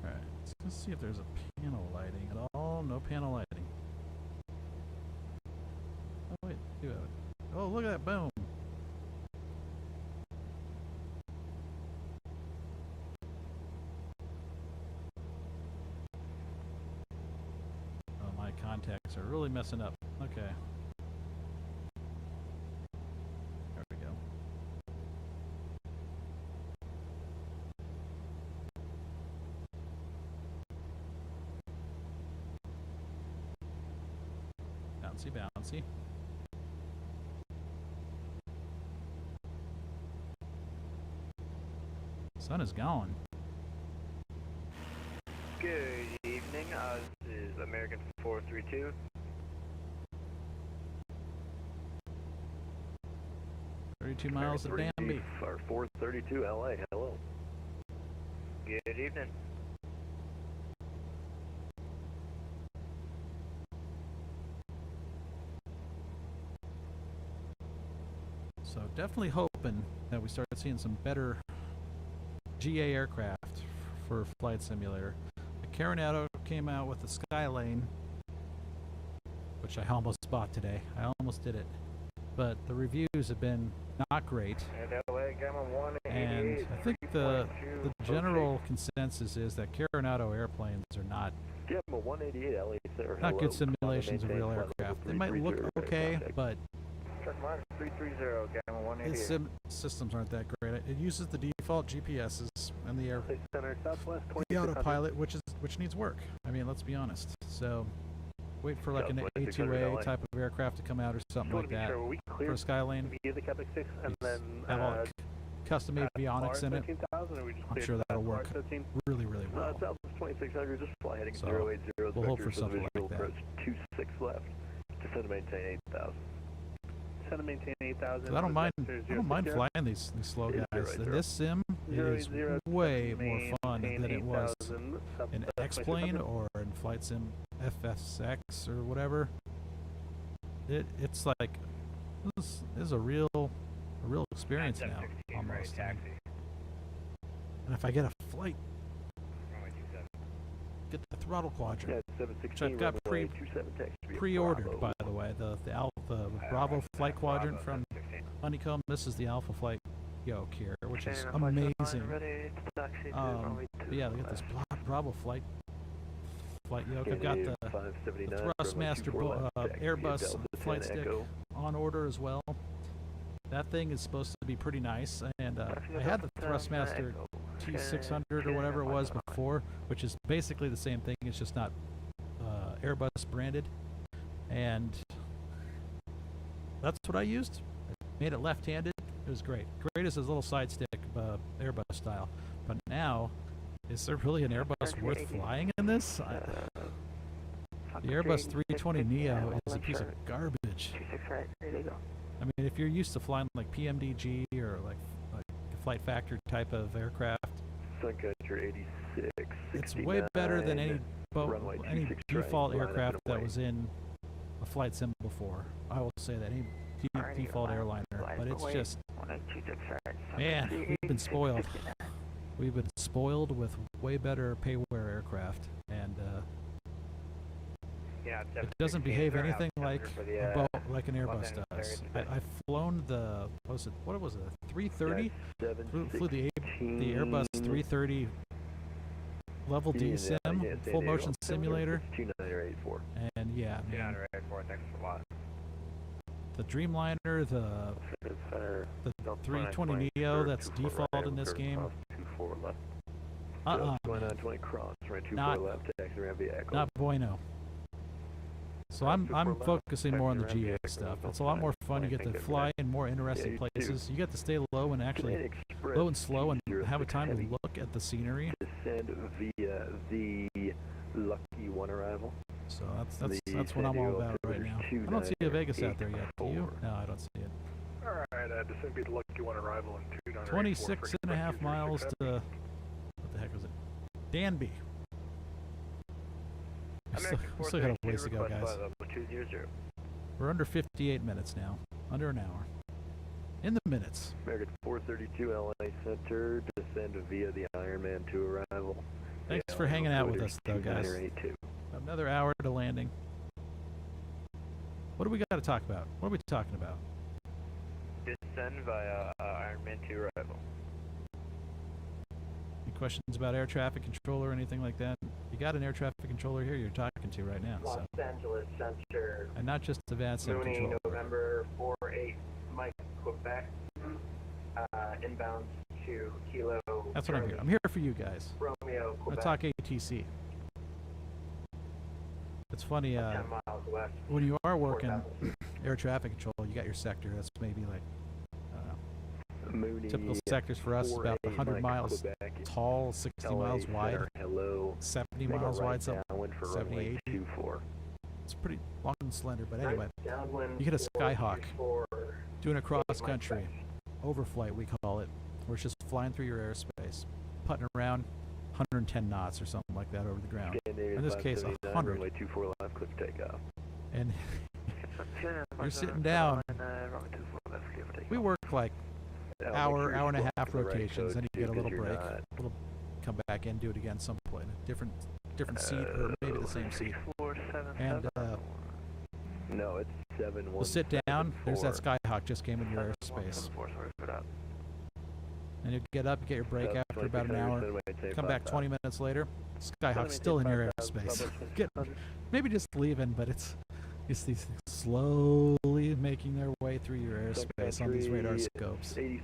Alright, let's see if there's a panel lighting at all. No panel lighting. Oh wait, do have it. Oh, look at that boom! Oh, my contacts are really messing up. Okay. There we go. Bouncy, bouncy. Sun is gone. Good evening, this is American 432. Thirty-two miles to Danby. Or 432 LA, hello. Good evening. So definitely hoping that we start seeing some better GA aircraft for Flight Simulator. The Coronado came out with the Skylane, which I almost bought today. I almost did it. But the reviews have been not great. And LA, Gamma 188. And I think the general consensus is that Coronado airplanes are not Gamma 188 LA, sir. not good hello. simulations of real Maintain flight aircraft. They level might look 330, okay, contact. but Check mark 330, Gamma 188. its systems aren't that great. It uses the default GPSs and the air Center Southwest the autopilot, which needs work. I mean, let's be honest. So wait for like an Southwest 600 A2A LA. type of aircraft to come out or something like that Sure, we for clear a Skylane. via the KLAX-6 and then Have all the custom avionics in it. 13,000, or we just I'm cleared sure that that'll for work R13? really, really well. Southwest 2600, just fly heading So, 080, we'll hope for vectors something like visual that. approach 26 left. Descend to maintain 8,000. Send to maintain 8,000. 'Cause I don't mind flying these slow guys. And this sim is way more fun than it was in X-Plane or in Flight Sim FSX or whatever. It's like this is a real experience now almost. And if I get a flight, get the throttle quadrant, Yeah, which I've got pre-ordered by the way. The Bravo flight quadrant from Honeycomb. This is the Alpha Flight yoke here, which is amazing. Yeah, they got this Bravo flight yoke. I've got the Thrustmaster Airbus flight stick on order as well. That thing is supposed to be pretty nice, and I had the Thrustmaster T600 or whatever it was before, which is basically the same thing. It's just not Airbus branded, and that's what I used. Made it left-handed. It was great. Great as this little side stick, Airbus style. But now, is there really an Airbus worth flying in this? The Airbus 320 Neo is a piece of garbage. I mean, if you're used to flying like PMDG or like a Flight Factor type of aircraft, Suncatcher 86, it's way better than any default aircraft that was in a flight sim before. I will say that any default airliner, but it's just, man, we've been spoiled. We've been spoiled with way better payware aircraft, and Yeah, It doesn't behave anything like a boat, like an Airbus does. I've flown the, what was it, 330? Flew the Airbus 330 Level D sim, full motion simulator. 29884. And yeah, man, 29884, thanks a lot. the Dreamliner, the 320 Neo that's default in this game. 24 left. 2920 cross, right 24 left, taxi ramp via Echo. Not bueno. So I'm focusing more on the GA stuff. It's a lot more fun. You get to fly in more interesting places. You get to stay low and actually low and slow and have a time to look at the scenery. Descend via the Lucky One arrival. So that's what I'm all about right now. I don't see a Vegas out there yet. Do you? No, I don't see it. All right, descend via the Lucky One arrival in 26.5 miles to, what the heck was it? Danby. We still got a ways to go, guys. We're under 58 minutes now. Under an hour. In the minutes. American 432 LA Center, descend via the Ironman 2 arrival. Thanks for hanging out with us, though, guys. Another hour to landing. What do we got to talk about? What are we talking about? Descend via Ironman 2 arrival. Any questions about air traffic control or anything like that? You got an air traffic controller here you're talking to right now. Los Angeles Center. And not just the VATSIM Mooney, controller. November 48, Mike, Quebec. Inbound to Kilo. That's what I'm here. I'm here for you guys. Romeo, Quebec. I talk ATC. It's funny, 10 miles west. when you are working air traffic control, you got your sector. That's maybe like, Mooney, typical sectors for us, about 100 miles tall, 60 miles wide, 70 miles wide, so 70, 80. It's pretty long and slender, but anyway, you get a Skyhawk doing a cross country overflight, we call it, where it's just flying through your airspace, putting around 110 knots or something like that over the ground. In this case, 100. And you're sitting down. We work like hour and a half rotations, then you get a little break, come back in, do it again someplace, different seat or maybe the same seat. And no, it's 7. We'll sit down. There's that Skyhawk just came in your airspace. And you get up, you get your break after about an hour, come back 20 minutes later, Skyhawk's still in your airspace. Maybe just leaving, but it's these things slowly making their way through your airspace on these radar scopes. It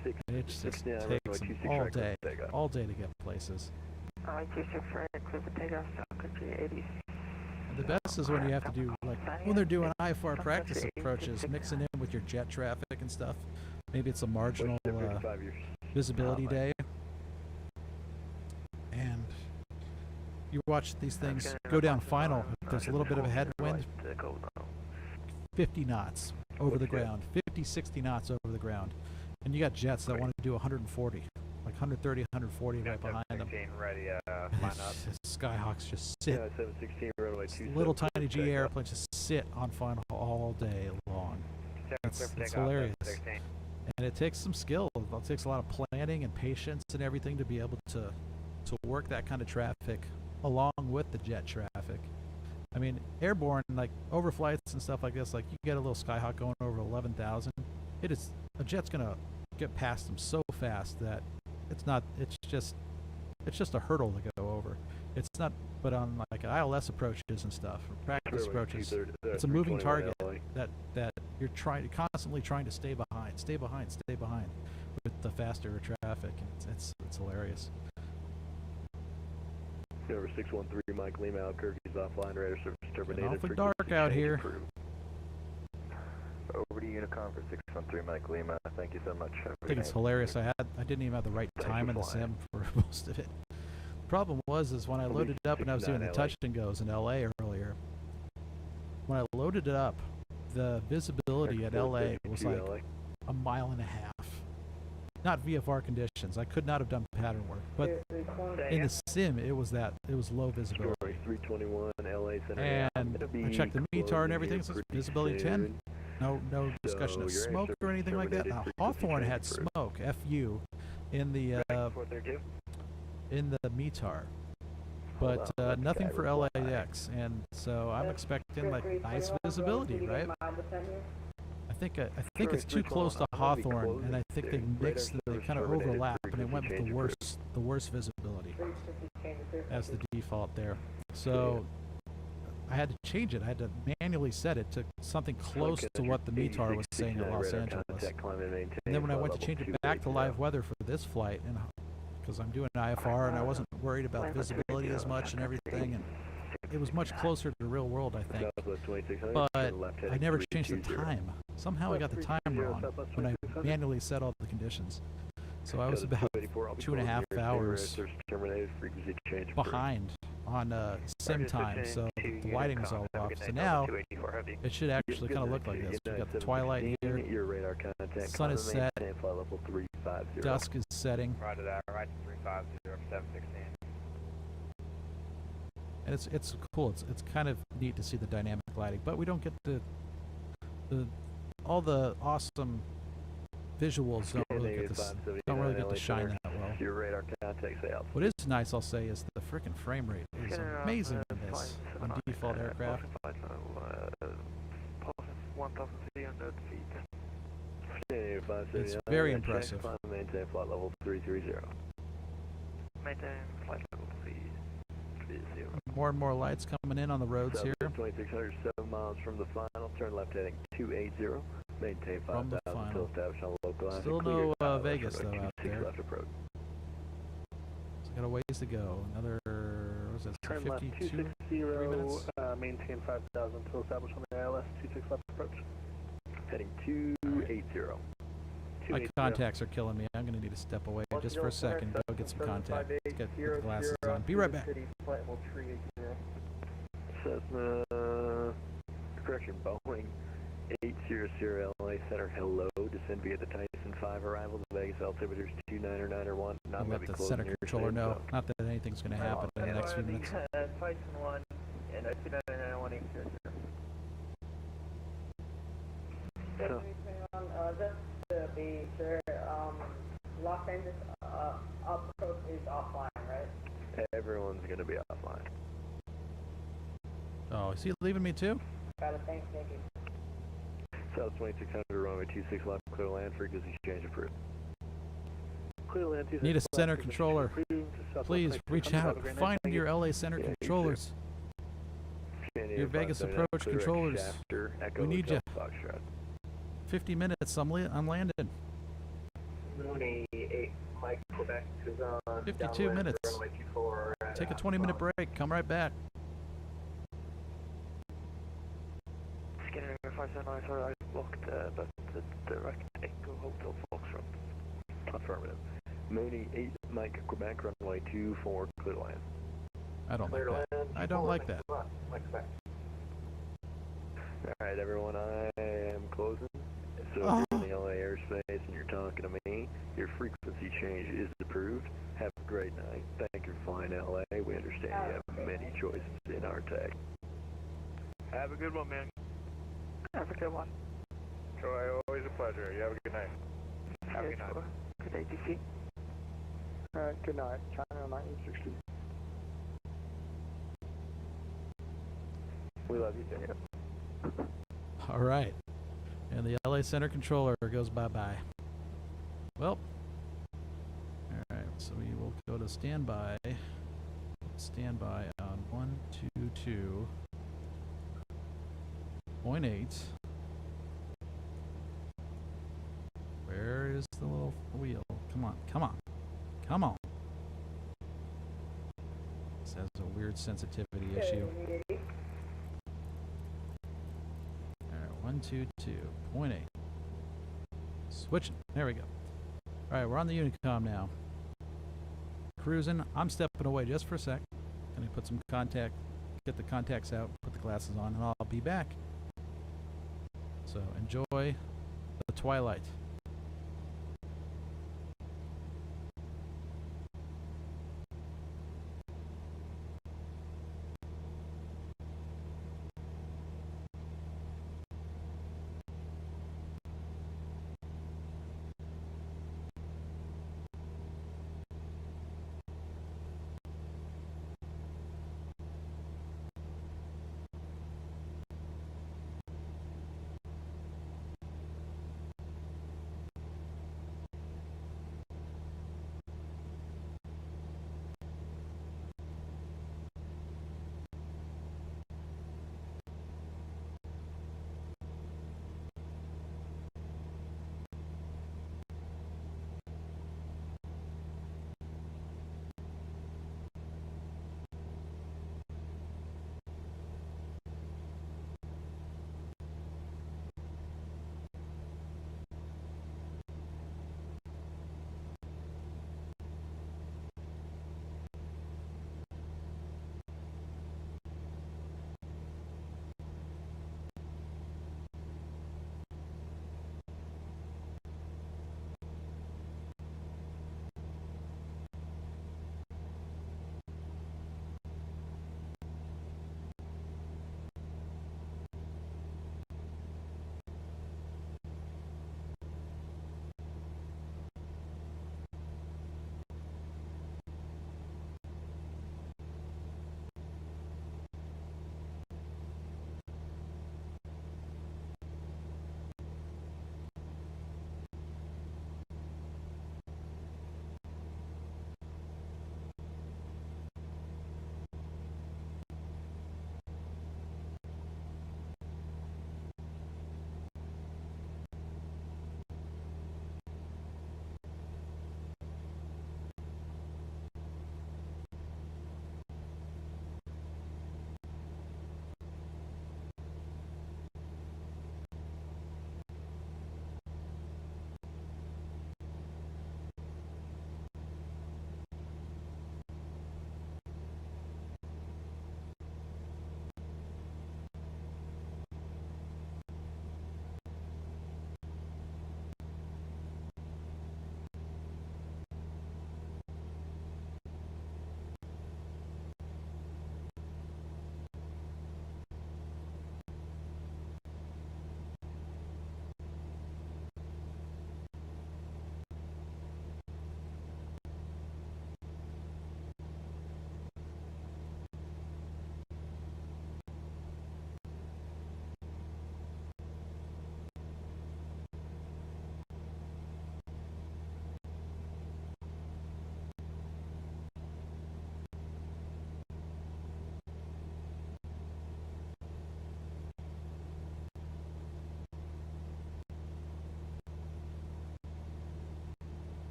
just takes them all day to get places. And the best is when you have to do, like, when they're doing IFR practice approaches, mixing in with your jet traffic and stuff. Maybe it's a marginal visibility day. And you watch these things go down final. If there's a little bit of a headwind, 50 knots over the ground, 50, 60 knots over the ground. And you got jets that want to do 140, like 130, 140 right behind them. Skyhawks just sit. Little tiny G airplanes just sit on final all day long. It's hilarious. And it takes some skill. It takes a lot of planning and patience and everything to be able to work that kind of traffic along with the jet traffic. I mean, airborne, like overflights and stuff like this, like you get a little Skyhawk going over 11,000, a jet's gonna get past them so fast that it's just a hurdle to go over. It's not, but on like ILS approaches and stuff, practice approaches, it's a moving target that you're constantly trying to stay behind with the faster traffic, and it's hilarious. Number 613, Mike Lima, Albuquerque's offline, radar service terminated. Awfully dark out here. Over to Unicom for 613, Mike Lima. Thank you so much. I think it's hilarious. I didn't even have the right time in the sim for most of it. The problem is when I loaded it up and I was doing the touch and goes in LA earlier, when I loaded it up, the visibility at LA was like a mile and a half. Not VFR conditions. I could not have done pattern work, but in the sim, it was low visibility. 321 LA Center. And I checked the METAR and everything. It says visibility 10. No discussion of smoke or anything like that. Now, Hawthorne had smoke, FU, in the METAR, but nothing for LAX, and so I'm expecting like nice visibility, right? I think it's too close to Hawthorne, and I think they mixed, they kind of overlap, and it went with the worst visibility as the default there. So I had to change it. I had to manually set it to something close to what the METAR was saying in Los Angeles. And then when I went to change it back to live weather for this flight, and because I'm doing IFR and I wasn't worried about visibility as much and everything, and it was much closer to real world, I think. But I never changed the time. Somehow I got the time wrong when I manually set all the conditions. So I was about 2.5 hours behind on sim time, so the lighting was all off. So now it should actually kind of look like this. We've got the twilight here, sun is set, dusk is setting, and it's cool. It's kind of neat to see the dynamic lighting, but we don't get all the awesome visuals. Don't really get to shine that well. What is nice, I'll say, is the frickin' frame rate is amazing in this on default aircraft. 1,300 feet. It's very impressive. Maintain flight level 330. Maintain flight level 330. More and more lights coming in on the roads here. 2600, 7 miles from the final. Turn left heading 280. Maintain 5,000 until established on local line. Still no Vegas though out there. Left approach. So got a ways to go. Another, what was that, Turn left 260, maintain 5,000 until established on the ILS, 26 left approach. Heading 280. My contacts are killing me. I'm going to need to step away just for a second. Go get some contact. Let's get the glasses on. Be right back. Cessna, correction, Boeing 800 LA Center, hello. Descend via the Tyson 5 arrival. The Vegas altimeter is 299 Not let the center controller know. Not that anything's going to happen in the next few minutes. Tyson 1 and 299 Just to be sure, Los Angeles approach is offline, right? Everyone's going to be offline. Oh, is he leaving me too? Got it, thank you. South 2600, runway 26 left, clear land, frequency change approved. Clear land 26 Need a left, center controller. Please reach out. Find your LA center controllers. Your Vegas approach controllers. We need you. 50 minutes, I'm landing. Mooney 8, Mike, Quebec is on 52 minutes. Take a 20-minute break. Come right back. Skinner 579, sorry, I blocked but the direct Echo Hotel Foxtrot. Affirmative. Mooney 8, Mike, Quebec, runway 24, clear land. I don't like that. I don't like that. Alright, everyone, I am closing. So if you're in the LA airspace and you're talking to me, your frequency change is approved. Have a great night. Thank you for flying LA. We understand you have many choices in our tech. Have a good one, man. Have a good one. Troy, always a pleasure. You have a good night. Have a good night. Good day, DC. Good night. China 960. We love you, Dave. All right. And the LA center controller goes bye-bye. Well, all right, so we will go to standby. Standby on 122.8. Where is the little wheel? Come on, come on, come on. This has a weird sensitivity issue. 122.8. Switching. There we go. All right, we're on the Unicom now. Cruising. I'm stepping away just for a sec. Gonna put some contact, get the contacts out, put the glasses on, and I'll be back. So enjoy the twilight.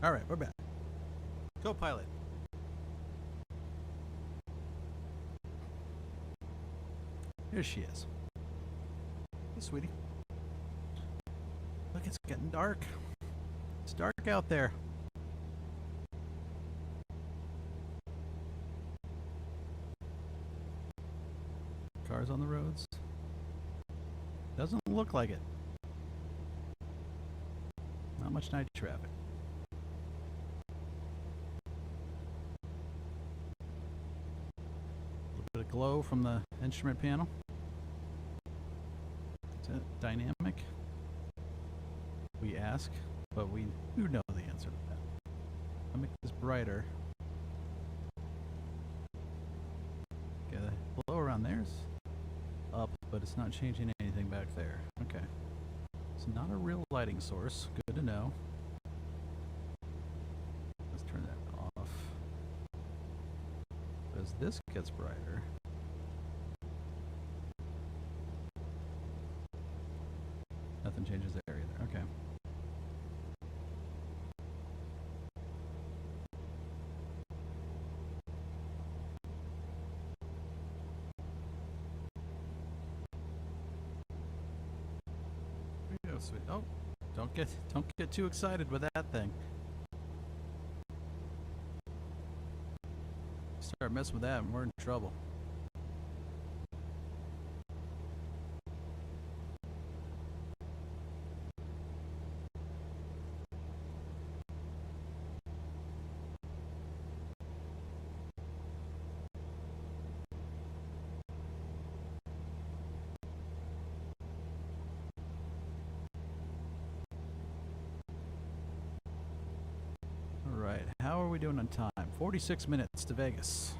All right, we're back. Co-pilot. Here she is. Hey, sweetie. Look, it's getting dark. It's dark out there. Cars on the roads. Doesn't look like it. Not much night traffic. A little bit of glow from the instrument panel. Is it dynamic? We ask, but we do know the answer to that. I'll make this brighter. Okay, the glow around there's up, but it's not changing anything back there. Okay. It's not a real lighting source. Good to know. Let's turn that off. As this gets brighter, nothing changes there either. Okay. Sweet. Oh, don't get too excited with that thing. Start messing with that and we're in trouble. How are we doing on time? 46 minutes to Vegas.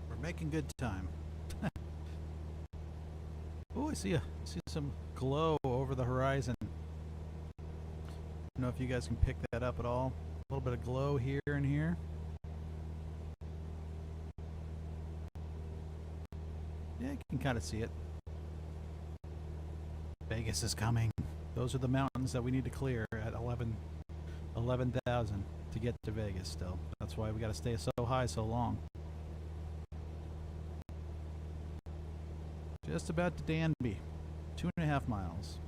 We're making good time. Oh, I see some glow over the horizon. I don't know if you guys can pick that up at all. A little bit of glow here and here. Yeah, you can kind of see it. Vegas is coming. Those are the mountains that we need to clear at 11,000 to get to Vegas still. That's why we got to stay so high so long. Just about to Danby. 2.5 miles.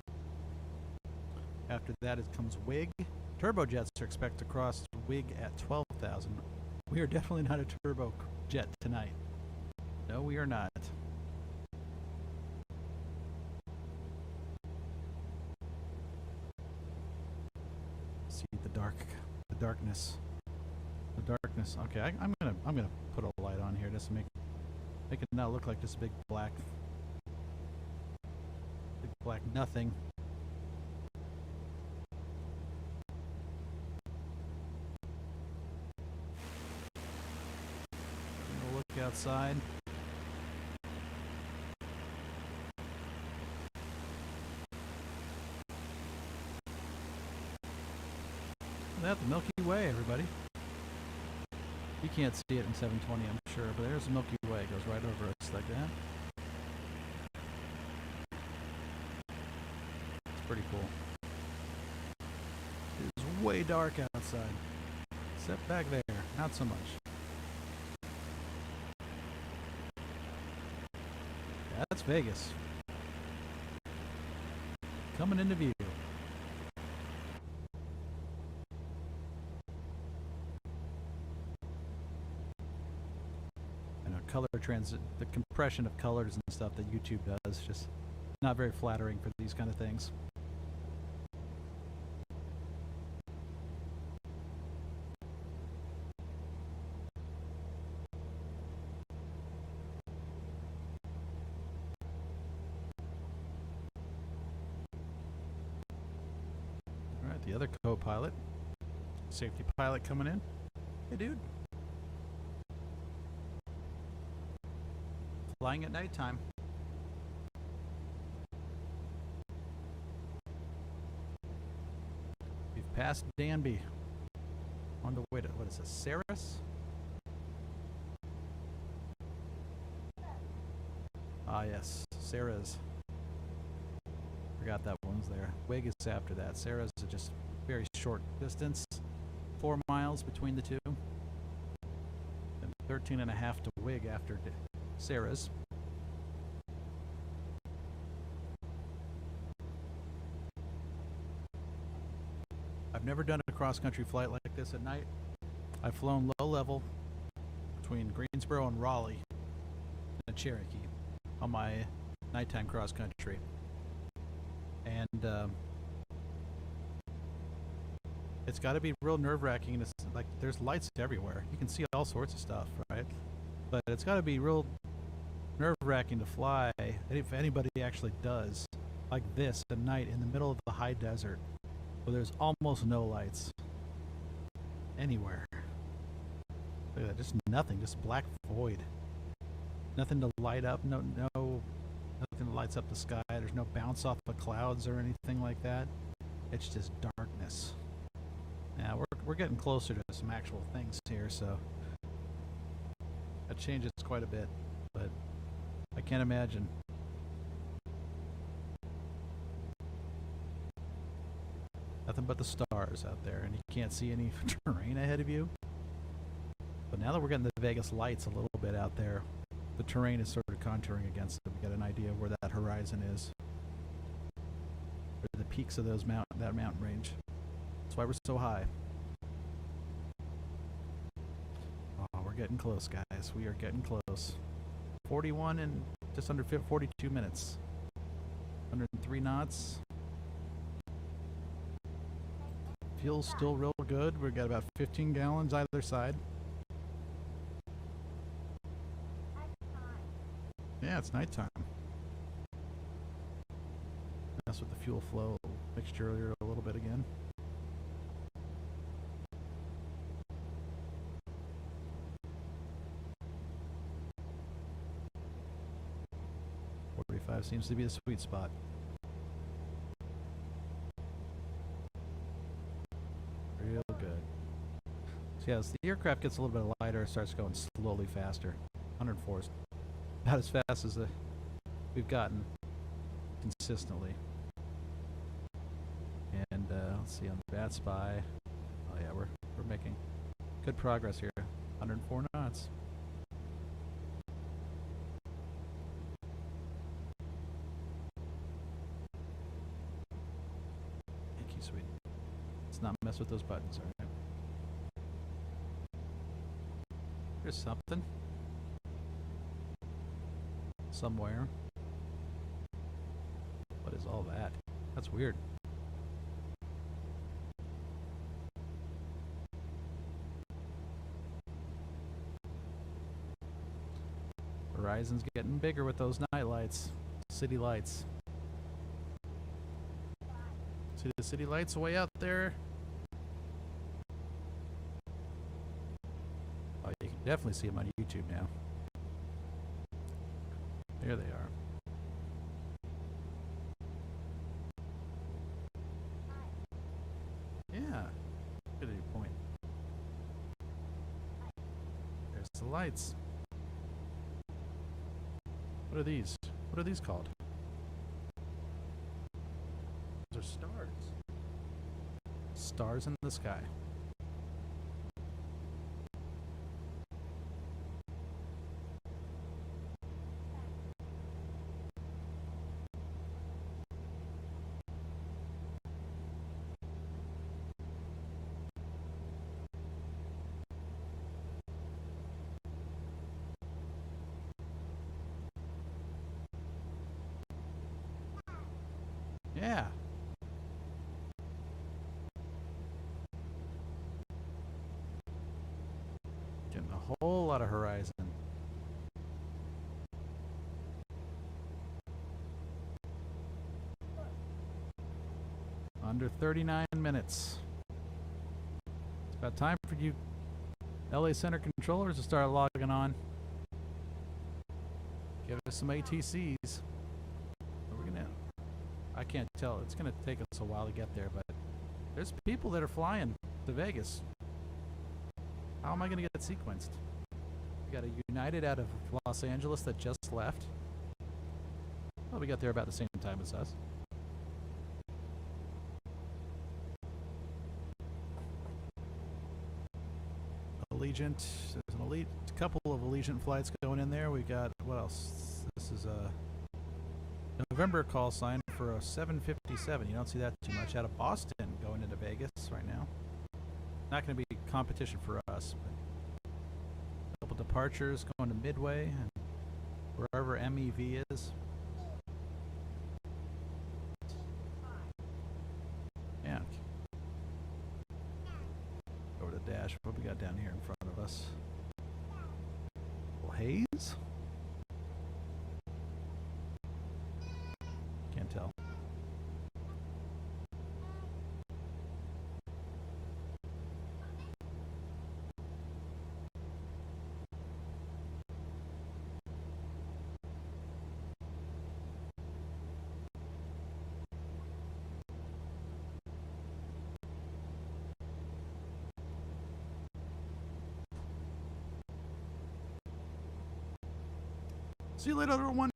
After that, it comes Wig. Turbojets are expected to cross Wig at 12,000. We are definitely not a turbojet tonight. No, we are not. See the darkness. Okay, I'm gonna put a light on here just to make it not look like just a big black nothing. Look outside. That's the Milky Way, everybody. You can't see it in 720, I'm sure, but there's the Milky Way. It goes right over us like that. It's pretty cool. It's way dark outside. Except back there, not so much. That's Vegas. Coming into view. Color transit, the compression of colors and stuff that YouTube does, just not very flattering for these kind of things. All right, the other co-pilot, safety pilot coming in. Hey, dude. Flying at nighttime. We've passed Danby On the way to, what is this, Saris? Ah, yes, Sarah's. Forgot that one's there. WIG is after that. Sarah's is just very short distance. 4 miles between the two. And 13.5 to WIG after Sarah's. I've never done a cross-country flight like this at night. I've flown low level between Greensboro and Raleigh in a Cherokee on my nighttime cross-country. And it's got to be real nerve-wracking, and it's like there's lights everywhere. You can see all sorts of stuff, right? But it's got to be real nerve-wracking to fly, if anybody actually does, like this at night in the middle of the high desert, where there's almost no lights anywhere. Look at that, just nothing, just black void. Nothing to light up, nothing that lights up the sky. There's no bounce off of clouds or anything like that. It's just darkness. Now we're getting closer to some actual things here, so that changes quite a bit, but I can't imagine. Nothing but the stars out there, and you can't see any terrain ahead of you. But now that we're getting the Vegas lights a little bit out there, the terrain is sort of contouring against it. We get an idea of where that horizon is, or the peaks of that mountain range. That's why we're so high. Oh, we're getting close, guys. We are getting close. 41 and just under 42 minutes. 103 knots. Fuel's still real good. We've got about 15 gallons either side. Yeah, it's nighttime. Mess with the fuel flow mixture earlier a little bit again. .45 seems to be the sweet spot. Real good. So yeah, as the aircraft gets a little bit lighter, it starts going slowly faster. 104 is about as fast as we've gotten consistently. And let's see on the BAT Spy. Oh yeah, we're making good progress here. 104 knots. Yankee sweet. Let's not mess with those buttons, alright? There's something. Somewhere. What is all that? That's weird. Horizon's getting bigger with those night lights. City lights. See the city lights way out there? Oh, you can definitely see them on YouTube now. There they are. Yeah. Good point. There's the lights. What are these? What are these called? Those are stars. Stars in the sky. Yeah. Getting a whole lot of horizon. Under 39 minutes. It's about time for you LA Center controllers to start logging on. Give us some ATCs. Are we gonna? I can't tell. It's gonna take us a while to get there, but there's people that are flying to Vegas. How am I going to get sequenced? We got a United out of Los Angeles that just left. Well, we got there about the same time as us. Allegiant. There's an elite, couple of Allegiant flights going in there. We got, what else? This is a November call sign for a 757. You don't see that too much out of Boston going into Vegas right now. Not going to be competition for us, but a couple departures going to Midway and wherever MEV is. Yeah. Over the dash. What we got down here in front of us? Well, haze? Can't tell. See you later, little one.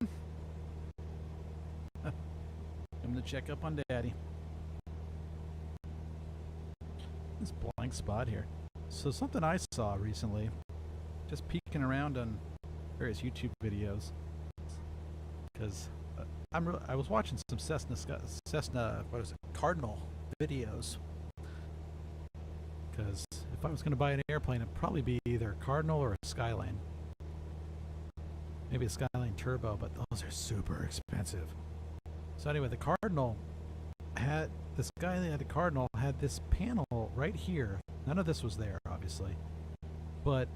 I'm gonna check up on Daddy. This blank spot here. So something I saw recently, just peeking around on various YouTube videos, because I was watching some Cessna, what is it, Cardinal videos. Because if I was gonna buy an airplane, it'd probably be either a Cardinal or a Skyline. Maybe a Skyline Turbo, but those are super expensive. So anyway, the Cardinal had, this guy that had the Cardinal had this panel right here. None of this was there, obviously. But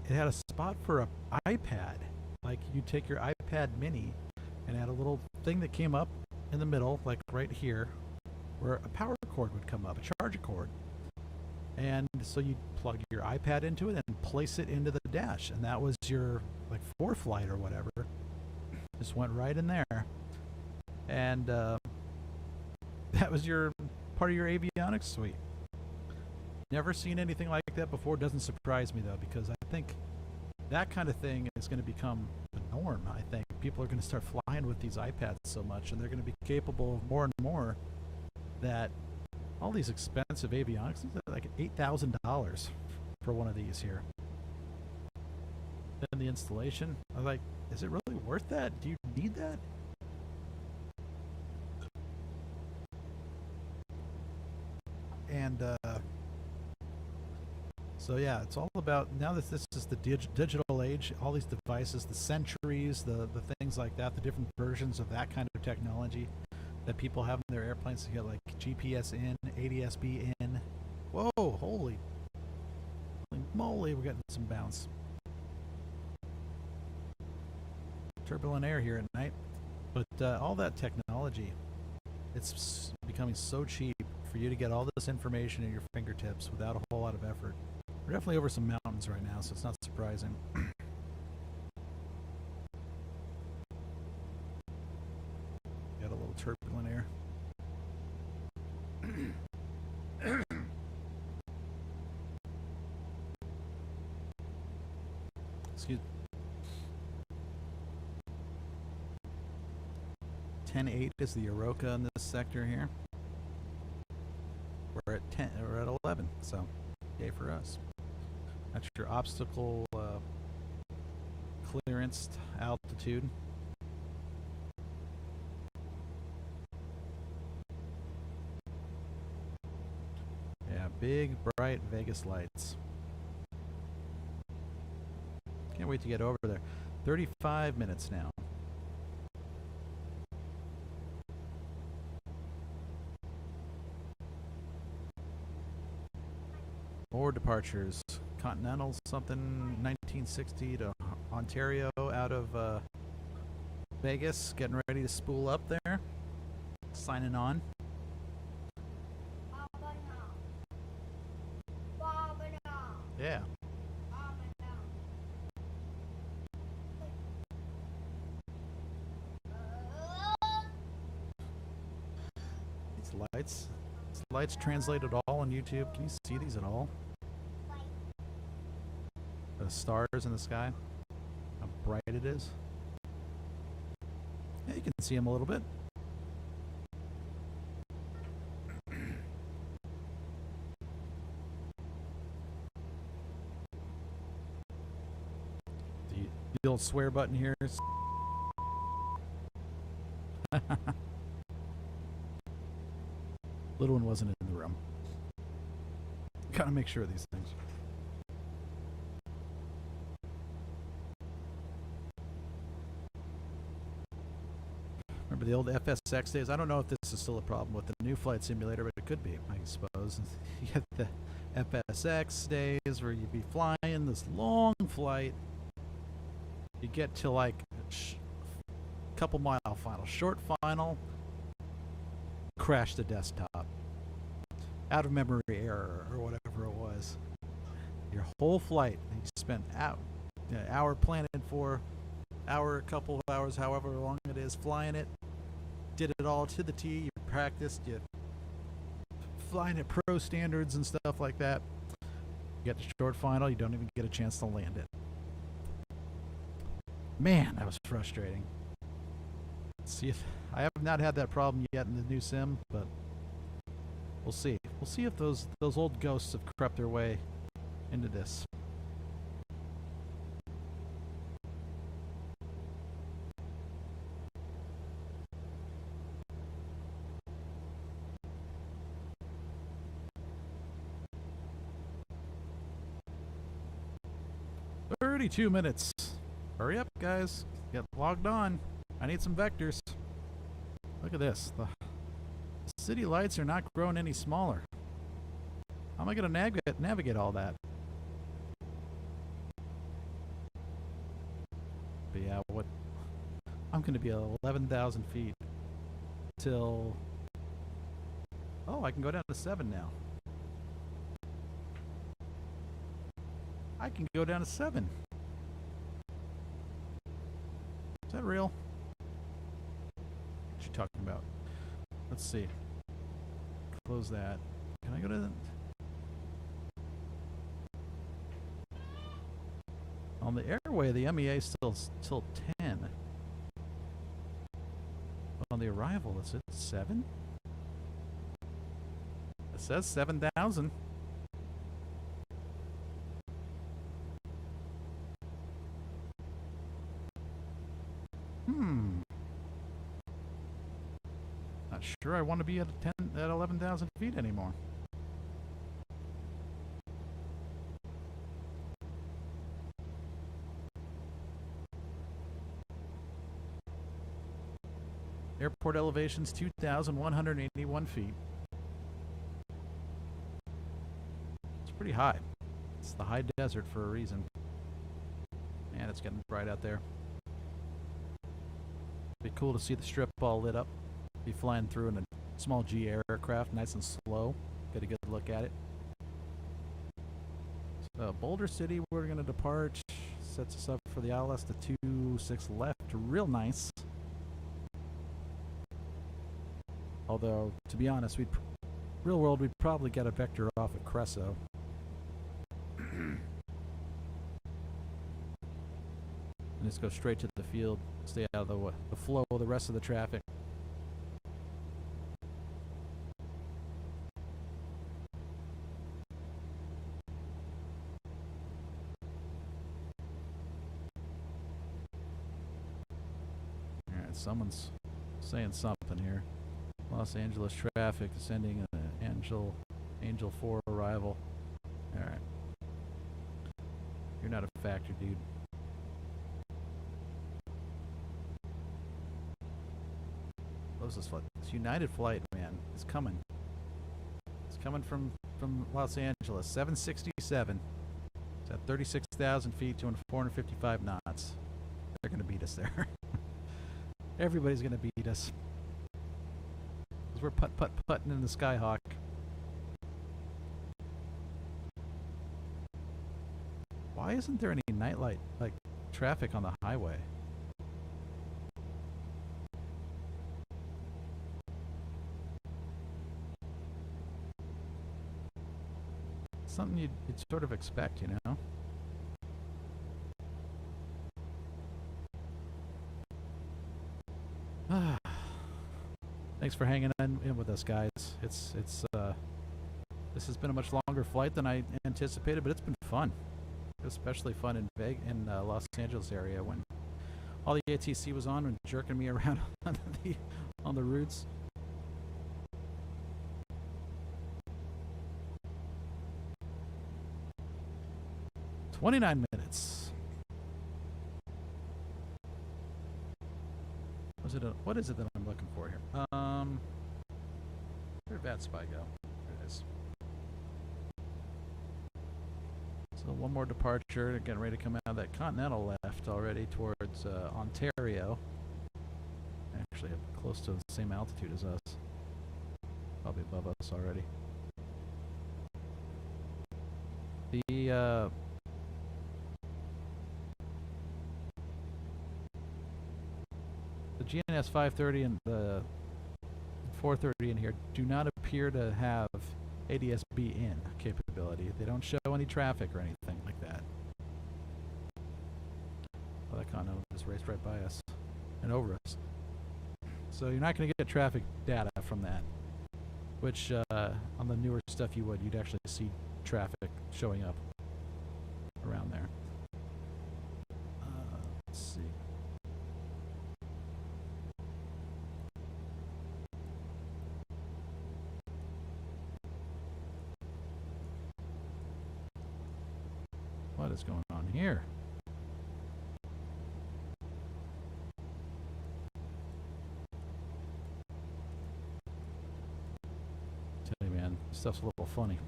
it had a spot for an iPad. Like, you take your iPad mini and had a little thing that came up in the middle, like right here, where a power cord would come up, a charger cord. And so you plug your iPad into it and place it into the dash, and that was your like ForeFlight or whatever. Just went right in there, and that was your part of your avionics suite. Never seen anything like that before. Doesn't surprise me though, because I think that kind of thing is going to become the norm. I think people are going to start flying with these iPads so much, and they're going to be capable of more and more that. All these expensive avionics, like $8,000 for one of these here. Then the installation, I'm like, is it really worth that? Do you need that? And so yeah, it's all about, now that this is the digital age, all these devices, the Centuries, the things like that, the different versions of that kind of technology that people have in their airplanes to get like GPS in, ADS-B in. Whoa, holy moly, we're getting some bounce. Turbulent air here at night. But all that technology, it's becoming so cheap for you to get all this information at your fingertips without a whole lot of effort. We're definitely over some mountains right now, so it's not surprising. Got a little turbulent air. Excuse me. 10-8 is the Aroka in this sector here. We're at 10. We're at 11. So, yay for us. That's your obstacle clearance altitude. Yeah, big, bright Vegas lights. Can't wait to get over there. 35 minutes now. More departures. Continental something 1960 to Ontario out of Vegas. Getting ready to spool up there. Signing on. Yeah. These lights translated all on YouTube. Can you see these at all? The stars in the sky. How bright it is. Yeah, you can see them a little bit. The old swear button here. Little one wasn't in the room. Gotta make sure of these things. Remember the old FSX days? I don't know if this is still a problem with the new flight simulator, but it could be, I suppose. You get the FSX days where you'd be flying this long flight. You get to like couple mile final, short final, crash the desktop. Out of memory error or whatever it was. Your whole flight, you spent an hour planning for, hour, a couple of hours, however long it is, flying it. Did it all to the T. You practiced, you flying at pro standards and stuff like that. You get the short final, you don't even get a chance to land it. Man, that was frustrating. Let's see if I have not had that problem yet in the new sim, but we'll see. We'll see if those old ghosts have crept their way into this. "32 minutes. Hurry up, guys. Get logged on. I need some vectors." Look at this. The city lights are not growing any smaller. How am I going to navigate all that? But yeah, what? I'm going to be 11,000 feet till... Oh, I can go down to 7 now. I can go down to 7. Is that real? What you talking about? Let's see. Close that. Can I go to the... On the airway, the MEA is still till 10. But on the arrival, is it 7? It says 7,000. Not sure I want to be at 11,000 feet anymore. Airport elevation's 2,181 feet. It's pretty high. It's the high desert for a reason. Man, it's getting bright out there. Be cool to see the strip all lit up. Be flying through in a small G aircraft, nice and slow. Get a good look at it. So Boulder City, we're going to depart. Sets us up for the ILS to 26 left. Real nice. Although, to be honest, real world, we'd probably get a vector off at Creso. And just go straight to the field, stay out of the flow of the rest of the traffic. Alright, someone's saying something here. Los Angeles traffic descending Angel 4 arrival. Alright. You're not a factor, dude. Closest flight. This United flight, man. It's coming. It's coming from Los Angeles. 767. It's at 36,000 feet, doing 455 knots. They're going to beat us there. Everybody's going to beat us. Because we're putting in the Skyhawk. Why isn't there any nightlight, like, traffic on the highway? Something you'd sort of expect, you know? Thanks for hanging in with us, guys. This has been a much longer flight than I anticipated, but it's been fun. Especially fun in Los Angeles area when all the ATC was on and jerking me around on the routes. "29 minutes. What is it that I'm looking for here? Where'd VATSPI go? There it is. So one more departure, getting ready to come out of that Continental left already towards Ontario. Actually close to the same altitude as us. Probably above us already. The GNS 530 and the 430 in here do not appear to have ADS-B in capability. They don't show any traffic or anything like that. Well, that Continental just raced right by us and over us. So you're not going to get traffic data from that, which on the newer stuff you'd actually see traffic showing up around there. Let's see. What is going on here? Tell you, man, this stuff's a little funny.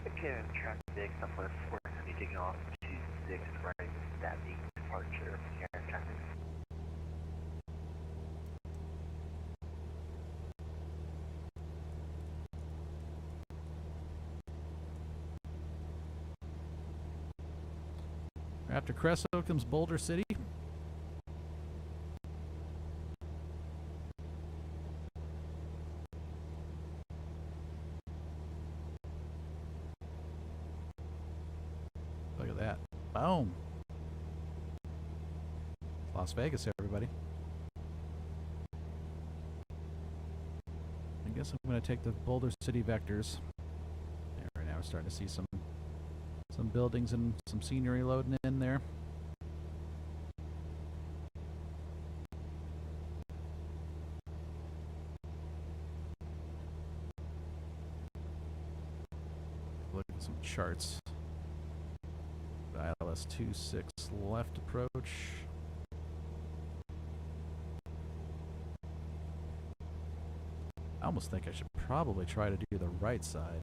Okay, traffic Southwest 470 taking off 26 right, that being departure from here traffic. After Creso comes Boulder City. Look at that. Boom. Las Vegas, everybody. I guess I'm going to take the Boulder City vectors. Yeah, right now we're starting to see some buildings and some scenery loading in there. Look at some charts. ILS 26 left approach. I almost think I should probably try to do the right side.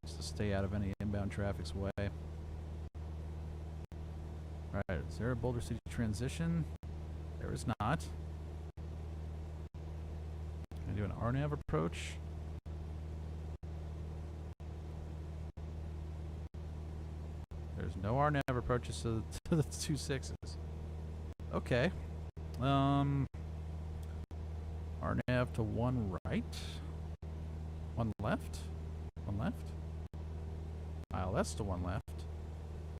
Just to stay out of any inbound traffic's way. Alright, is there a Boulder City transition? There is not. Can I do an RNAV approach? There's no RNAV approaches to the 26s. Okay. RNAV to one right. One left. One left. ILS to one left.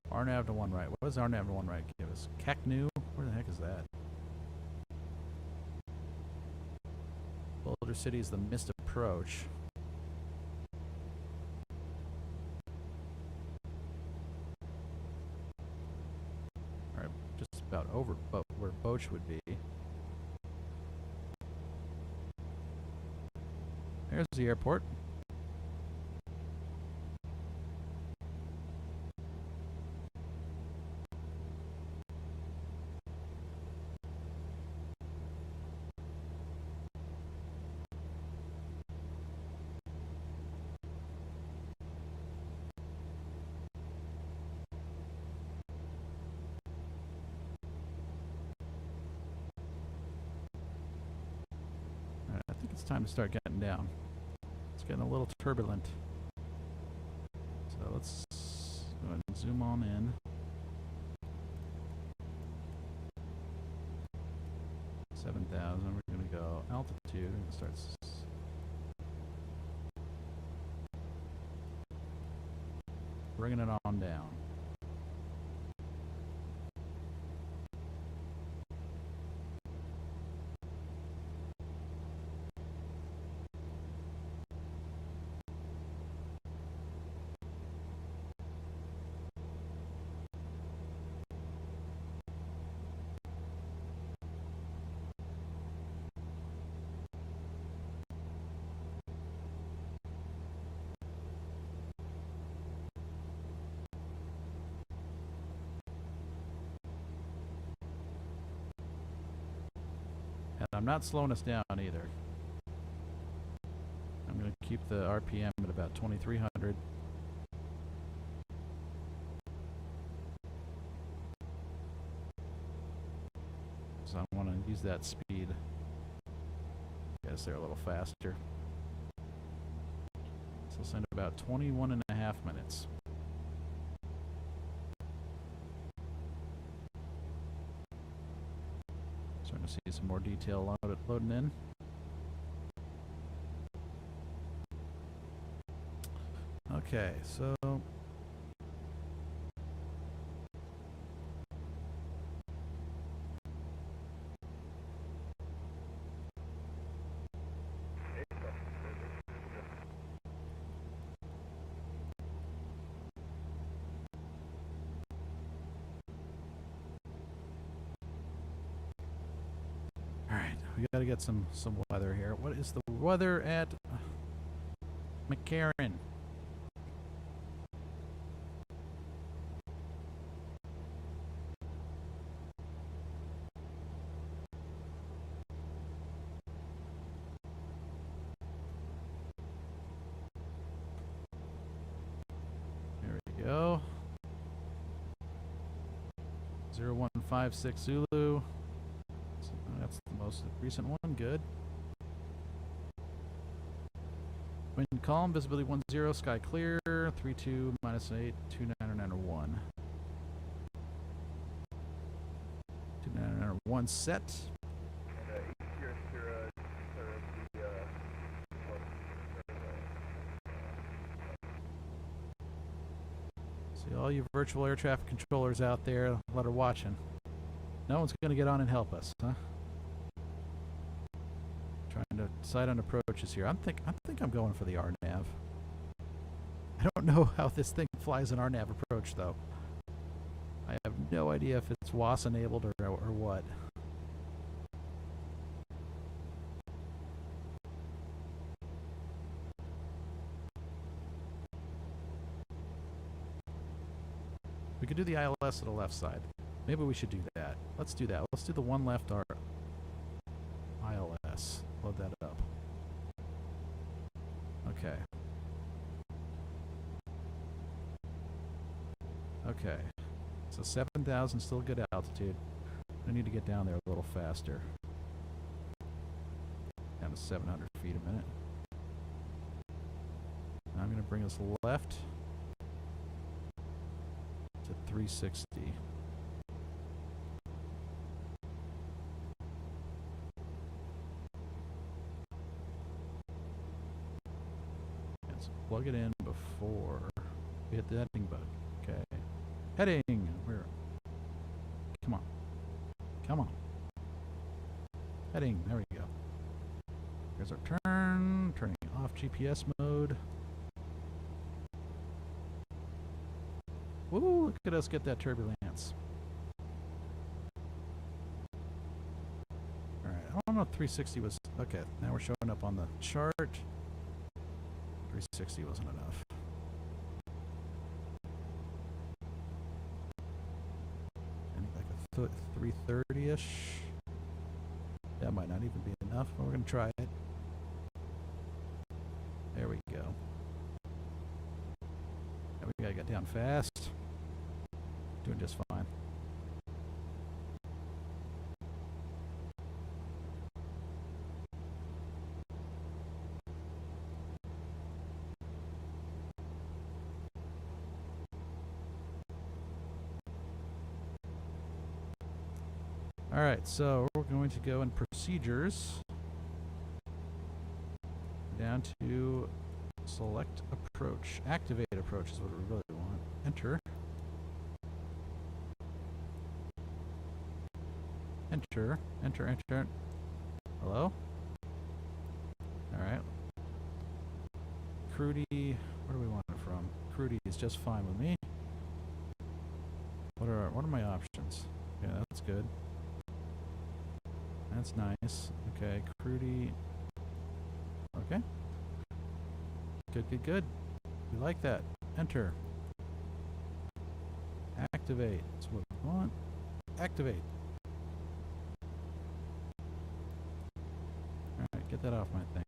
RNAV to one right. What does RNAV to one right give us? CACNU? Where the heck is that? Boulder City is the missed approach. Alright, just about over where Boch would be. There's the airport. It's time to start getting down. It's getting a little turbulent. So let's go ahead and zoom on in. $7,000. We're going to go altitude and start Bringing it on down. And I'm not slowing us down either. I'm going to keep the RPM at about 2300. So I want to use that speed. Get us there a little faster. So we'll send about 21.5 minutes. Starting to see some more detail loading in. Okay, so we got to get some weather here. What is the weather at McCarran? There we go. 0156 Zulu. That's the most recent one. Good. Wind calm, visibility 10, sky clear, 32 -8, 2991. 2991 set. See all you virtual air traffic controllers out there that are watching. No one's going to get on and help us, huh? Trying to decide on approaches here. I think I'm going for the RNAV. I don't know how this thing flies an RNAV approach though. I have no idea if it's WAS enabled or what. We could do the ILS to the left side. Maybe we should do that. Let's do that. Let's do the one left ILS. Load that up. Okay. Okay. So 7,000, still good altitude. I need to get down there a little faster. Down to 700 feet a minute. Now I'm going to bring us left to 360. Plug it in before we hit the heading button. Okay. Heading! Where? Come on. Come on. Heading. There we go. Here's our turn. Turning off GPS mode. Woo! Look at us get that turbulence. Alright. I don't know if 360 was... Okay. Now we're showing up on the chart. 360 wasn't enough. And like a 330-ish. That might not even be enough, but we're going to try it. There we go. And we got to get down fast. Doing just fine. Alright, so we're going to go in procedures down to select approach. Activate approach is what we really want. enter. Enter, enter, enter. Hello? Alright. Crudy, where do we want it from? Crudy is just fine with me. What are my options? Yeah, that's good. That's nice. Okay, Crudy. Okay. Good, good, good. We like that. Enter. Activate. That's what we want. Activate. Alright, get that off my thing.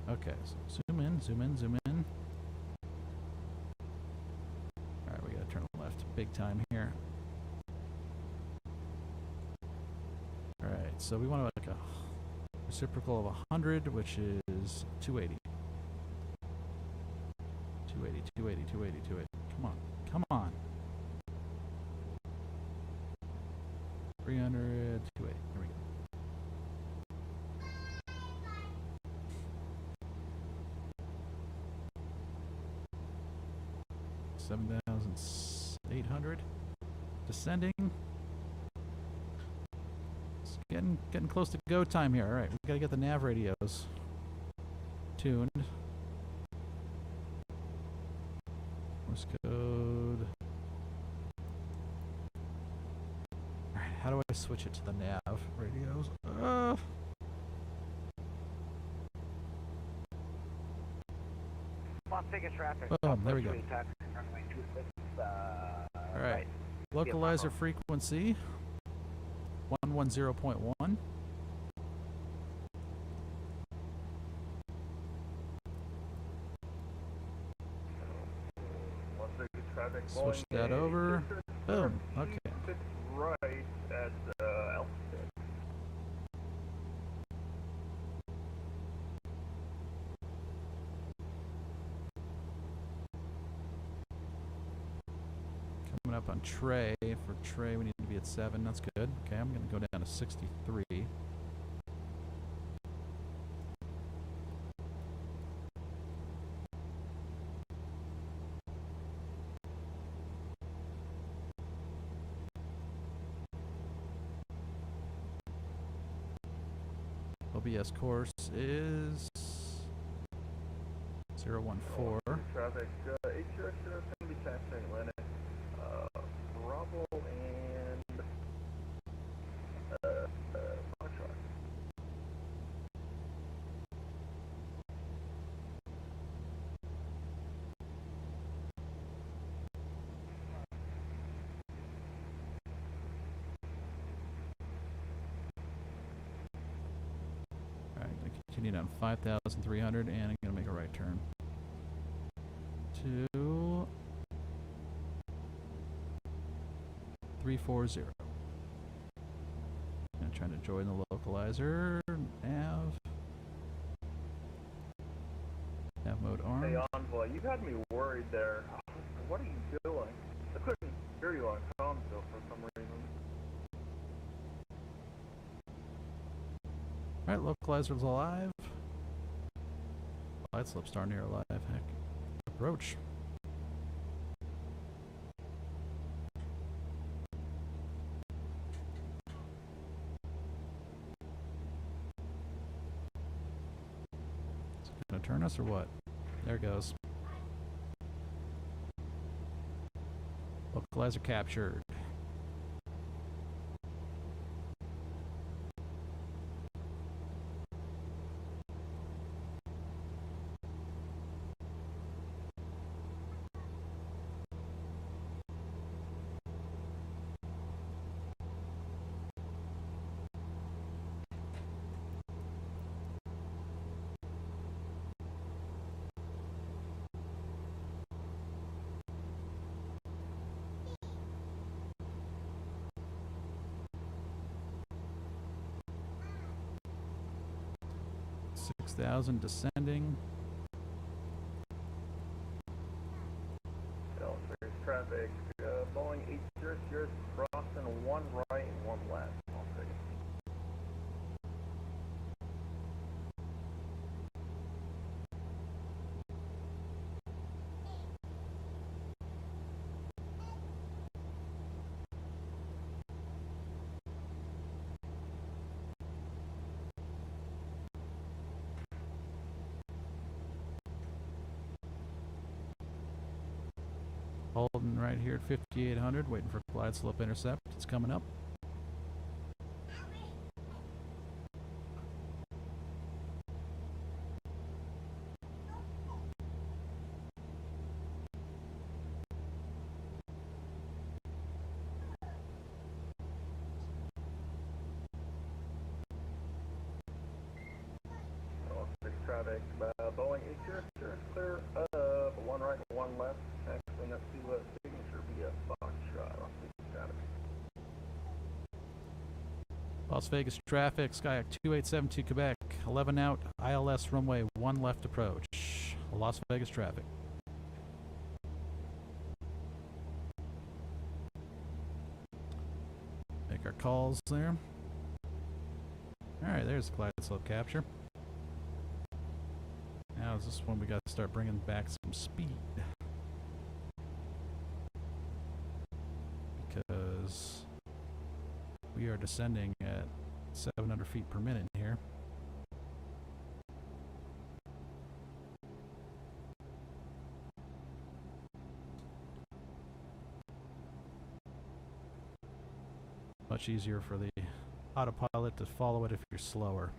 Okay, so zoom in, zoom in, zoom in. Alright, we gotta turn left big time here. Alright, so we want like a reciprocal of 100, which is 280. 280, 280, 280, 280. Come on, come on. 300, 280. There we go. $7,800. Descending. It's getting close to go time here. All right, we gotta get the nav radios tuned. Morse code. All right, how do I switch it to the nav radios? Las Vegas traffic. Boom, there we go. All right, localizer frequency 110.1. Switch that over. Boom. Okay. Right at altitude. Coming up on Trey. For Trey, we need to be at 7. That's good. Okay, I'm going to go down to 63. OBS course is 014. Traffic. 800 is going to be taxiing Atlanta. Bravo and Foxtrot. Alright, I continue down 5,300 and I'm going to make a right turn to 340. I'm trying to join the localizer. Nav mode armed. Hey, Envoy, you had me worried there. What are you doing? I couldn't hear you on comms though for some reason. Alright, localizer's alive. Light slip's darn near alive, heck. Approach. Is it gonna turn us or what? There it goes. Localizer captured. $6,000 descending. There's traffic. Boeing 800 crossing 1 right and 1 left. I'll take it. Holding right here at 5,800, waiting for glide slope intercept. It's coming up. Traffic, Boeing 8 clear, 1 right, 1 left, accessing up to signature via Foxtrot, Las Vegas traffic. Las Vegas traffic, Skyhawk 2872 Quebec, 11 out, ILS runway 1 left approach. Las Vegas traffic. Make our calls there. Alright, there's glide slope capture. Now is this when we got to start bringing back some speed. Because we are descending at 700 feet per minute here. Much easier for the autopilot to follow it if you're slower.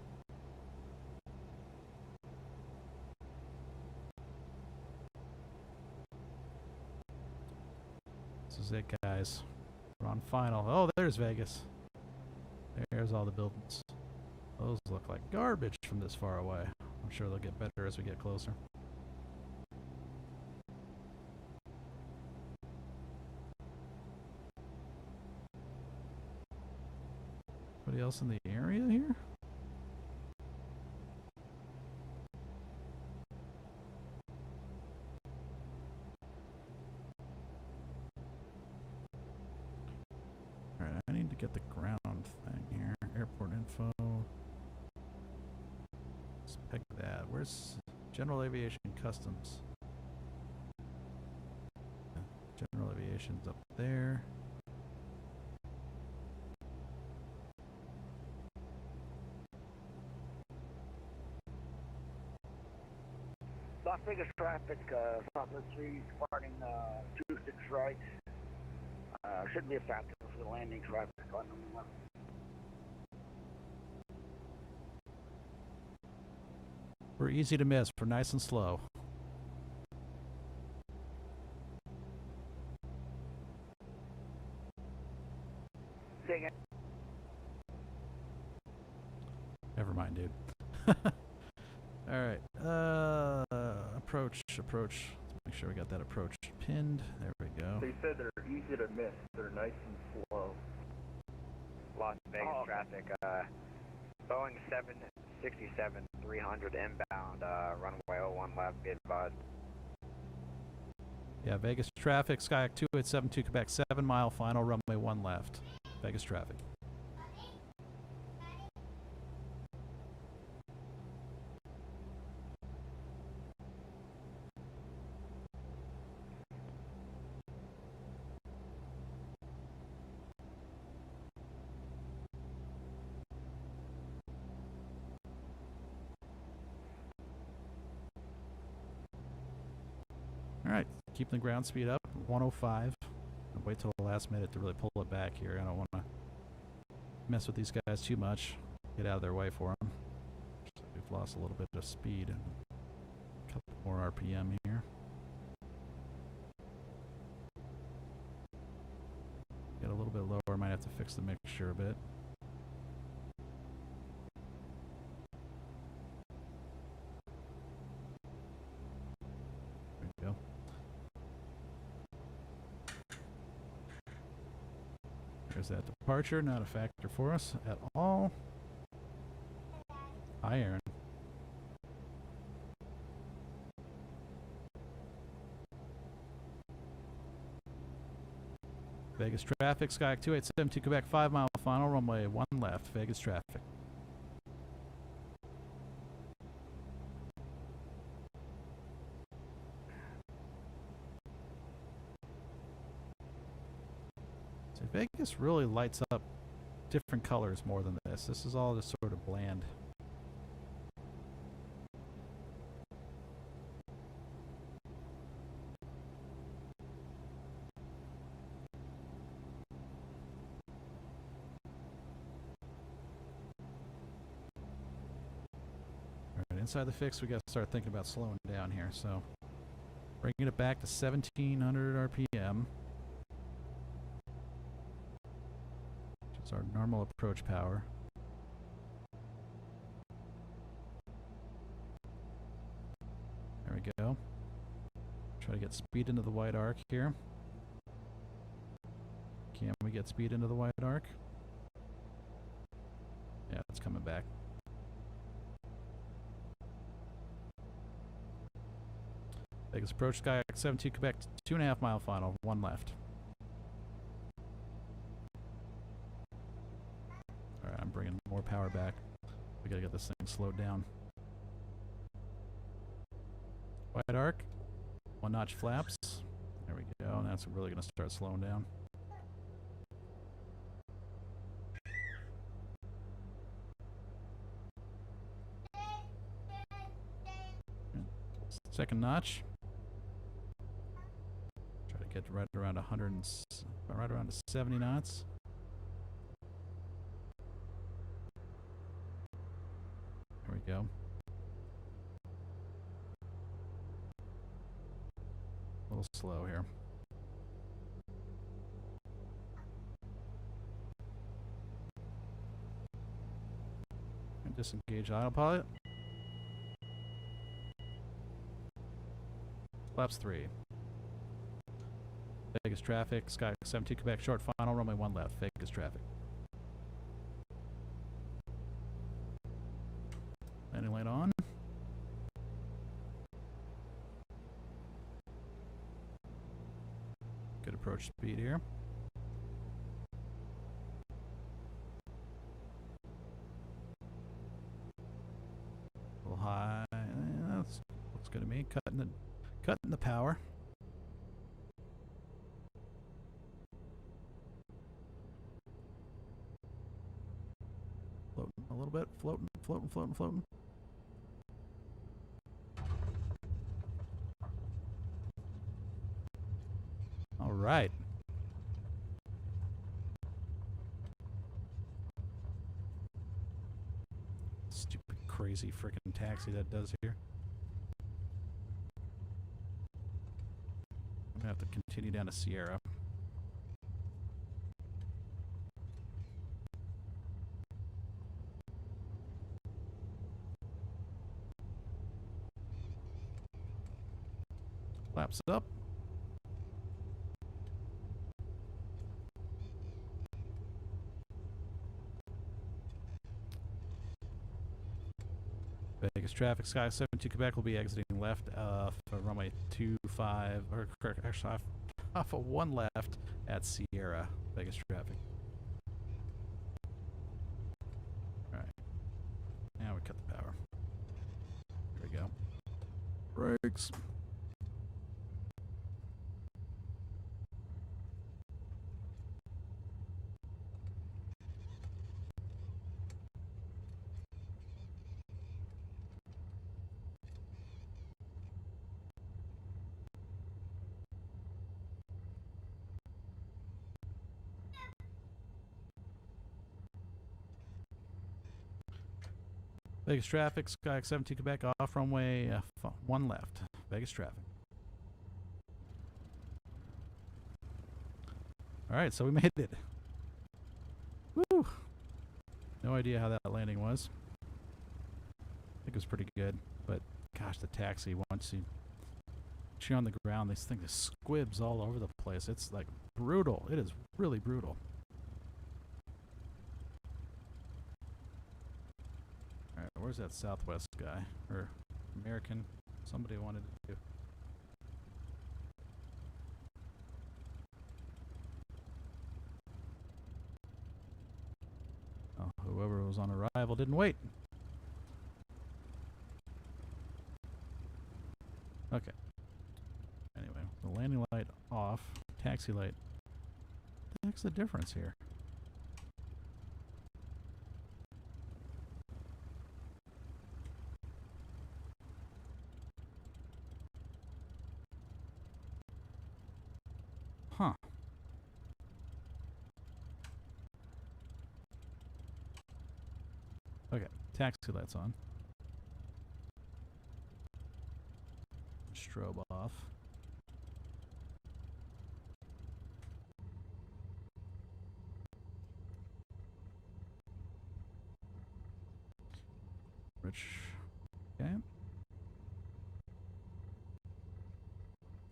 This is it, guys. We're on final. Oh, there's Vegas. There's all the buildings. Those look like garbage from this far away. I'm sure they'll get better as we get closer. Anybody else in the area here? Alright, I need to get the ground thing here. Airport info. Let's pick that. Where's General Aviation Customs? General Aviation's up there. Las Vegas traffic, Southwest 3, departing 26 right. Should be a factor for the landing traffic on the left. We're easy to miss. We're nice and slow. Sing it. Never mind, dude. Alright. Approach. Let's make sure we got that approach pinned. There we go. They said they're easy to miss. They're nice and slow. Las Vegas traffic, Boeing 767-300 inbound, runway 01 left, be advised. Yeah, Vegas traffic, Skyhawk 2872 Quebec, 7 mile final, runway 1 left. Vegas traffic. Alright, keeping the ground speed up, 105. I'll wait till the last minute to really pull it back here. I don't want to mess with these guys too much. Get out of their way for them. We've lost a little bit of speed. A couple more RPM here. Get a little bit lower, might have to fix the mixture a bit. There we go. There's that departure, not a factor for us at all. Hi, Aaron. Vegas traffic, Skyhawk 2872 Quebec, 5 mile final, runway 1 left, Vegas traffic. So Vegas really lights up different colors more than this. This is all just sort of bland. inside the fix, we got to start thinking about slowing down here. So bringing it back to 1700 RPM, which is our normal approach power. There we go. Try to get speed into the wide arc here. Can we get speed into the wide arc? Yeah, it's coming back. Vegas approach, Skyhawk 72 Quebec, 2.5 mile final, 1 left. Alright, I'm bringing more power back. We gotta get this thing slowed down. Wide arc, 1 notch flaps. There we go, and that's really gonna start slowing down. Second notch. Try to get right around 100 and right around 70 knots. There we go. A little slow here. And disengage autopilot. Flaps 3. Vegas traffic, Sky 72 Quebec, short final, runway 1 left, Vegas traffic. Landing light on. Good approach speed here. A little high, that's looks good to me, cutting the power. Floating a little bit, floating. All right. Stupid, crazy freaking taxi that does here. I'm gonna have to continue down to Sierra. Flaps up. Vegas traffic, Sky 72 Quebec will be exiting left for runway 25, or correct, actually off of 1 left at Sierra. Vegas traffic. Alright. Now we cut the power. There we go. Brakes. Vegas traffic, Skyhawk 72 Quebec, off runway 1 left. Vegas traffic. Alright, so we made it. Woo! No idea how that landing was. I think it was pretty good, but gosh, the taxi, once you're on the ground, this thing just squibs all over the place. It's like brutal. It is really brutal. Alright, where's that Southwest guy? Or American? Somebody wanted to do. Oh, whoever was on arrival didn't wait. Okay. Anyway, the landing light off, taxi light. What the heck's the difference here? Huh. Okay, taxi lights on. strobe off. Rich. Okay.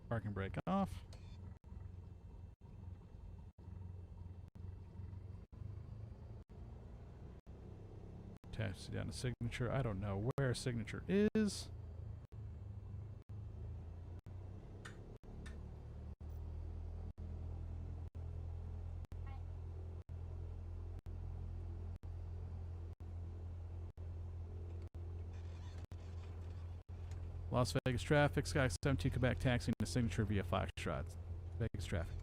Parking brake off. Taxi down to signature. I don't know where signature is. Las Vegas traffic, Skyhawk 2 Quebec taxiing to signature via Foxtrot. Vegas traffic.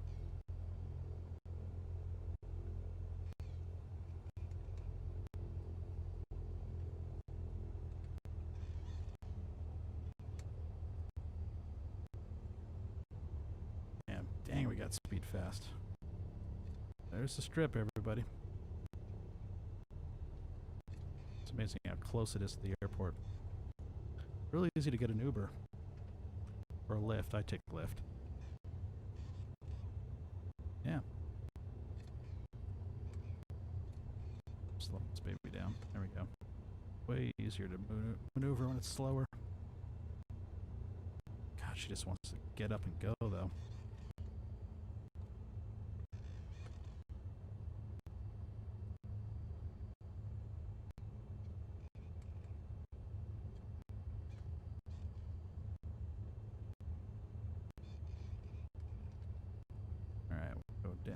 Damn, dang, we got speed fast. There's the strip, everybody. It's amazing how close it is to the airport. Really easy to get an Uber or a Lyft. I take Lyft. Yeah. Slow this baby down. There we go. Way easier to maneuver when it's slower. God, she just wants to get up and go, though.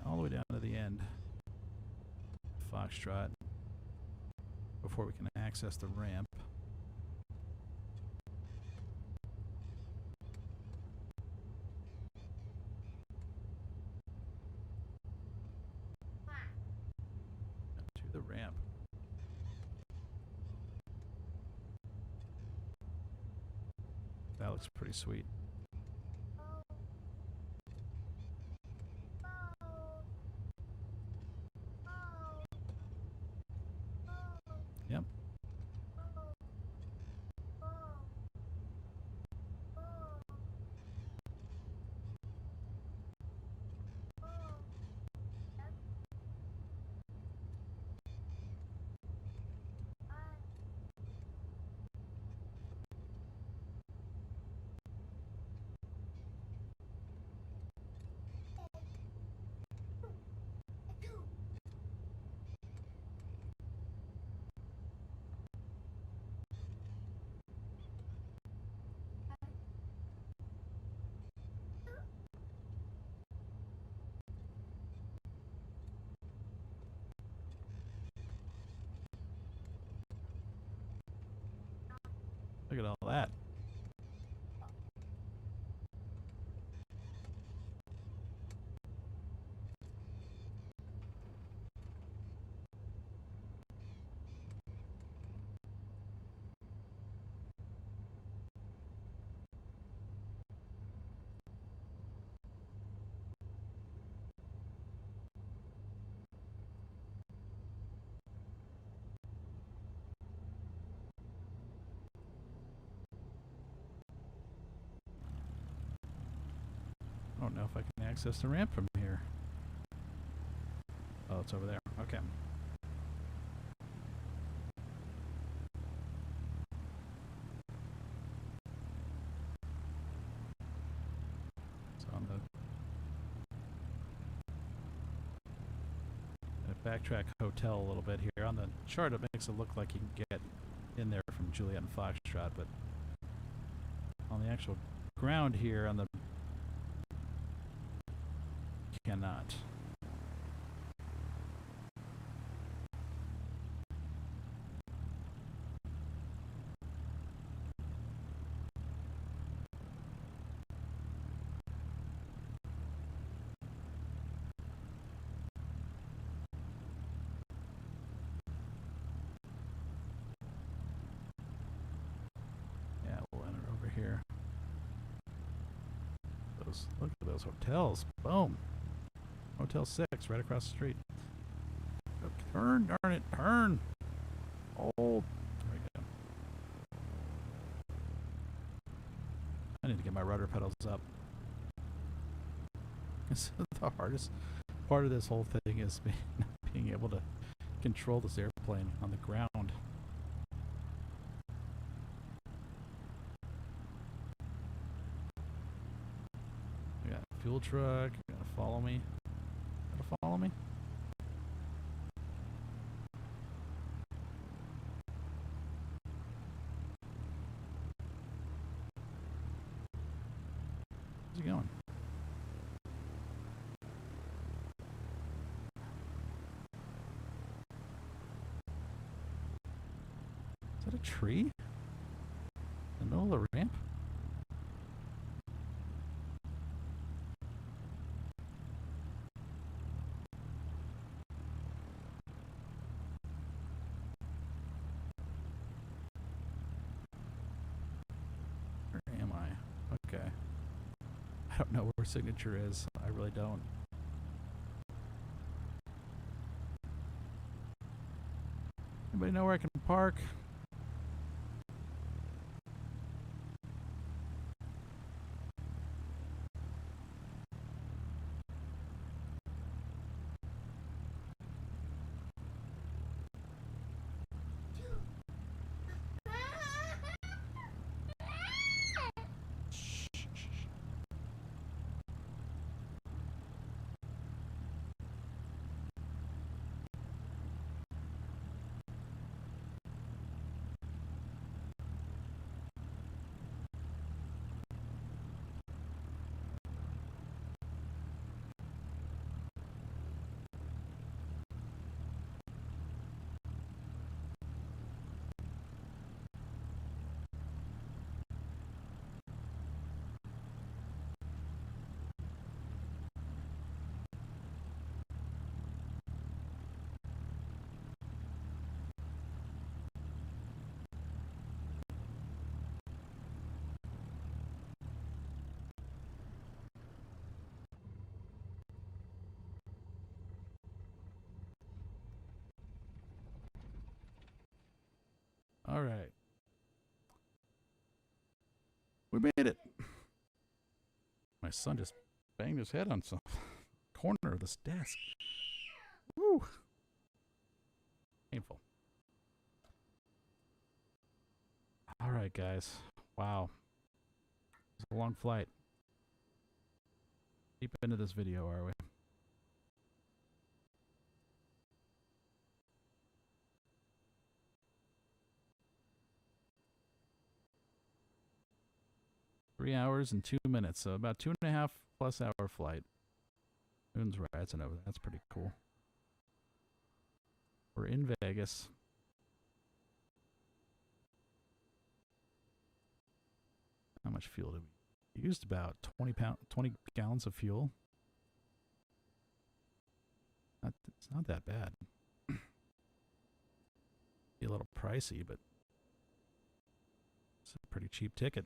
All the way down to the end. Foxtrot. Before we can access the ramp. To the ramp. That looks pretty sweet. Yep. Look at all that. I don't know if I can access the ramp from here. Oh, it's over there. Okay. So on the backtrack hotel a little bit here. On the chart, it makes it look like you can get in there from Juliet and Foxtrot, but on the actual ground here, on the cannot. Yeah, we'll enter over here. Look at those hotels. Boom. Hotel 6 right across the street. Oh, turn, darn it, turn. Oh, there we go. I need to get my rudder pedals up. The hardest part of this whole thing is not being able to control this airplane on the ground. We got a fuel truck. You gotta follow me. Gotta follow me. Where's he going? Is that a tree? In the middle of the ramp? Where am I? Okay. I don't know where signature is. I really don't. Anybody know where I can park? All right. We made it. My son just banged his head on some corner of this desk. Woo! Painful. All right, guys. Wow. It's a long flight. Deep into this video, are we? Three hours and 2 minutes, so about 2.5+ hour flight. Moon's rising over there. That's pretty cool. We're in Vegas. How much fuel did we used? About 20 gallons of fuel. It's not that bad. Be a little pricey, but it's a pretty cheap ticket.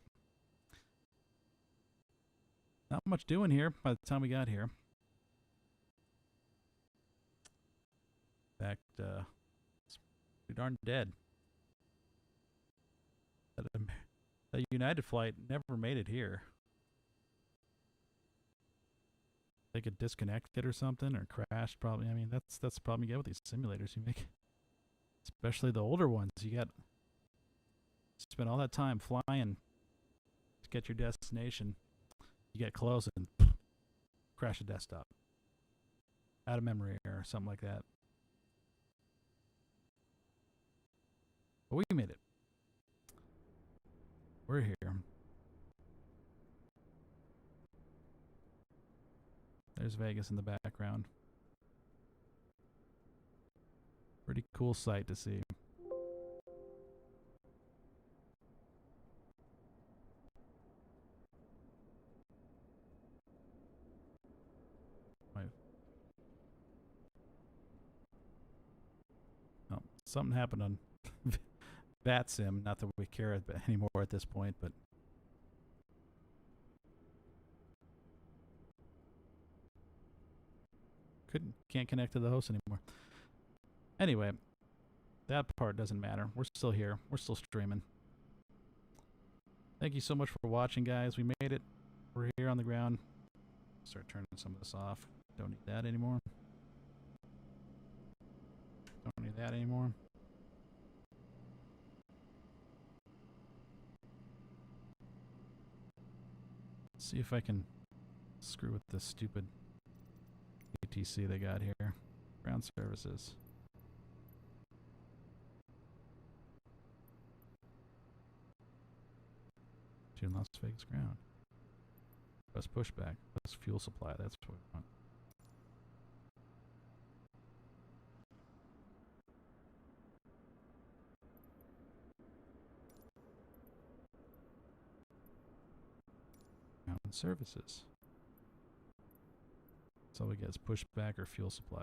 Not much doing here by the time we got here. In fact, it's pretty darn dead. That United flight never made it here. They could disconnect it or something, or crashed probably. I mean, that's the problem you get with these simulators you make. Especially the older ones. You spend all that time flying to get your destination. You get close and crash the desktop. Out of memory or something like that. But we made it. We're here. There's Vegas in the background. Pretty cool sight to see. Oh, something happened on VATSIM. Not that we care anymore at this point, but can't connect to the host anymore. Anyway, that part doesn't matter. We're still here. We're still streaming. Thank you so much for watching, guys. We made We're here on the ground. Start turning some of this off. Don't need that anymore. Don't need that anymore. Let's see if I can screw with this stupid ATC they got here. Ground services. To Las Vegas ground. Less pushback. Less fuel supply. That's what we want. Mountain services. That's all we get is pushback or fuel supply.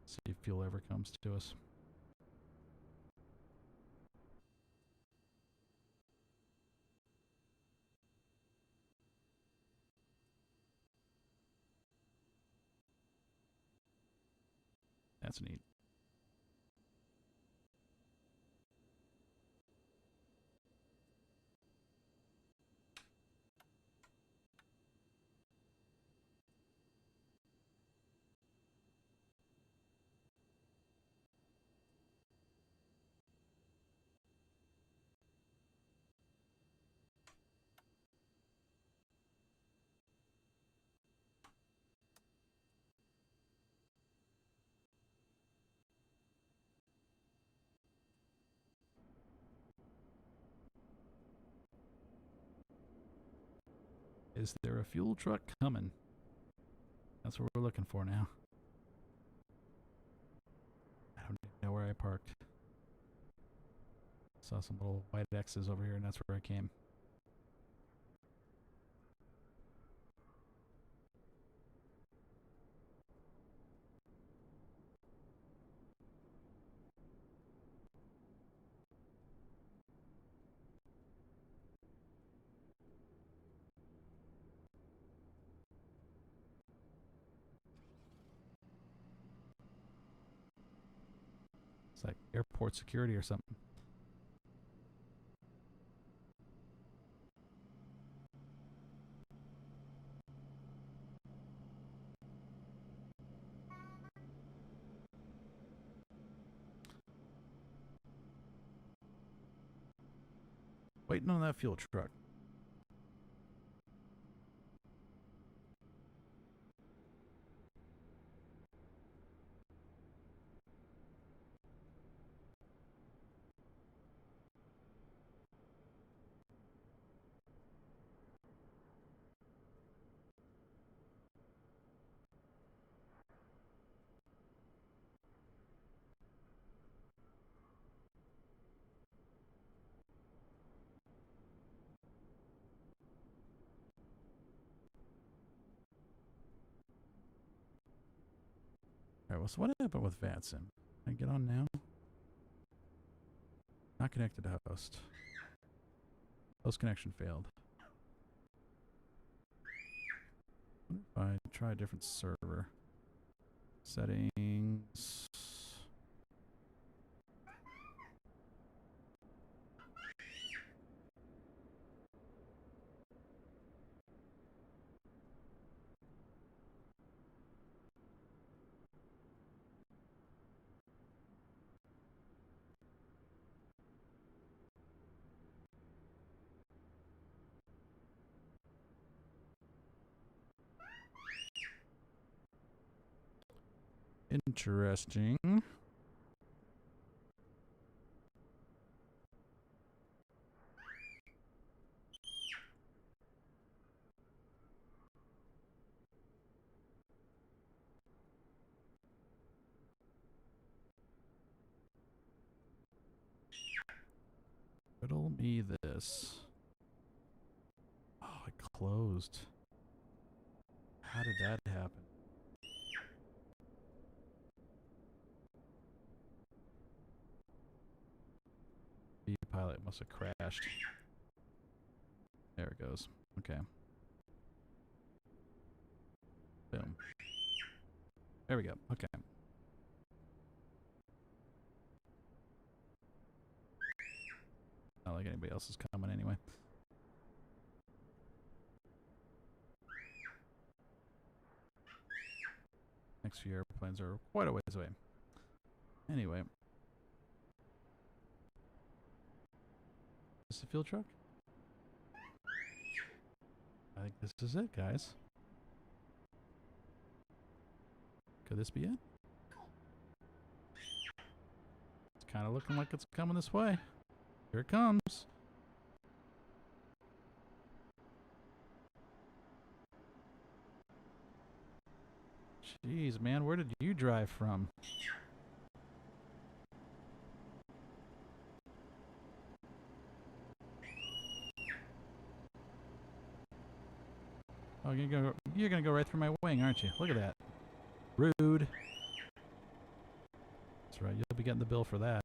See if fuel ever comes to us. That's neat. Is there a fuel truck coming? That's what we're looking for now. I don't even know where I parked. Saw some little white X's over here, and that's where I came. It's like airport security or something. Waiting on that fuel truck. Alright, well, so what happened with VATSIM? Can I get on now? Not connected to host. Host connection failed. What if I try a different server? Settings. Interesting. Riddle me this. Oh, it closed. How did that happen? The pilot must have crashed. There it goes. Okay. Boom. There we go. Okay. like anybody else is coming anyway. Next few airplanes are quite a ways away. Anyway. Is this a field truck? I think this is it, guys. Could this be it? It's kind of looking like it's coming this way. Here it comes. Jeez, man, where did you drive from? Oh, you're gonna go right through my wing, aren't you? Look at that. Rude. That's right, you'll be getting the bill for that.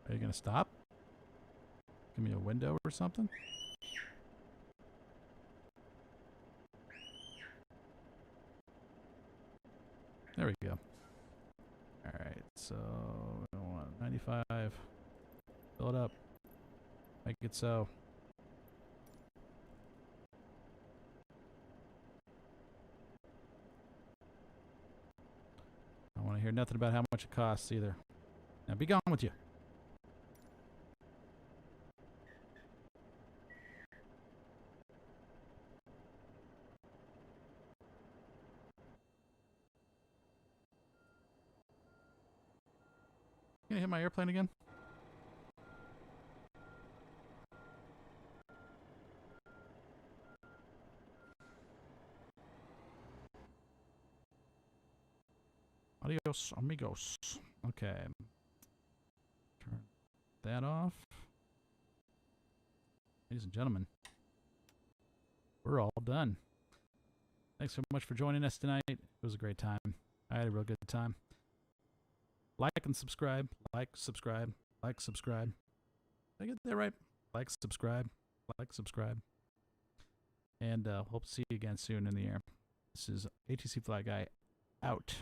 Are you gonna stop? Give me a window or something? There we go. Alright, so we want 95. Fill it up. Make it so. I don't want to hear nothing about how much it costs either. Now be gone with you. Gonna hit my airplane again? Adios, amigos. Okay. Turn that off. Ladies and gentlemen, we're all done. Thanks so much for joining us tonight. It was a great time. I had a real good time. Like and subscribe. Like, subscribe. Like, subscribe. Did I get that right? Like, subscribe. Like, subscribe. And hope to see you again soon in the air. This is ATC Fly Guy out.